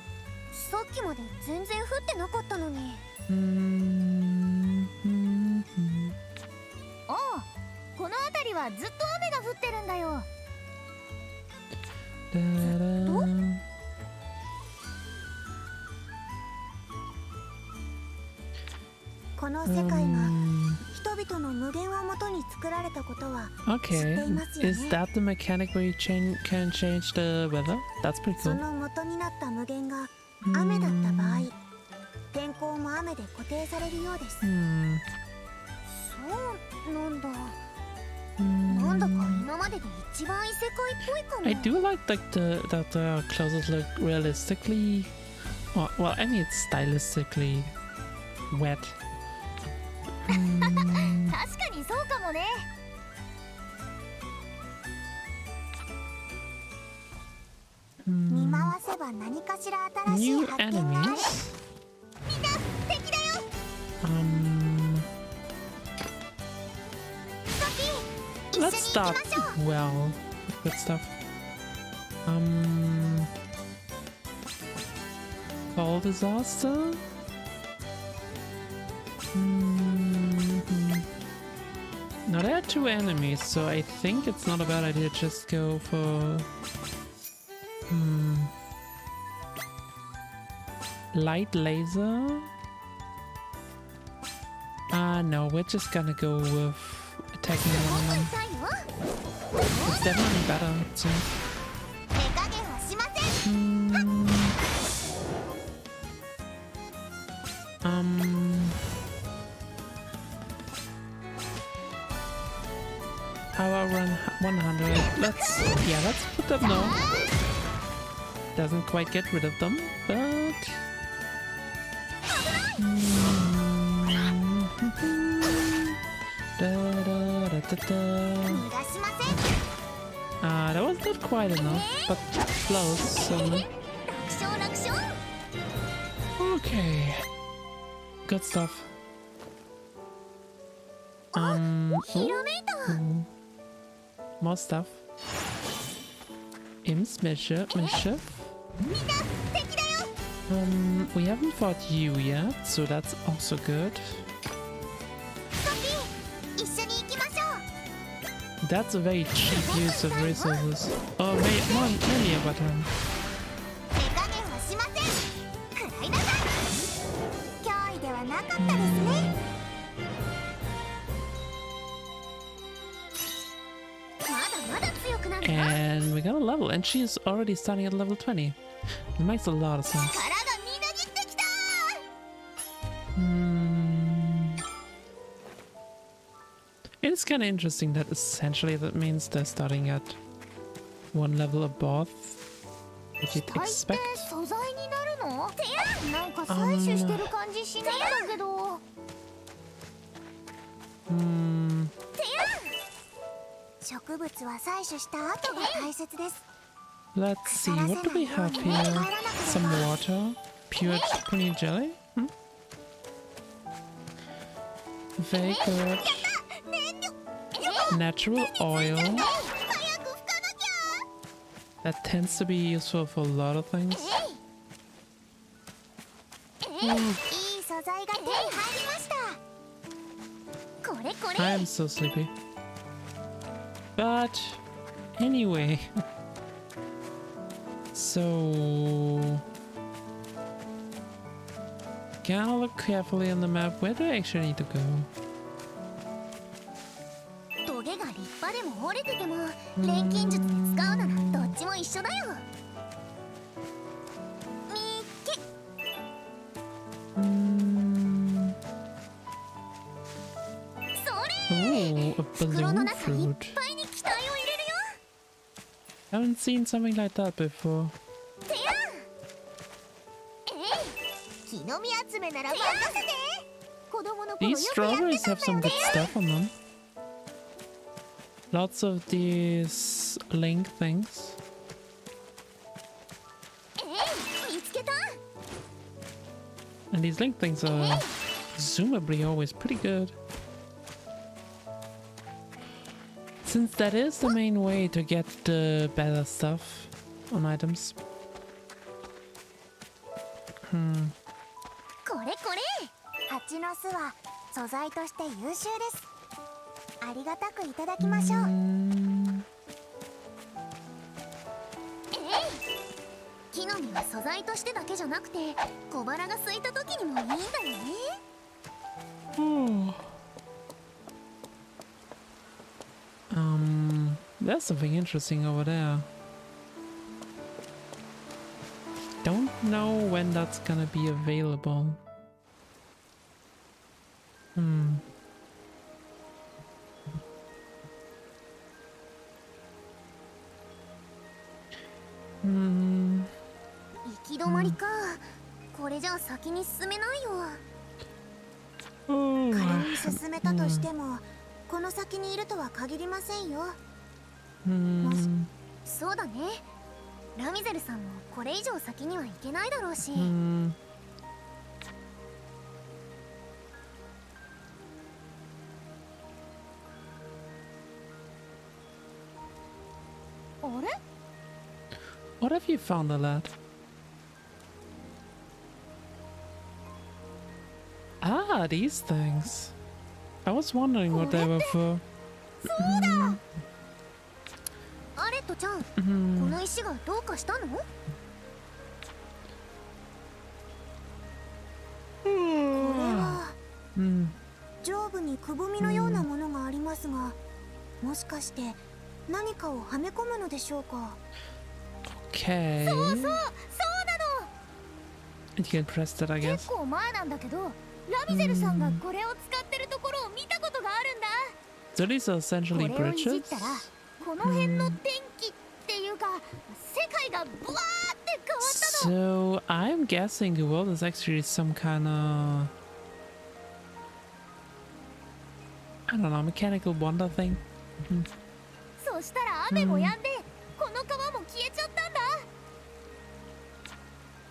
Da-da. この世界が人々の無限をもとに作られたことは知っていますよね。 Is that the mechanic where you can change the weather? That's pretty そ cool. の元になった無限が雨だった場合、天候も雨で固定されるようです。そうなんだ。なんだか今までで一番異世界っぽいかも。 I do like that the clothes look realistically, well, I mean it's stylistically wet. 確かにそうかもね。見回せば何かしら新しい New 発見がある。みんな enemies. 敵だよ。 Let's start well with good stuff. Fall disaster. Now there are two enemies, so I think it's not a bad idea to just go for light laser. No, we're just gonna go with attacking one of them. It's definitely better, it seems. Power run 100. Let's put them now. Doesn't quite get rid of them, but that was not quite enough, but close. So. Okay, good stuff. More stuff. Imps, mischief. We haven't fought you yet, so that's also good. That's a very cheap use of resources. Oh, maybe a button. And we got a level, and she is already starting at level 20. It makes a lot of sense. It's kind of interesting that essentially that means they're starting at one level above what you'd expect. Let's see, what do we have here? Some water, pure honey jelly? Very good. Natural oil. That tends to be useful for a lot of things. いい素材が手に入りました。これこれ。 I am so sleepy. But anyway, so gotta look carefully on the map. Where do I actually need to go? トゲが立派でも折れてても錬金術で使うならどっちも一緒だよ。みっけ。それ。 Oh, a 袋の balloon 中いっ fruit. ぱいに機体を入れるよ。 Haven't seen something like that before. てやん。木の実集めなら任せて。子供の頃よ These くやって strawberries た have んだよ some ね。 good stuff on them. Lots of these link things. 見つけた。 And these link things are presumably always pretty good. Since that is the main way to get the better stuff on items. これこれ。蜂の巣は素材として優秀です。ありがたくいただきましょう。木の実は素材としてだけじゃなくて小腹が空いた時にもいいんだよね。There's something interesting over there. Don't know when that's gonna be available. Hmm. 行き止まりか。これじゃあ先に進めないよ。 Oh. 仮に進めたとしてもこの先にいるとは限りませんよ。そうだね。ラミゼルさんもこれ以上先には行けないだろうし。あれ？ What have you found, lad? Ah, these things. I was wondering what they were for. そうだ。アレットちゃん、この石がどうかしたの？これは上部にくぼみのようなものがありますが、もしかして何かをはめ込むのでしょうか。 Okay. そうなの。 You can press that, I guess. 結構前なんだけど、ラミゼルさんがこれを使ってるところを見たことがあるんだ。 So these are essentially これをいじっ bridges. たら、この辺の天気っていうか、世界がブワーって変わったの。 So I'm guessing the world is actually some kind of, I don't know, mechanical wonder thing. そしたら雨も止んで、この川も消えちゃったんだ。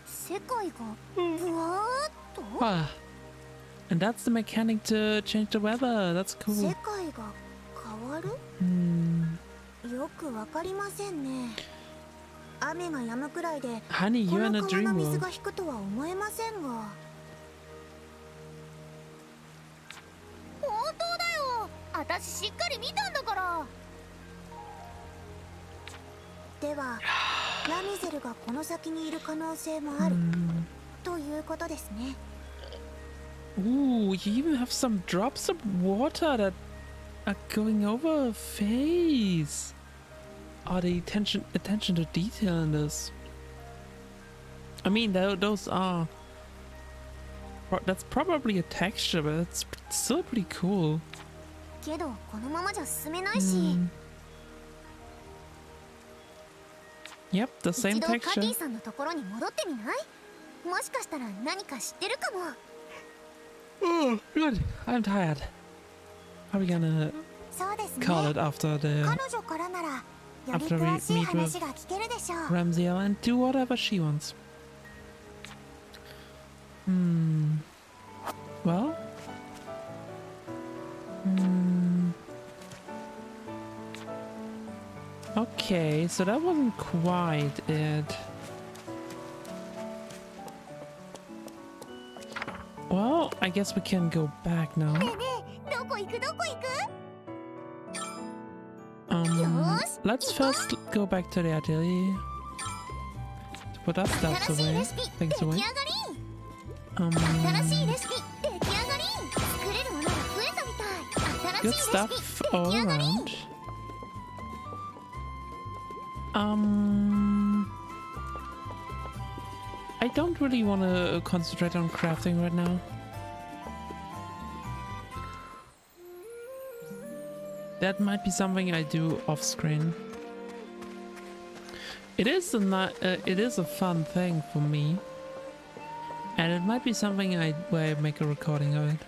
世界がブワーっと？ Ah, and that's the mechanic to change the weather. That's 世 cool. 界が変わる？よくわかりませんね。雨が止むくらいで、 Honey, こ you're in の a 川 dream の水 world. が引くとは思えませんが。本当だよ。私しっかり見たんだから。では、ラミゼルがこの先にいる可能性もあるということですね。 Ooh, you even have some drops of water that are going over her face. Oh, the attention to detail in this. I mean, those are. That's probably a texture, but it's still pretty cool. けどこのままじゃ進めないし。 Yep, the 一 same 度カテ texture. ィさんのところに戻ってみない？もしかしたら何か知ってるかも。 Oh, good. I'm tired. Are we gonna そうですね。 call it after the 彼女からならより after we 詳しい meet 話 with が聞けるでしょう。 Ramsey and do whatever she wants? Well. Okay. Okay, so that wasn't quite it. Well, I guess we can go back now. ねえねえ、どこ行くどこ行く？ Let's first go back to the atelier to put our stuff 新しい away, レシピ things 出来上 away. がり。新しいレシピ出来上がり。作れるものが増えたみたい。 Good 新しいレシ stuff ピ all 出来上がり。 around. I don't really want to concentrate on crafting right now. That might be something I do off screen. It is a fun thing for me, and it might be something where I make a recording of it,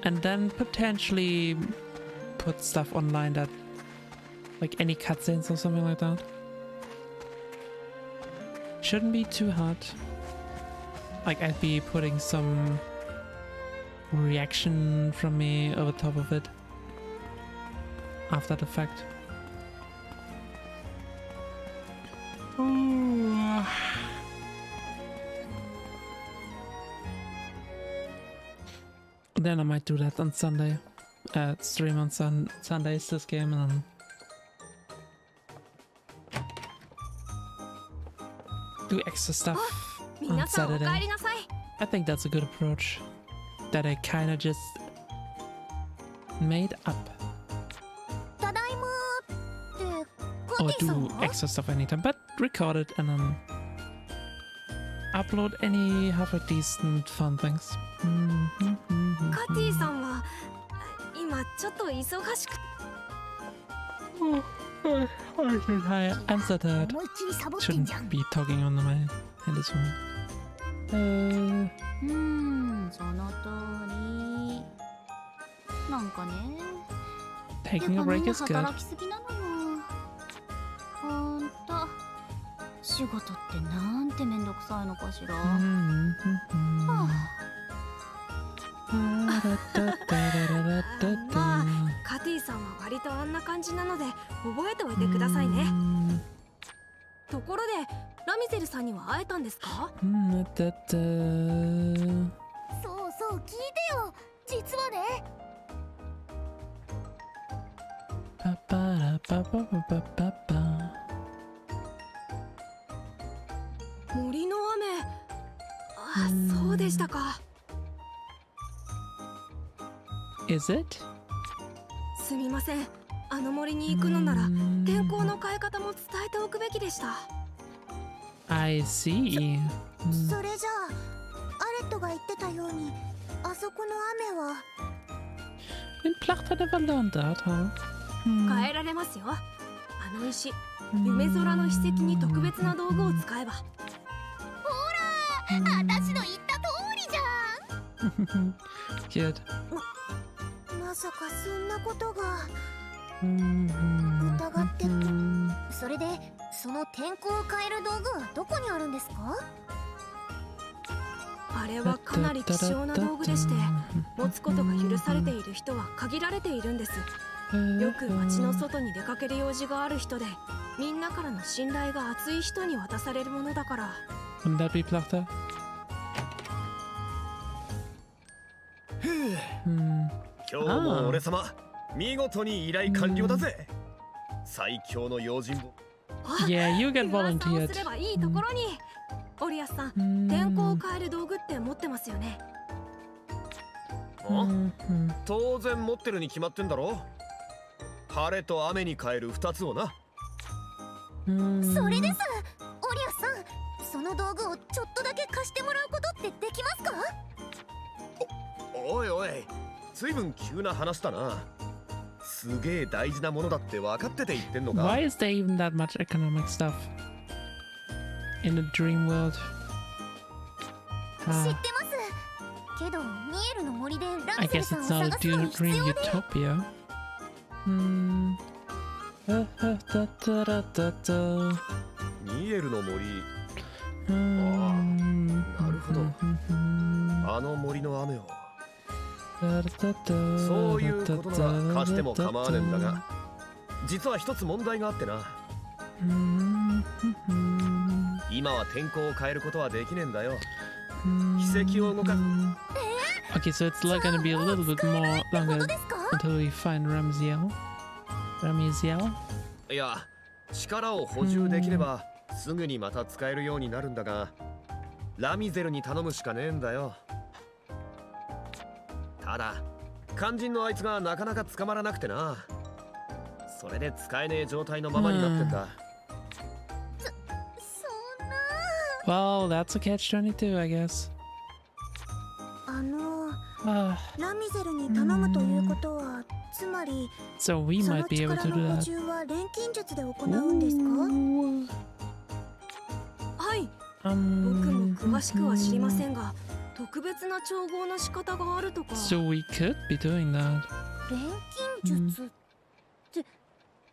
and then potentially put stuff online that, like any cutscenes or something like that. Shouldn't be too hard. Like I'd be putting some reaction from me over top of it after the fact. Ooh. Then I might do that on Sunday. Stream on Sundays this game, and then do extra stuff on 皆さんお帰 Saturday. りなさい。 I think that's a good approach that I kind of just made up. ただいまーってカ Or ティさん do は？ extra stuff anytime, but record it and then upload any halfway decent fun things. カティさんは今ちょっと忙しく。 I answer that. 思いっきりサボってんじゃ Shouldn't ん。 be talking on my hand this one. その通り。なんかね。 Taking a break is good. 働きすぎなのよ。ほんと。仕事ってなんてめんどくさいのかしら。はまあカティさんは割とあんな感じなので覚えておいてくださいね。ところでラミゼルさんには会えたんですか？そうそう聞いてよ。実はね。森の雨。あ、そうでしたか。 Is it? すみません。あの森に行くのなら天候の変え方も伝えておくべきでした。 I see. それじゃあアレットが言ってたようにあそこの雨は In Placht had never learned that, huh? 変えられますよ。あの石、夢空の筆跡に特別な道具を使えば。私の言った通りじゃん。 Good. まさかそんなことが疑ってる。それでその天候を変える道具はどこにあるんですか？あれはかなり希少な道具でして、持つことが許されている人は限られているんです。よく街の外に出かける用事がある人で、みんなからの信頼が厚い人に渡されるものだから。 Wouldn't that be Plachter? 今日も俺様見事に依頼完了だぜ。最強の用心棒。 Yeah, you get 噂を volunteered. すればいいところに。オリアスさん、天候を変える道具って持ってますよね。当然持ってるに決まってんだろ。晴れと雨に変える2つをな。それです。オリアスさん、その道具をちょっとだけ貸してもらうことってできますか？おいおい、随分急な話だな。すげえ大事なものだって分かってて言ってんのか。 Why is there even that much economic stuff in the dream world? 知ってます。けどニエルの森でラ I ミゼル guess さんを it's not a 探すのに必 dream 要で。 utopia. Da-da-da-da-da. ニエルの森。なるほど。あの森の雨を。そういうことなら貸しても構わねえんだが。実は一つ問題があってな。今は天候を変えることはできねえんだよ。奇跡を動かす。Okay, so it's like gonna be a little bit more longer until we find Ramziel. いや、力を補充できればすぐにまた使えるようになるんだが、ラミゼルに頼むしかねえんだよ。ただ肝心のあいつがなかなか捕まらなくてな。それで使えねえ状態のままになってんだ。Well, that's a catch-22, I guess. ラミゼルに頼むということは、つまり So we そ might の be able 力 to do の補 that. 充は錬金術で行うんですか？はい。僕も詳しくは知りませんが、特別な調合の仕方があるとか。So we could be doing that. 錬金術って、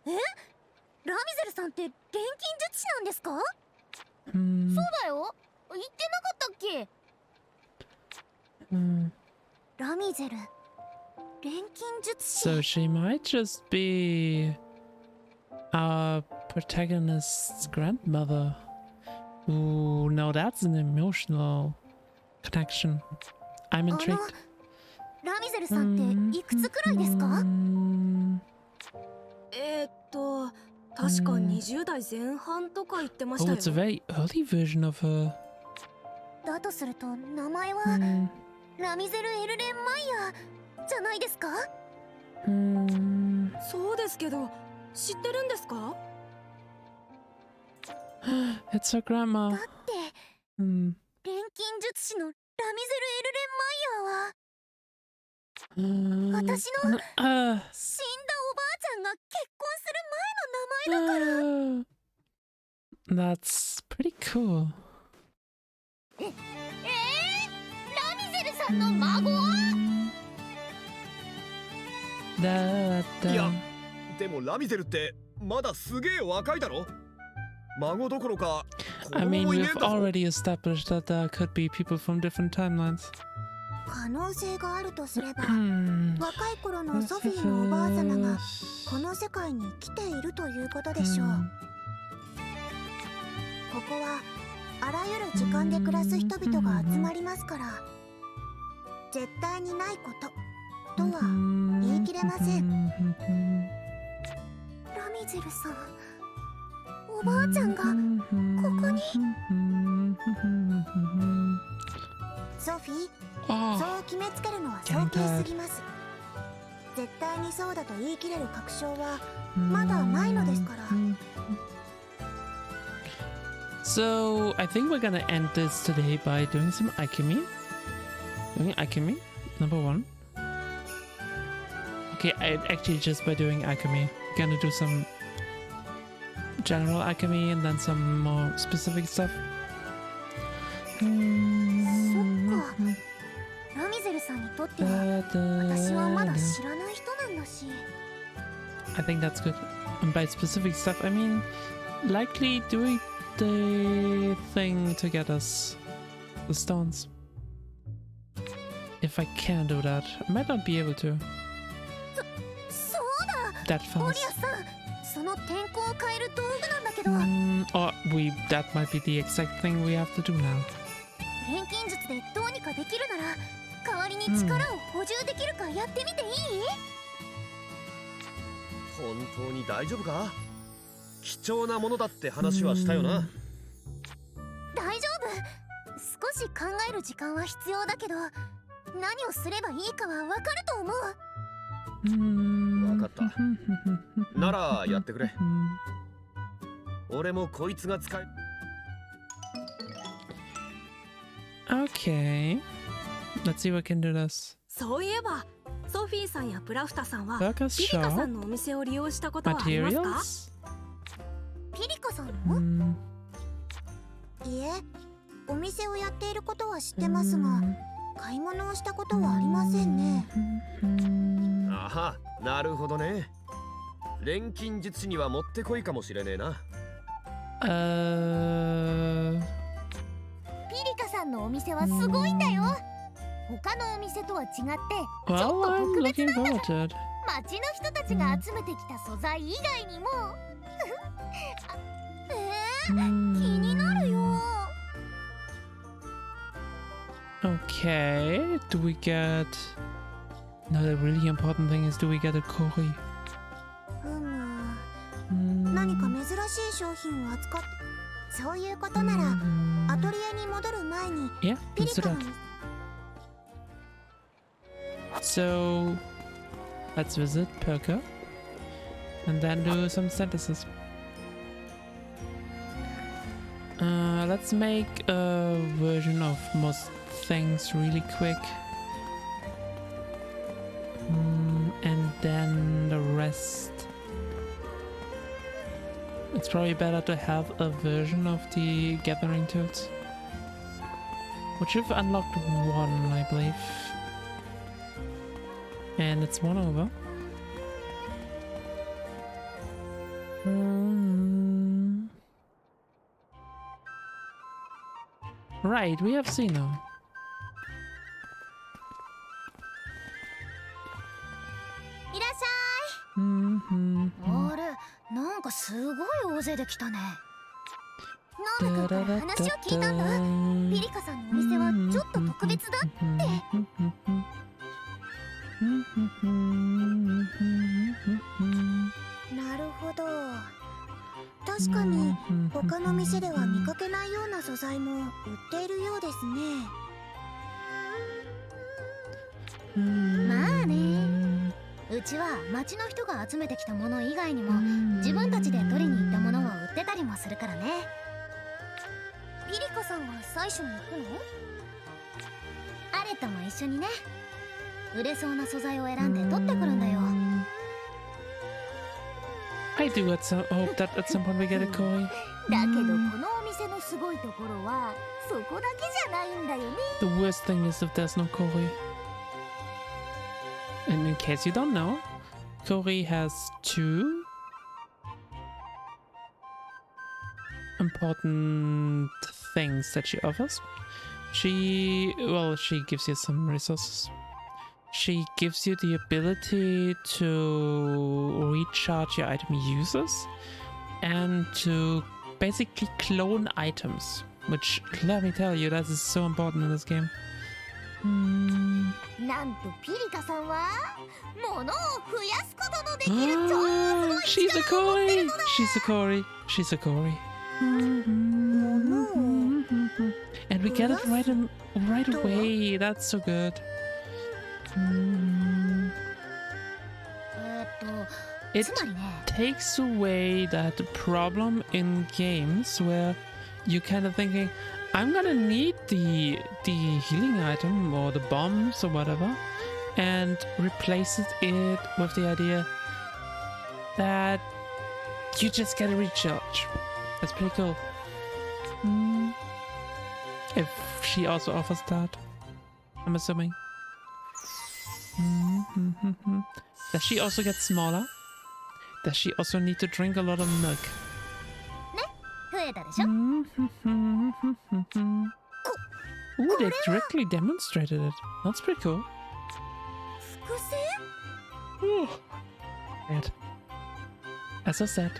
ラミゼルさんって錬金術師なんですか？そうだよ。言ってなかったっけ？ラミゼル、錬金術師。 So she might just be our protagonist's grandmother. Ooh, no, that's an emotional connection. I'm intrigued. ラミゼルさんっていくつくらいですか？確か20代前半とか言ってまし Oh, た it's a よ。 very early version of her. だとすると名前はラミゼル・エルレン・マイヤーじゃないですか？そうですけど、知ってるんですか？ It's her grandma. だって錬金術師のラミゼル・エルレン・マイヤーは私の死んだおばあちゃんが結婚する前の名前だから。That's pretty cool. ラミゼルさんの孫？いや、でもラミゼルってまだすげえ若いだろ。孫どころか子 I 供 mean, もいねえ we've んだぞ。 already established that there could be people from different timelines. 可能性があるとすれば、若い頃のソフィーのおばあ様がこの世界に来ているということでしょう。ここはあらゆる時間で暮らす人々が集まりますから、絶対にないこととは言い切れません。ラミゼルさん、おばあちゃんがここに。ソフィー、そう決めつけるのは早計すぎます。絶対にそうだと言い切れる確証はまだないのですから。So I think we're gonna end this today by doing some alchemy. Doing alchemy, number 1. Okay, actually just by doing alchemy. Gonna do some general alchemy and then some more specific stuff. そっか、ラミゼルさんにとっては私はまだ知らない人なんだし。 I think that's good. And by specific stuff, I mean likely doing the thing to get us the stones. If I can do that, I might not be able to. そうだ、 That オリ fast. アさん、その天候を変える道具なんだけど、 Or that might be the exact thing we have to do now. 錬金術でどうにかできるなら代わりに力を補充できるかやってみていい？本当に大丈夫か？貴重なものだって話はしたよな。大丈夫、少し考える時間は必要だけど、何をすればいいかはわかると思う。わかった。ならやってくれ。俺もこいつが使え。Okay. Let's see what can do this. そういえば、ソフィーさんやプラフタさんは Workers ピリカさ shop んのお店を利用したことはありますか？ materials. ピリカさんの？いえ、お店をやっていることは知ってますが、買い物をしたことはありませんね。あは、なるほどね。錬金術師にはもってこいかもしれねえな。ピリカさんのお店はすごいんだよ。他のお店とは違ってちょっ Well, と I'm 特別 looking なんだ。 forward to it. ま町の人たちが集めてきた素材以外にも気になるよ。 Okay, do we get... No, the really important thing is, do we get a Kori? 何か珍しい商品を扱って、そういうことならアトリエに戻る前に Yeah, ピ let's リ do カの that. So, let's visit Perka and then do some synthesis. Let's make a version of most things really quick. And then the rest. It's probably better to have a version of the Gathering Toads. Which we've unlocked one, I believe. And it's one over. Right, we have Xeno. いらっしゃい。あれ、なんかすごい大勢で来たね。ノーブ君から話を聞いたんだ。ピリカさんのお店はちょっと特別だって。なるほど。確かに他の店では見かけないような素材も売っているようですね。まあね。うちは町の人が集めてきたもの以外にも自分たちで取りに行ったものを売ってたりもするからね。ピリカさんが最初に行くの？アレとも一緒にね。売れそうな素材を選んで取ってくるんだよ。I do hope that at some point we get a Koi. だけどこのお店のすごいところはそこだけじゃないんだよね。 The worst thing is if there's no Kori. And in case you don't know, Kori has two important things that she offers. She gives you some resources. She gives you the ability to recharge your item users and to basically clone items, which, let me tell you, that is so important in this game. なんとピリカさんは物を増やすことのできる超すごい She's a Kori! She's a Kori! She's a Kori. And we get it right away. That's so good. It つまりね。 takes away that problem in games where you kind of thinking, I'm gonna need the healing item or the bombs or whatever, and replaces it with the idea that you just get a recharge. That's pretty cool. If she also offers that, I'm assuming. Does she also get smaller? Does she also need to drink a lot of milk? 増えたでしょ。 Ooh, they directly demonstrated it. That's pretty cool. 複製？ Ooh. Bad. As I said.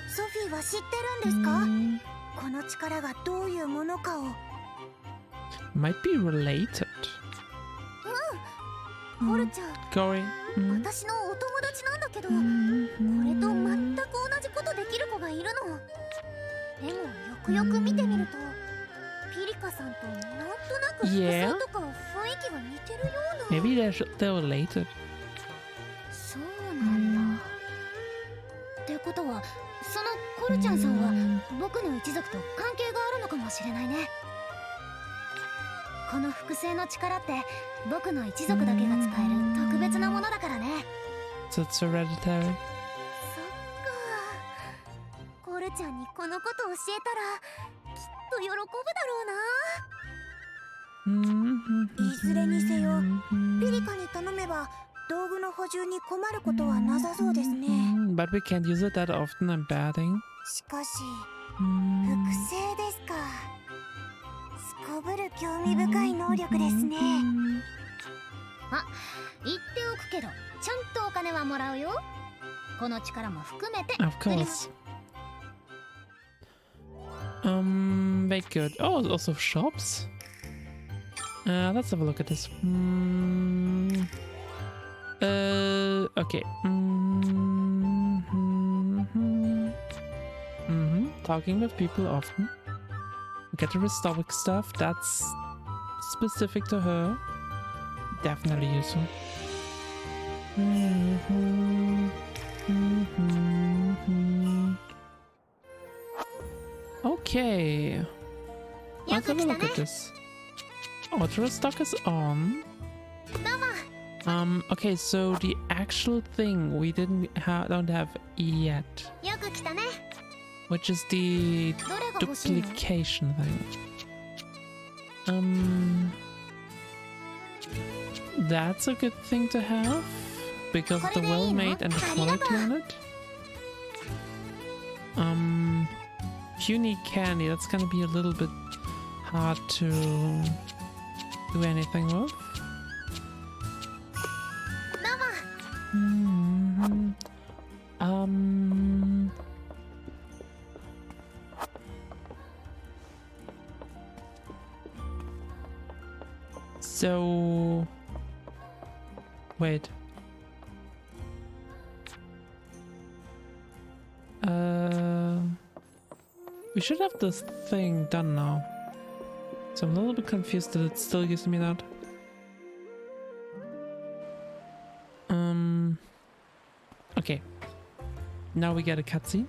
ソフィーは知ってるんですか？この力がどういうものかを。 Might be related. ホルちゃん、 Corey. 私のお友達なんだけど、これと全く同じことできる子がいるの。でもよくよく見てみると、ピリカさんとなんとなく服装とか雰囲気が似てるような。 Maybe they're related. そうなんだ。ってことは、そのコルちゃんさんは僕の一族と関係があるのかもしれないね。この複製の力って僕の一族だけが使える特別なものだからね。So it's hereditary. そっか。コルちゃんにこのこと教えたらきっと喜ぶだろうな。いずれにせよ、ピリカに頼めば道具の補充に困ることはなさそうですね。But we can't use it that often, I'm betting. しかし、複製ですか。すこぶる興味深い能力ですね。あ、言っておくけどちゃんとお金はもらうよ。この力も含めて。 Of course. Very good. Oh, also shops. Let's have a look at this. Okay. Talking with people often. Get the historic stuff. That's specific to her. Definitely useful. Okay. Let's have a look at this. Auto stock is on. Okay, so the actual thing we don't have yet, よく来たね。 which is the どれが欲しいの？ duplication thing. That's a good thing to have because of the well-made and the quality on it. If you need candy, that's gonna be a little bit hard to do anything with. So wait. We should have this thing done now. So I'm a little bit confused that it still gives me that. Okay. Now we get a cutscene.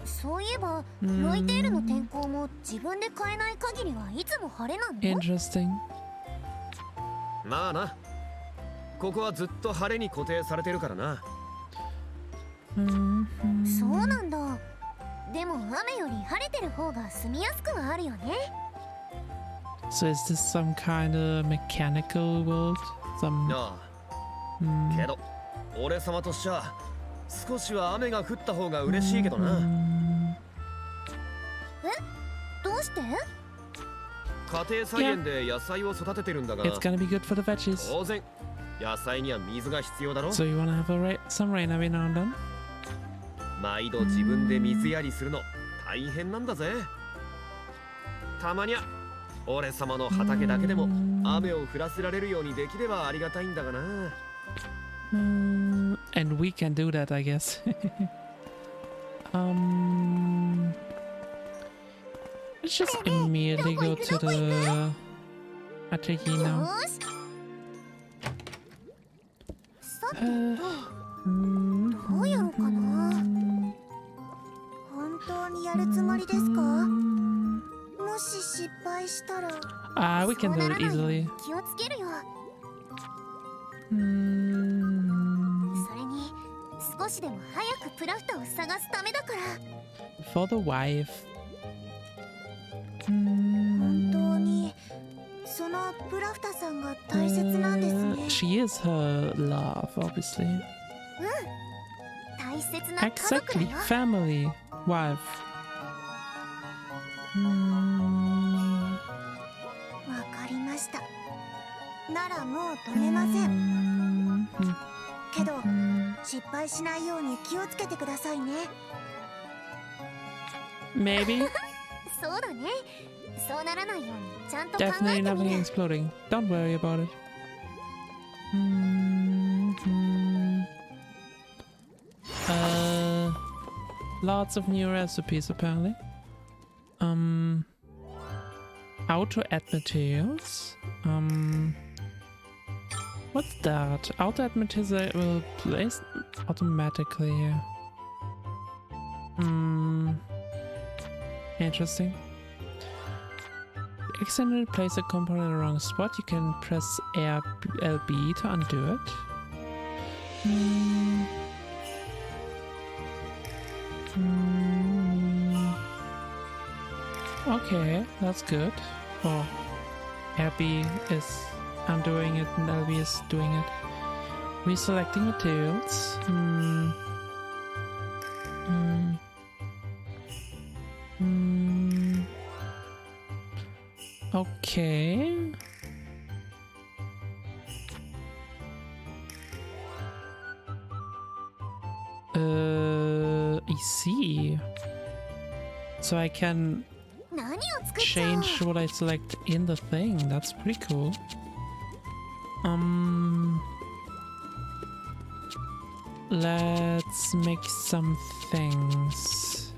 そういえば、ロイテールの天候も自分で変えない限りはいつも晴れなの？ Interesting. まあな。ここはずっと晴れに固定されてるからな。そうなんだ。でも雨より晴れてる方が住みやすくはあるよね。So is this some kind of mechanical world? Some ああ。けど、俺様としちゃ少しは雨が降った方が嬉しいけどな。どうして？家庭菜園で野菜を育ててるんだが、 It's gonna be good for the veggies. 当然野菜には水が必要だろ。 So you wanna have some rain every now and then? 毎度自分で水やりするの大変なんだぜ。たまにゃ俺様の畑だけでも雨を降らせられるようにできればありがたいんだがな。And we can do that, I guess. Let's just immediately go to the Atelier now. よし。さてと、どうやろうかな。本当にやるつもりですか？もし失敗したら。We can do it easily. 気をつけるよ。それに少しでも早くプラフタを探すためだから。 For the wife. 本当にそのプラフタさんが大切なんですね。She is her love, obviously. 大切な家族だ Exactly. よ。 Family. Wife. わかりました。ならもう止めません。けど失敗しないように気をつけてくださいね。Maybe. そうだね。そうならないようにちゃんと考え Definitely てみ nothing る。 exploding. Don't worry about it. Lots of new recipes apparently. Auto add materials. What's that? Auto add materials will place automatically. Interesting. Accidentally place a component in the wrong spot. You can press LB to undo it. Okay, that's good. Oh, LB is undoing it and LB is doing it. Reselecting materials. Okay. I see. So I can 何を作っちゃおう。 change what I select in the thing. That's pretty cool. Let's make some things.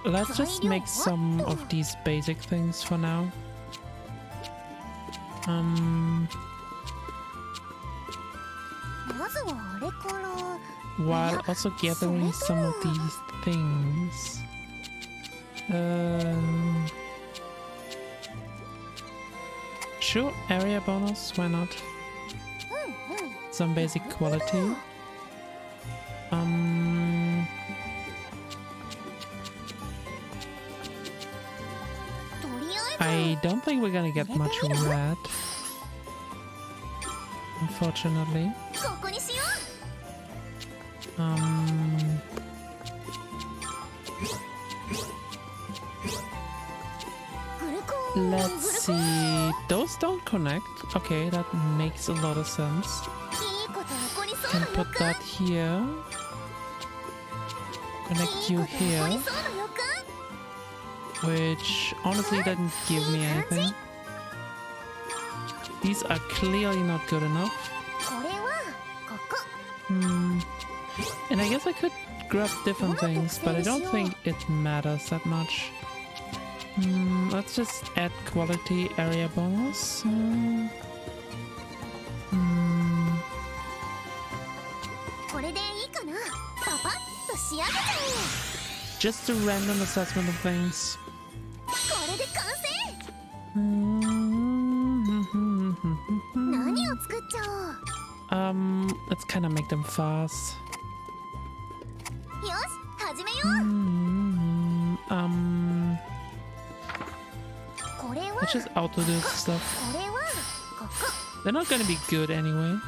Let's just make some of these basic things for now. While also gathering some of these things. Sure, area bonus, why not? Some basic quality. I don't think we're gonna get much red, unfortunately. Let's see. Those don't connect. Okay, that makes a lot of sense. Can put that here. Connect you here. Which honestly didn't give me anything. These are clearly not good enough. And I guess I could grab different things, but I don't think it matters that much. Let's just add quality area bonus. Just a random assessment of things. Let's kind of make them fast. Let's just auto do stuff. They're not gonna be good anyway.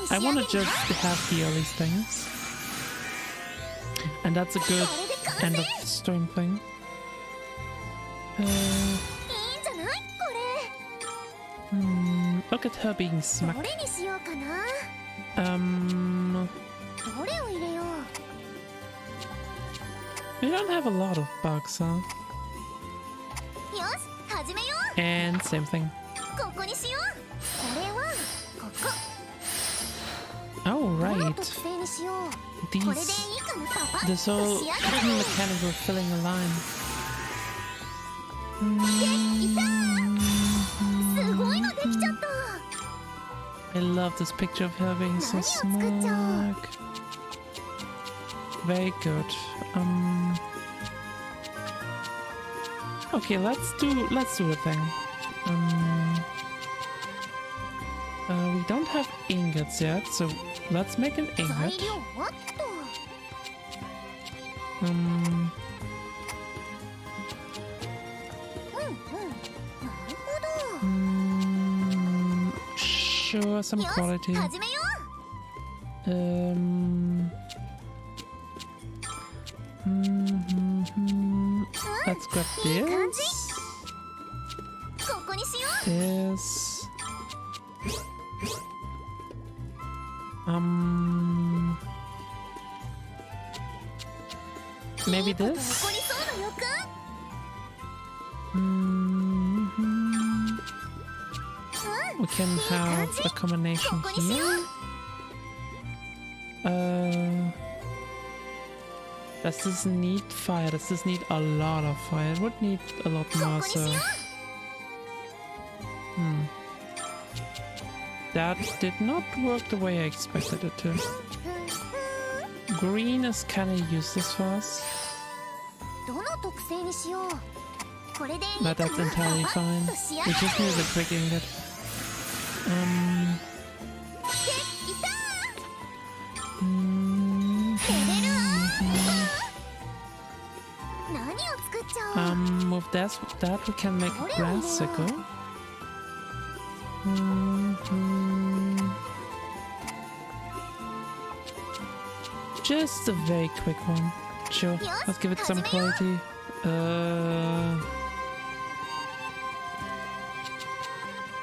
I want to just have the early things. And that's a good end of stream thing. Look at her being smacked. We don't have a lot of bugs, huh? And same thing. Oh, right. This whole hidden mechanic of filling a line. I love this picture of her being so smug. Very good. Okay, let's do the thing. We don't have ingots yet, so let's make an ingot. Sure, some quality. Let's grab this. This. Maybe this. We can have a combination here. Does this need fire? Does this need a lot of fire? It would need a lot more, so... That did not work the way I expected it to. Green is kinda useless for us. But that's entirely fine. We just need a quick ingot. With that we can make a grass sickle. Just a very quick one. Sure, let's give it some quality.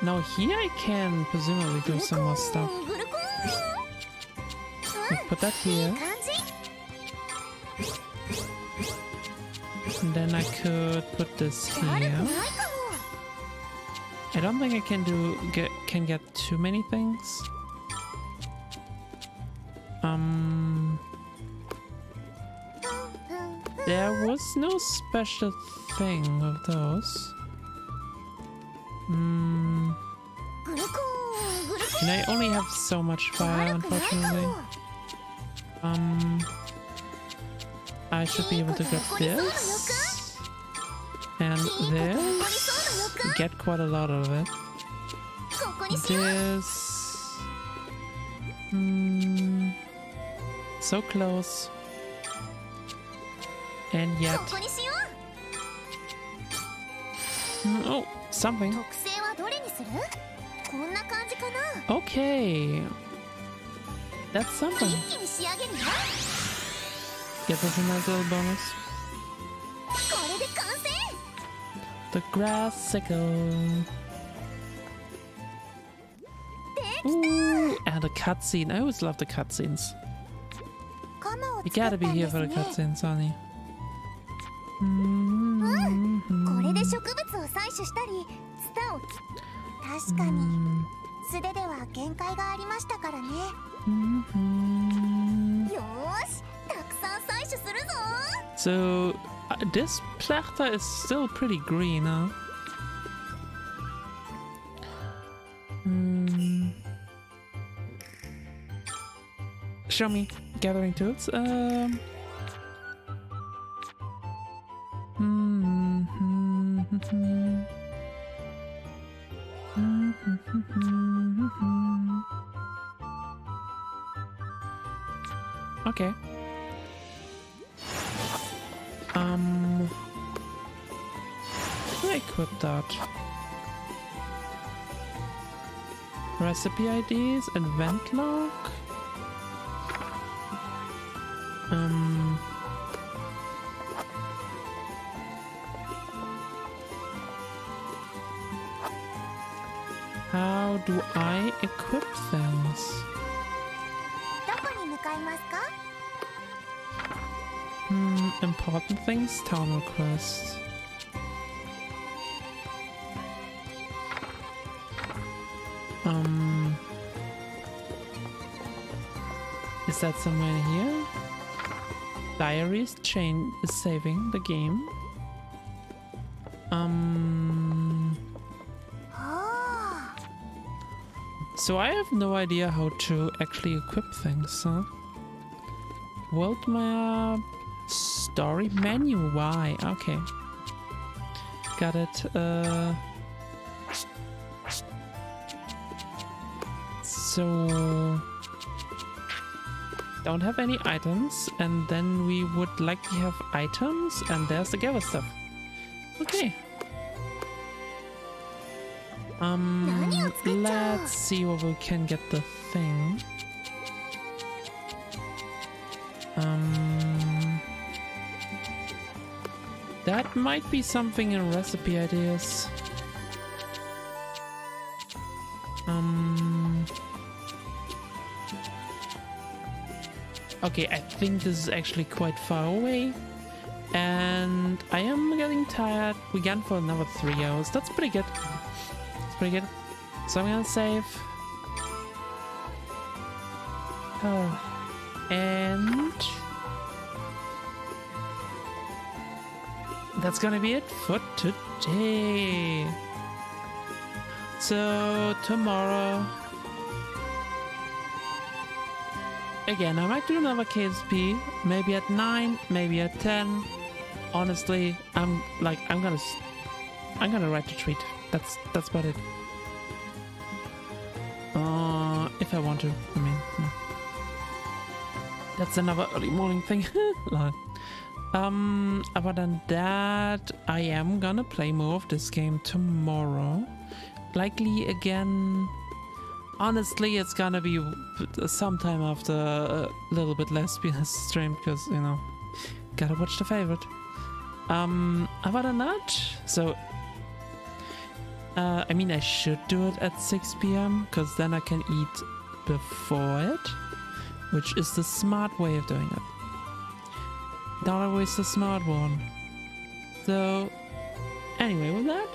Now here I can presumably do some more stuff. Like put that here. And then I could put this here. I don't think I can get too many things. There was no special thing of those. And I only have so much fire, unfortunately. I should be able to get this and this. Get quite a lot of it. This. So close. And yet. Oh, something. Okay. That's something. Give us a nice little bonus. The grass sickle. Ooh, and a cutscene. I always love the cutscenes. You gotta be here for the cutscenes, honey. これで植物を採取したり、ツタを確かに素手では限界がありましたからね。よし、たくさん採取するぞ。So this platter is still pretty green, huh? Show me gathering tools. Okay. I equip that. Recipe IDs, event log. How do I equip things? Important things, town requests. Is that somewhere here? Diaries chain is saving the game. So I have no idea how to actually equip things, huh? World map, story menu, why? Okay. Got it. So don't have any items, and then we would likely have items, and there's the gather stuff. Okay. Let's see where we can get the thing. That might be something in recipe ideas. Okay, I think this is actually quite far away. And I am getting tired. We got for another 3 hours. That's pretty good. That's pretty good. So I'm gonna save. And that's gonna be it for today. So tomorrow, again, I might do another KSP, maybe at 9, maybe at 10. Honestly, I'm gonna write a tweet. That's about it. If I want to, I mean, that's another early morning thing. Other than that, I am gonna play more of this game tomorrow. Likely again. Honestly, it's gonna be sometime after a little bit less stream, because, you know, gotta watch the favorite. Other than that, so I mean, I should do it at 6 p.m. because then I can eat before it, which is the smart way of doing it. Not always the smart one. So, anyway, with that,